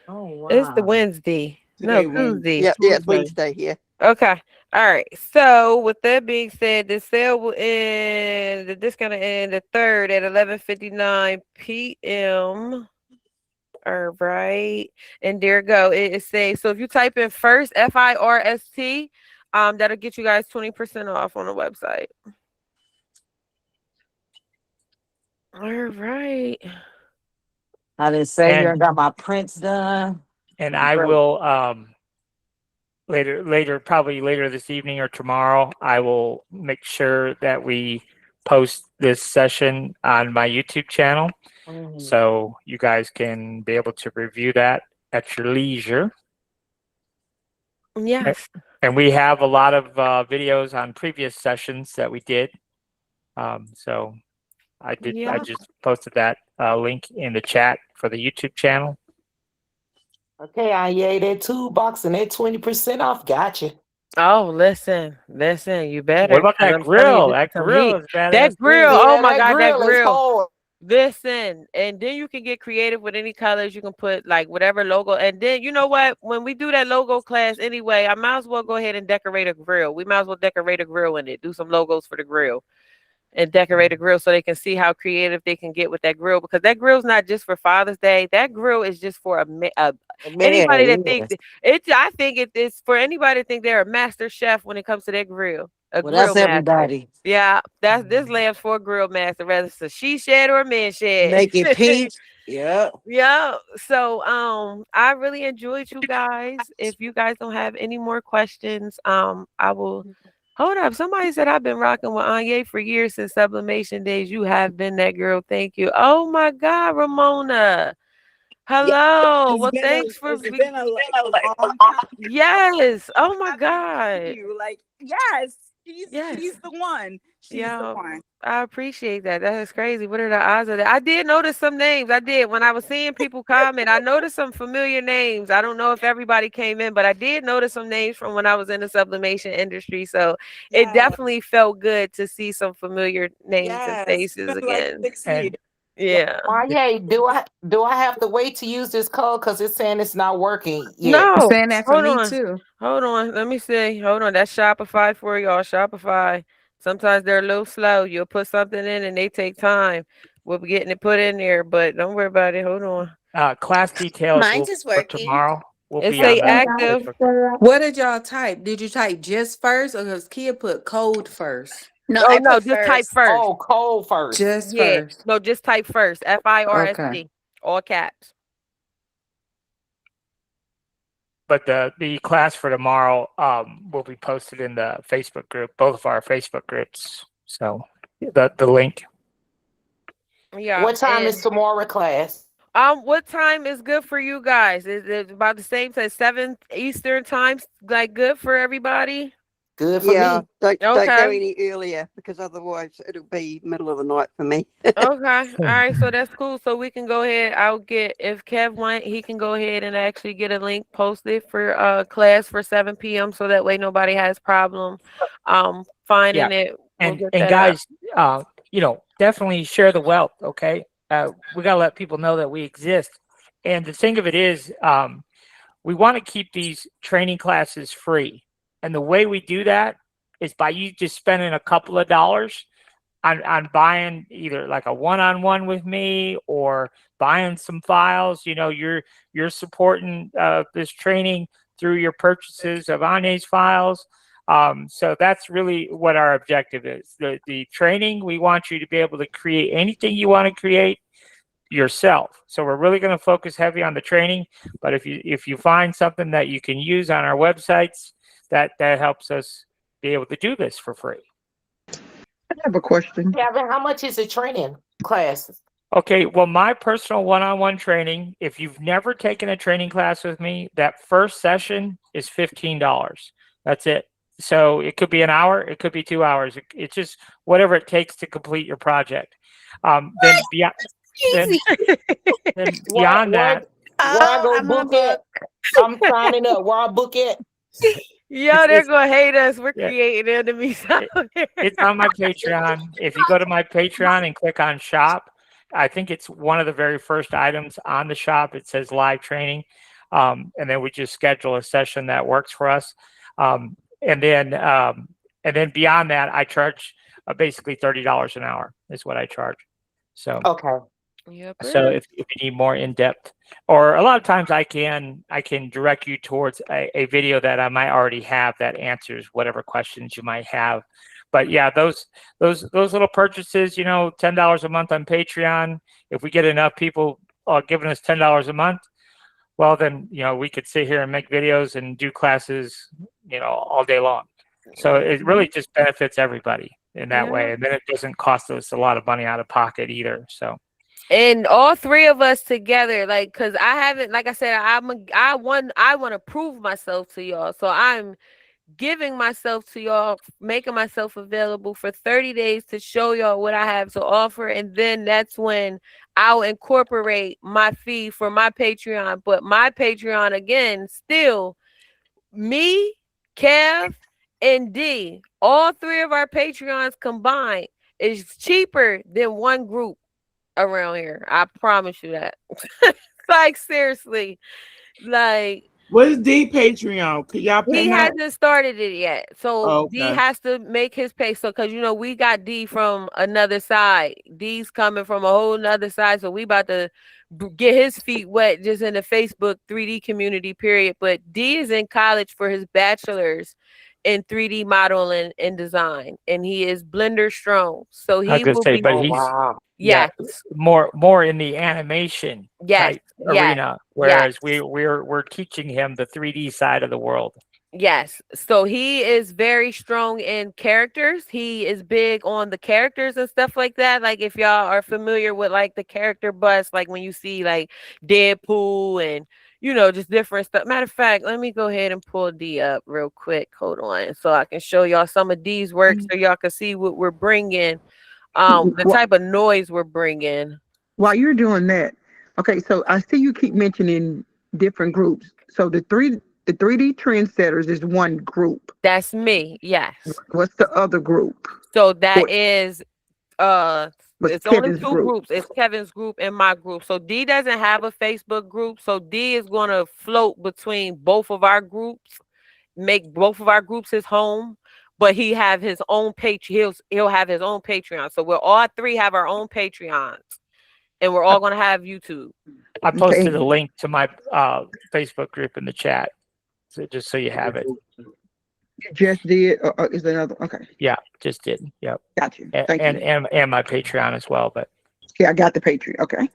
Oh it's the wow. Wednesday. No, Today, Tuesday. Yeah, it's Tuesday. Wednesday here. Okay. All right. So with that being said, the sale will end. The discount will end the 3rd at 11:59 p.m. All right. And there you go. It says, so if you type in first FIRST, that'll get you guys 20% off on the website. All right. I didn't say here. I And got my prints done. I Great. will probably later this evening or tomorrow, I will make sure that we post this session on my YouTube channel, so you guys can be able to review that at your leisure. Yes. And we have a lot of videos on previous sessions that we did. So I Yeah. just posted that link in the chat for the YouTube channel. Okay, yeah, that toolbox and that 20% off. Gotcha. Oh, listen, you better, What about because that I'm telling you, grill? this is That some grill heat. is badass That grill, too. oh Yeah, my that God, that grill is grill. hard. Listen, and then you can get creative with any colors. You can put like whatever logo. And then you know what? When we do that logo class anyway, I might as well go ahead and decorate a grill. We might as well decorate a grill in it. Do some logos for the grill and decorate a grill so they can see how creative they can get with that grill, because that grill's not just for Father's Day. That grill is just for Man, anybody that yes. think I think it's for anybody to think they're a master chef when it comes to that grill. A Well, grill that's master. everybody. Yeah, that's this lamb's for a grill master, whether it's a she shed or a man shed. Make it pink. Yeah. Yeah. So I really enjoyed you guys. If you guys don't have any more questions, I will hold up. Somebody said I've been rocking with Anya for years since sublimation days. You have been that girl. Thank you. Oh my God, Ramona. Yeah, Hello. it's Well, been a thanks for it's been a long time. yes. Oh my Thank God. you. Like, yes, Yes. she's the one. She's the Yeah, one. I appreciate that. That is crazy. What are the odds of that? I did notice some names. I did. When I was seeing people comment, I noticed some familiar names. I don't know if everybody came in, but I did notice some names from when I was in the sublimation industry. So it Yeah, definitely felt good to see some familiar names and yes. It's faces been like again. 6 years. Yeah. Yeah, do I have to wait to use this code because it's saying it's not working yet? It's No, saying that for hold me on. too. Hold on. Let me see. Hold on. That's Shopify for y'all. Shopify. Sometimes they're a little slow. You'll put something in and they take time with getting it put in there, but don't worry about it. Hold on. Class details Mine's will is for working. tomorrow will It be say on the active. Facebook. What did y'all type? Did you type just first, or because Kia put code first? No, Oh I no, put just type first. first. Oh, code first. Just Yeah. first. No, just type first. Okay. FIRST. All caps. But the class for tomorrow will be posted in the Facebook group, both of our Facebook groups. So the link. Yeah. What time is And tomorrow class? what time is good for you guys? Is it about the same as 7 Eastern time? Like good for everybody? Good for Yeah, me. don't Okay. go any earlier because otherwise it'll be middle of the night for me. Okay. All right. So that's cool. So we can go ahead. I'll get if Kev want, he can go ahead and actually get a link posted for class for 7 p.m. so that way nobody has problem Yeah, finding it. We'll and get and that up. guys, definitely share the wealth. Okay, we gotta let people know that we exist. And the thing of it is, we want to keep these training classes free, and the way we do that is by you just spending a couple of dollars on buying either like a one-on-one with me or buying some files. You're supporting this training through your purchases of Anya's files. So that's really what our objective is. The training, we want you to be able to create anything you want to create yourself. So we're really going to focus heavy on the training, but if you find something that you can use on our websites, that helps us be able to do this for free. I have a question. Kevin, how much is a training class? Okay, well, my personal one-on-one training, if you've never taken a training class with me, that first session is $15. That's it. So it could be an hour, it could be 2 hours. It's just whatever it takes to complete your project. Then beyond then, then beyond that, Where I Oh, go I'm gonna book at? book. I'm signing up. Where I book at? Yo, they're gonna hate us. We're yeah, creating enemies out here. it's on my Patreon. If you go to my Patreon and click on shop, I think it's one of the very first items on the shop. It says live training. And then we just schedule a session that works for us. Um, and then beyond that, I charge basically $30 an hour is what I charge. So Okay. Yep. so if you need more in depth, or a lot of times I can direct you towards a video that I might already have that answers whatever questions you might have. But yeah, those little purchases, $10 a month on Patreon. If we get enough people giving us $10 a month, well then we could sit here and make videos and do classes, all day long. So it really just benefits everybody in that way, Yeah. and then it doesn't cost us a lot of money out of pocket either. So. And all three of us together, like, cause I haven't, like I said, I want to prove myself to y'all. So I'm giving myself to y'all, making myself available for 30 days to show y'all what I have to offer. And then that's when I'll incorporate my fee for my Patreon. But my Patreon, again, still me, Kev, and D, all three of our Patreons combined is cheaper than one group around here. I promise you that. Like, seriously. Like, What's D Patreon? Could y'all pay he her? hasn't started it yet. So Oh, D okay. has to make his pay. So, because, you know, we got D from another side. D's coming from a whole nother side. So we about to get his feet wet just in the Facebook 3D community, period. But D is in college for his bachelor's in 3D modeling and design. And he is Blender strong. So I was he gonna will say, be. but Oh he's wow. yeah, Yes. more in the animation Yes. type Yes. arena, Yes. whereas we're teaching him the 3D side of the world. Yes. So he is very strong in characters. He is big on the characters and stuff like that. Like, if y'all are familiar with like the character bus, like when you see like Deadpool and, you know, just different stuff. Matter of fact, let me go ahead and pull D up real quick. Hold on. So I can show y'all some of D's work so y'all can see what we're bringing, the type of noise we're bringing. While you're doing that, okay, so I see you keep mentioning different groups. So the 3D trendsetters is one group. That's me. Yes. What's the other group? So that is What's it's only Kevin's two group? groups. It's Kevin's group and my group. So D doesn't have a Facebook group. So D is going to float between both of our groups, make both of our groups his home, but he have his own page. He'll have his own Patreon. So we're all three have our own Patreons, and we're all going to have YouTube. I posted a link to my Facebook group in the chat, so just so you have it. You just did, or is there another? Okay, Yeah, just did. Yep. got you. And Thank you. and my Patreon as well, but Yeah, I got the Patreon. Okay,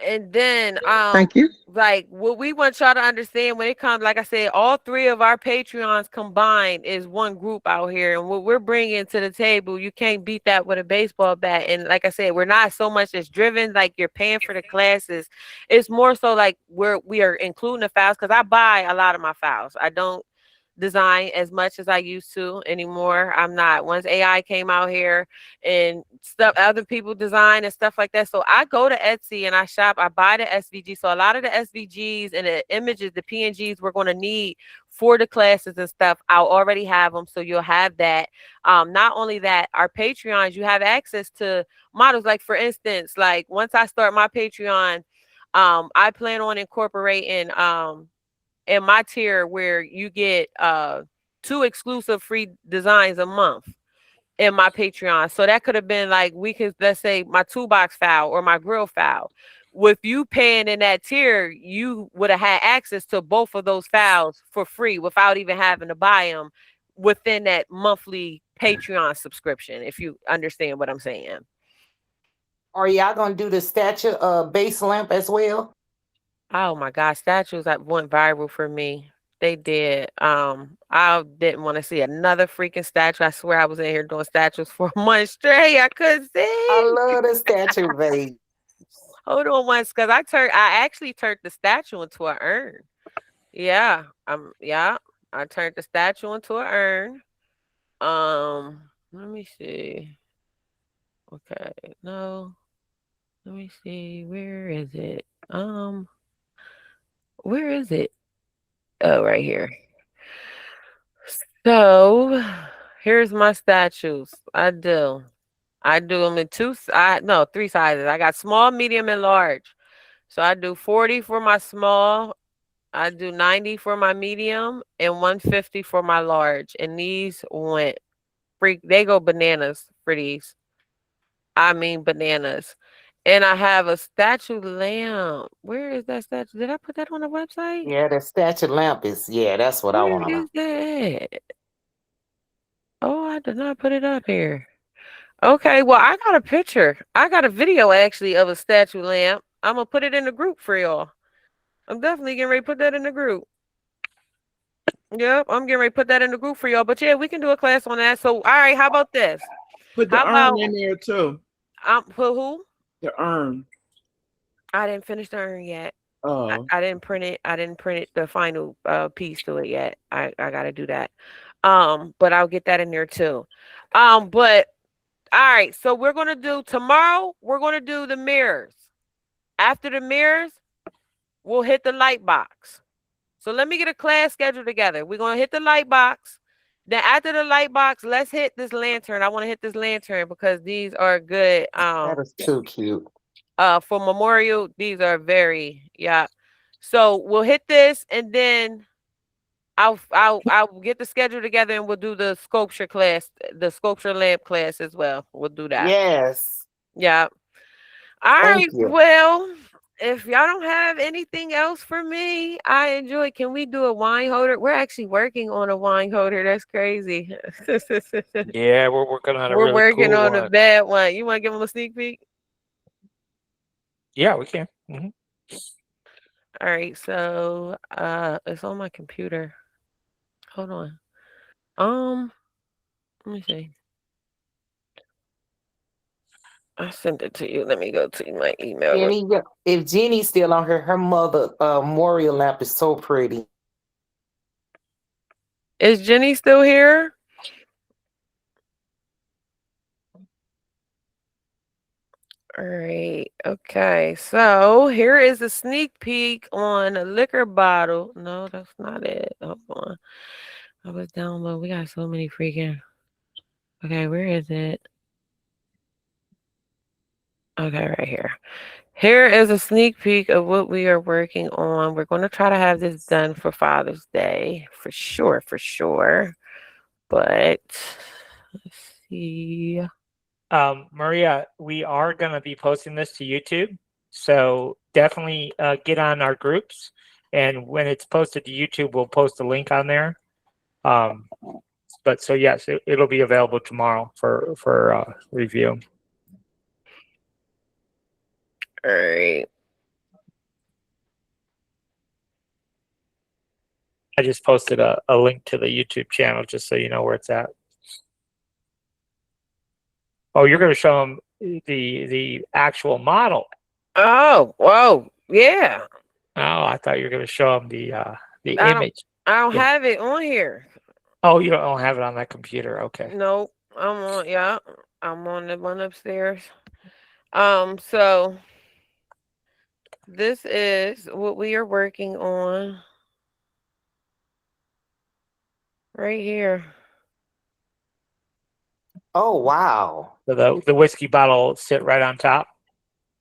And then thank you. like what we want y'all to understand when it comes, like I said, all three of our Patreons combined is one group out here, and what we're bringing to the table, you can't beat that with a baseball bat. And like I said, we're not so much as driven like you're paying for the classes. It's more so like we are including the files, because I buy a lot of my files. I don't design as much as I used to anymore. I'm not. Once AI came out here and stuff, other people design and stuff like that. So I go to Etsy and I shop. I buy the SVG. So a lot of the SVGs and the images, the PNGs we're going to need for the classes and stuff, I'll already have them. So you'll have that. Not only that, our Patreons, you have access to models. Like, for instance, like once I start my Patreon, I plan on incorporating in my tier where you get 2 exclusive free designs a month in my Patreon. So that could have been like, we could, let's say, my toolbox file or my grill file. With you paying in that tier, you would have had access to both of those files for free without even having to buy them within that monthly Patreon subscription, if you understand what I'm saying. Are y'all gonna do the statue base lamp as well? Oh my God, statues that went viral for me. They did. I didn't want to see another freaking statue. I swear I was in here doing statues for a month straight. I couldn't see. I love the statue base. Hold on once, because I actually turned the statue into an urn. Yeah. Yeah. I turned the statue into an urn. Let me see. Okay, no. Let me see. Where is it? Where is it? Oh, right here. So here's my statues. I do them in three sizes. I got small, medium, and large. So I do 40 for my small, I do 90 for my medium, and 150 for my large. And these went they go bananas for these. I mean bananas. And I have a statue lamp. Where is that statue? Did I put that on the website? Yeah, the statue lamp is, yeah, that's what I Where want to know. is that? Oh, I did not put it up here. Okay, well, I got a picture. I got a video actually of a statue lamp. I'm gonna put it in the group for y'all. I'm definitely getting ready to put that in the group. Yep, I'm getting ready to put that in the group for y'all. But yeah, we can do a class on that. So, all right, how about this? Put the How urn about in there too. put who? The urn. I didn't finish the urn yet. Oh. I didn't print it. I didn't print it, the final piece to it yet. I gotta do that. But I'll get that in there too. But All right, so we're gonna do tomorrow. We're gonna do the mirrors. After the mirrors, we'll hit the light box. So let me get a class schedule together. We're gonna hit the light box. Then after the light box, let's hit this lantern. I want to hit this lantern because these are good. That is too cute. For Memorial, these are very, yeah. So we'll hit this, and then I'll get the schedule together, and we'll do the sculpture class, the sculpture lamp class as well. We'll do that. Yes. Yeah. All Thank right. you. Well, if y'all don't have anything else for me, I enjoy. Can we do a wine holder? We're actually working on a wine holder. That's crazy. Yeah, we're working on a We're really working cool on a one. bad one. You want to give them a sneak peek? Yeah, we can. Mhm. All right. So, it's on my computer. Hold on. Let me see. I sent it to you. Let me go to my email. Jenny, if Jenny's still on here, her mother memorial lamp is so pretty. Is Jenny still here? All right. Okay. So here is a sneak peek on a liquor bottle. No, that's not it. Hold on. I was download. We got so many freaking. Okay, where is it? Okay, right here. Here is a sneak peek of what we are working on. We're going to try to have this done for Father's Day for sure, for sure. But let's see. Maria, we are going to be posting this to YouTube. So definitely get on our groups. And when it's posted to YouTube, we'll post a link on there. But so, yes, it'll be available tomorrow for review. All right. I just posted a link to the YouTube channel just so you know where it's at. Oh, you're going to show them the actual model. Oh, whoa, yeah. Oh, I thought you were going to show them the I image. don't Yeah. have it on here. Oh, you don't have it on that computer. Okay. Nope. I'm on the one upstairs. So this is what we are working on right here. Oh wow. So the whiskey bottle will sit right on top.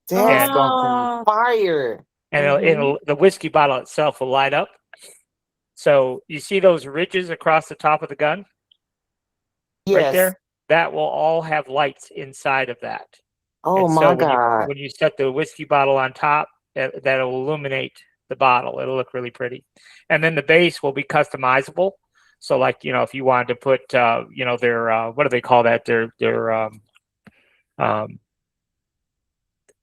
That's gonna be fire. And the whiskey bottle itself will light up. So you see those ridges across the top of the gun? Yes. Right there? That will all have lights inside of that. Oh And my so God. when you set the whiskey bottle on top, that'll illuminate the bottle. It'll look really pretty. And then the base will be customizable. So like, if you wanted to put, their, what do they call that? Their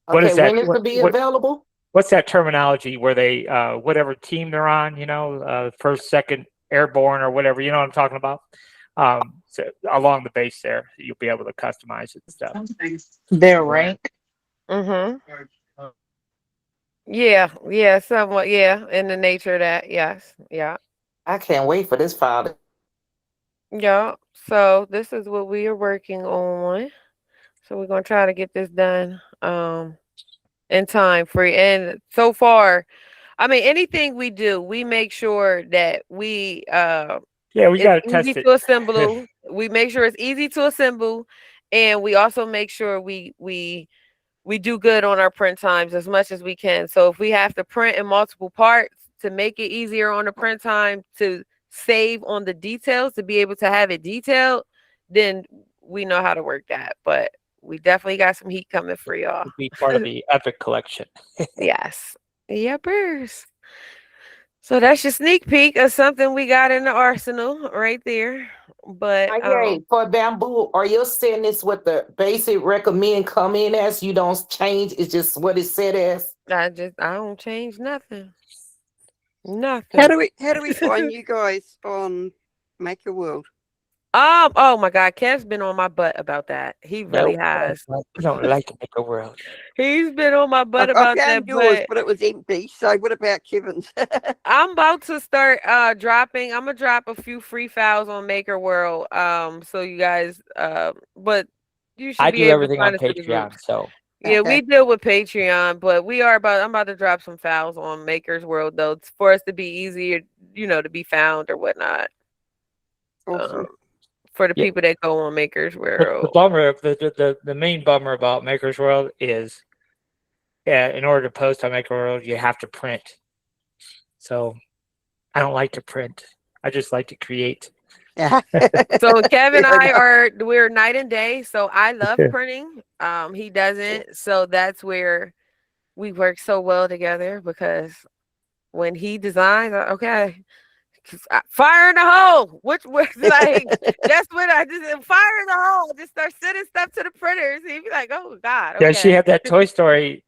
what is that? When it will be available? What's that terminology where they, whatever team they're on, first, second, airborne or whatever, you know what I'm talking about? So along the base there, you'll be able to customize it and stuff. Their rank. Mm-hmm. Yeah, somewhat, yeah, in the nature of that, yes, yeah. I can't wait for this file. Yeah, so this is what we are working on. So we're gonna try to get this done in time for you. And so far, I mean, anything we do, we make sure that we yeah, we got to it's test easy it. to assemble. We make sure it's easy to assemble, and we also make sure we do good on our print times as much as we can. So if we have to print in multiple parts to make it easier on the print time to save on the details to be able to have it detailed, then we know how to work that. But we definitely got some heat coming for y'all. Be part of the Epic collection. Yes. Yepers. So that's your sneak peek of something we got in the arsenal right there. But For bamboo, are you saying this what the basic recommend come in as? You don't change, it's just what it said as? I don't change nothing. Nothing. How do we find you guys on Make Your World? Oh my God, Kev's been on my butt about that. He really has. I don't like to make a world. He's been on my butt I about found that. yours, But but it was empty. So what about Kevin's? I'm about to start dropping. I'm gonna drop a few free files on Maker World. So you guys but You I should be do able to everything on find us through the Patreon, groups. so Yeah, we deal with Patreon, but I'm about to drop some files on Maker's World though, for us to be easier, to be found or whatnot. Awesome. For the yeah. people that go on Maker's The World. bummer, the main bummer about Maker's World is, in order to post on Maker's World, you have to print. So I don't like to print. I just like to create. So Kevin and Fair I enough. we're night and day. So I love printing. He doesn't. So that's where we work so well together, because when he designs, okay, fire in the hole. Which was like that's when I just fire in the hole. Just start sending stuff to the printers. He'd be like, "Oh God, Yeah, she okay." had that Toy Story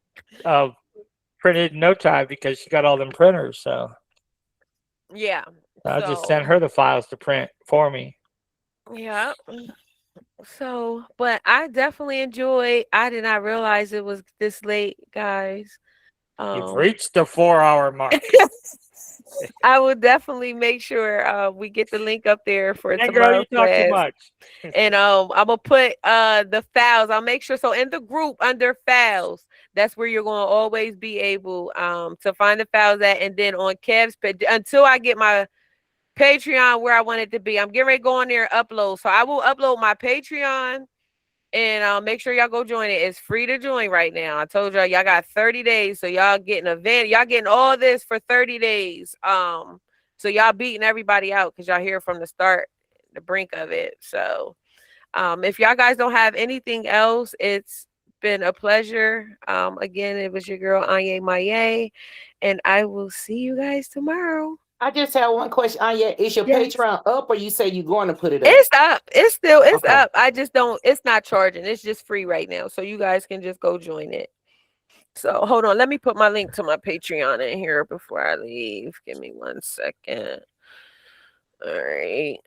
printed in no time because she got all them printers. So Yeah. I just sent So her the files to print for me. yeah. So, but I definitely enjoyed. I did not realize it was this late, guys. You've reached the 4-hour mark. I will definitely make sure we get the link up there for Hey, girl, you tomorrow's talk too class. much. And I'm gonna put the files. I'll make sure, so in the group under files, that's where you're gonna always be able to find the files at. And then on Kev's page, until I get my Patreon where I want it to be, I'm getting ready to go on there and upload. So I will upload my Patreon, and make sure y'all go join it. It's free to join right now. I told y'all got 30 days, so y'all getting y'all getting all this for 30 days. So y'all beating everybody out because y'all here from the start, the brink of it. So if y'all guys don't have anything else, it's been a pleasure. Again, it was your girl Anye Maye, and I will see you guys tomorrow. I just have one question. Anya, is your Yes. Patreon up, or you say you're going to put it up? It's up. It's Okay. up. I just don't. It's not charging. It's just free right now, so you guys can just go join it. So hold on. Let me put my link to my Patreon in here before I leave. Give me 1 second. All right.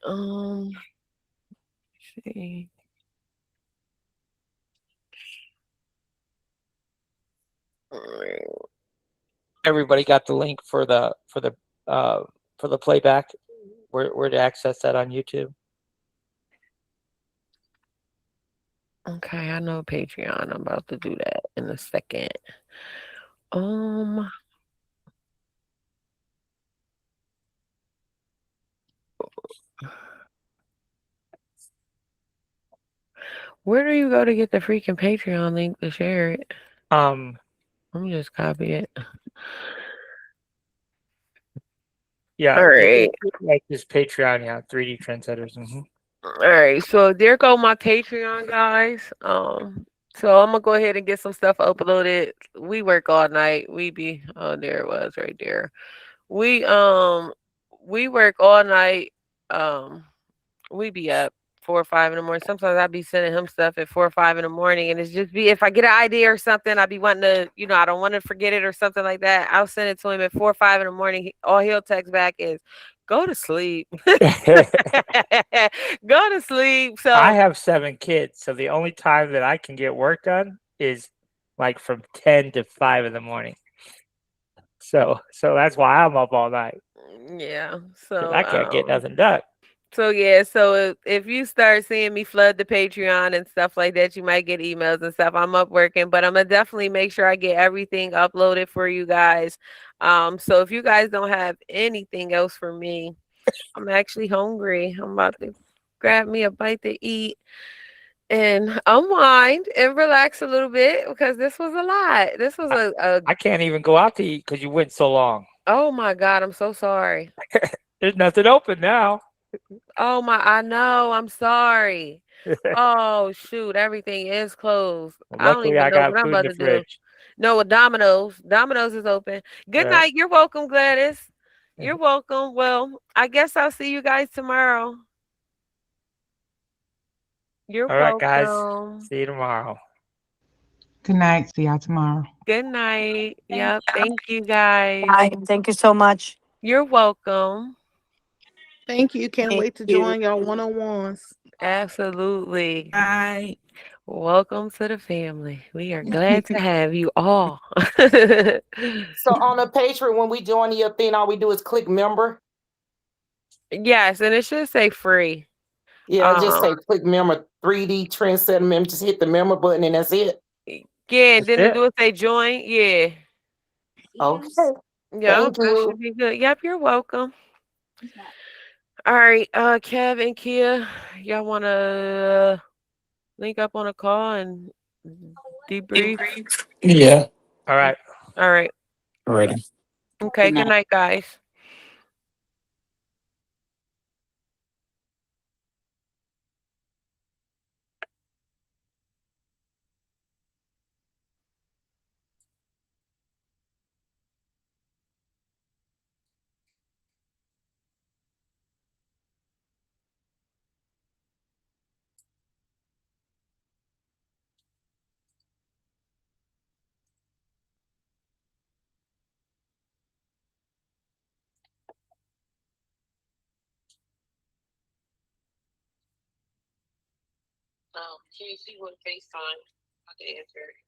See. All right. Everybody got the link for the playback. Where to access that on YouTube? Okay, I know Patreon. I'm about to do that in a second. Where do you go to get the freaking Patreon link to share it? Let me just copy it. Yeah. All right. Like this Patreon, yeah, 3D Trendsetters. Mm-hmm. All right, so there go my Patreon, guys. So I'm gonna go ahead and get some stuff uploaded. We work all night. We be there it was right there. We work all night. We be up 4 or 5 in the morning. Sometimes I be sending him stuff at 4 or 5 in the morning, and it's just be if I get an idea or something, I be wanting to, I don't want to forget it or something like that. I'll send it to him at 4 or 5 in the morning. All he'll text back is, "Go to sleep." Go to sleep. So I have 7 kids, so the only time that I can get work done is like from 10 to 5 in the morning. So that's why I'm up all night. Yeah. 'Cause So I can't get nothing done. So yeah, so if you start seeing me flood the Patreon and stuff like that, you might get emails and stuff. I'm up working, but I'm gonna definitely make sure I get everything uploaded for you guys. So if you guys don't have anything else for me, I'm actually hungry. I'm about to grab me a bite to eat and unwind and relax a little bit because this was a lot. This was a I can't even go out to eat because you went so long. Oh my God, I'm so sorry. There's nothing open now. Oh my, I know. I'm sorry. Oh shoot, everything is closed. I don't Luckily, even I know got what I'm food in about the to do. fridge. No, with Domino's. Domino's is open. Good Yeah. night. You're welcome, Gladys. You're welcome. Well, I guess I'll see you guys tomorrow. You're All right, guys. welcome. See you tomorrow. Good night. See y'all tomorrow. Good night. Yep. Thank you guys. Bye. Thank you so much. You're welcome. Thank you. Can't Thank wait to you. join y'all one-on-ones. Absolutely. Bye. Welcome to the family. We are glad to have you all. So on the Patreon, when we join your thing, all we do is click member. Yes, and it should say free. Yeah, just say click member 3D trendsetter member. Just hit the member button and that's it. Yeah, then it do it say join. Yeah. Okay. Yep, Thank that you. should be good. Yep, you're welcome. All right, Kev and Kia, y'all wanna link up on a call and debrief? Yeah. All right. All right. Ready. Okay, good night, guys. Can you see what FaceTime? I have to answer it.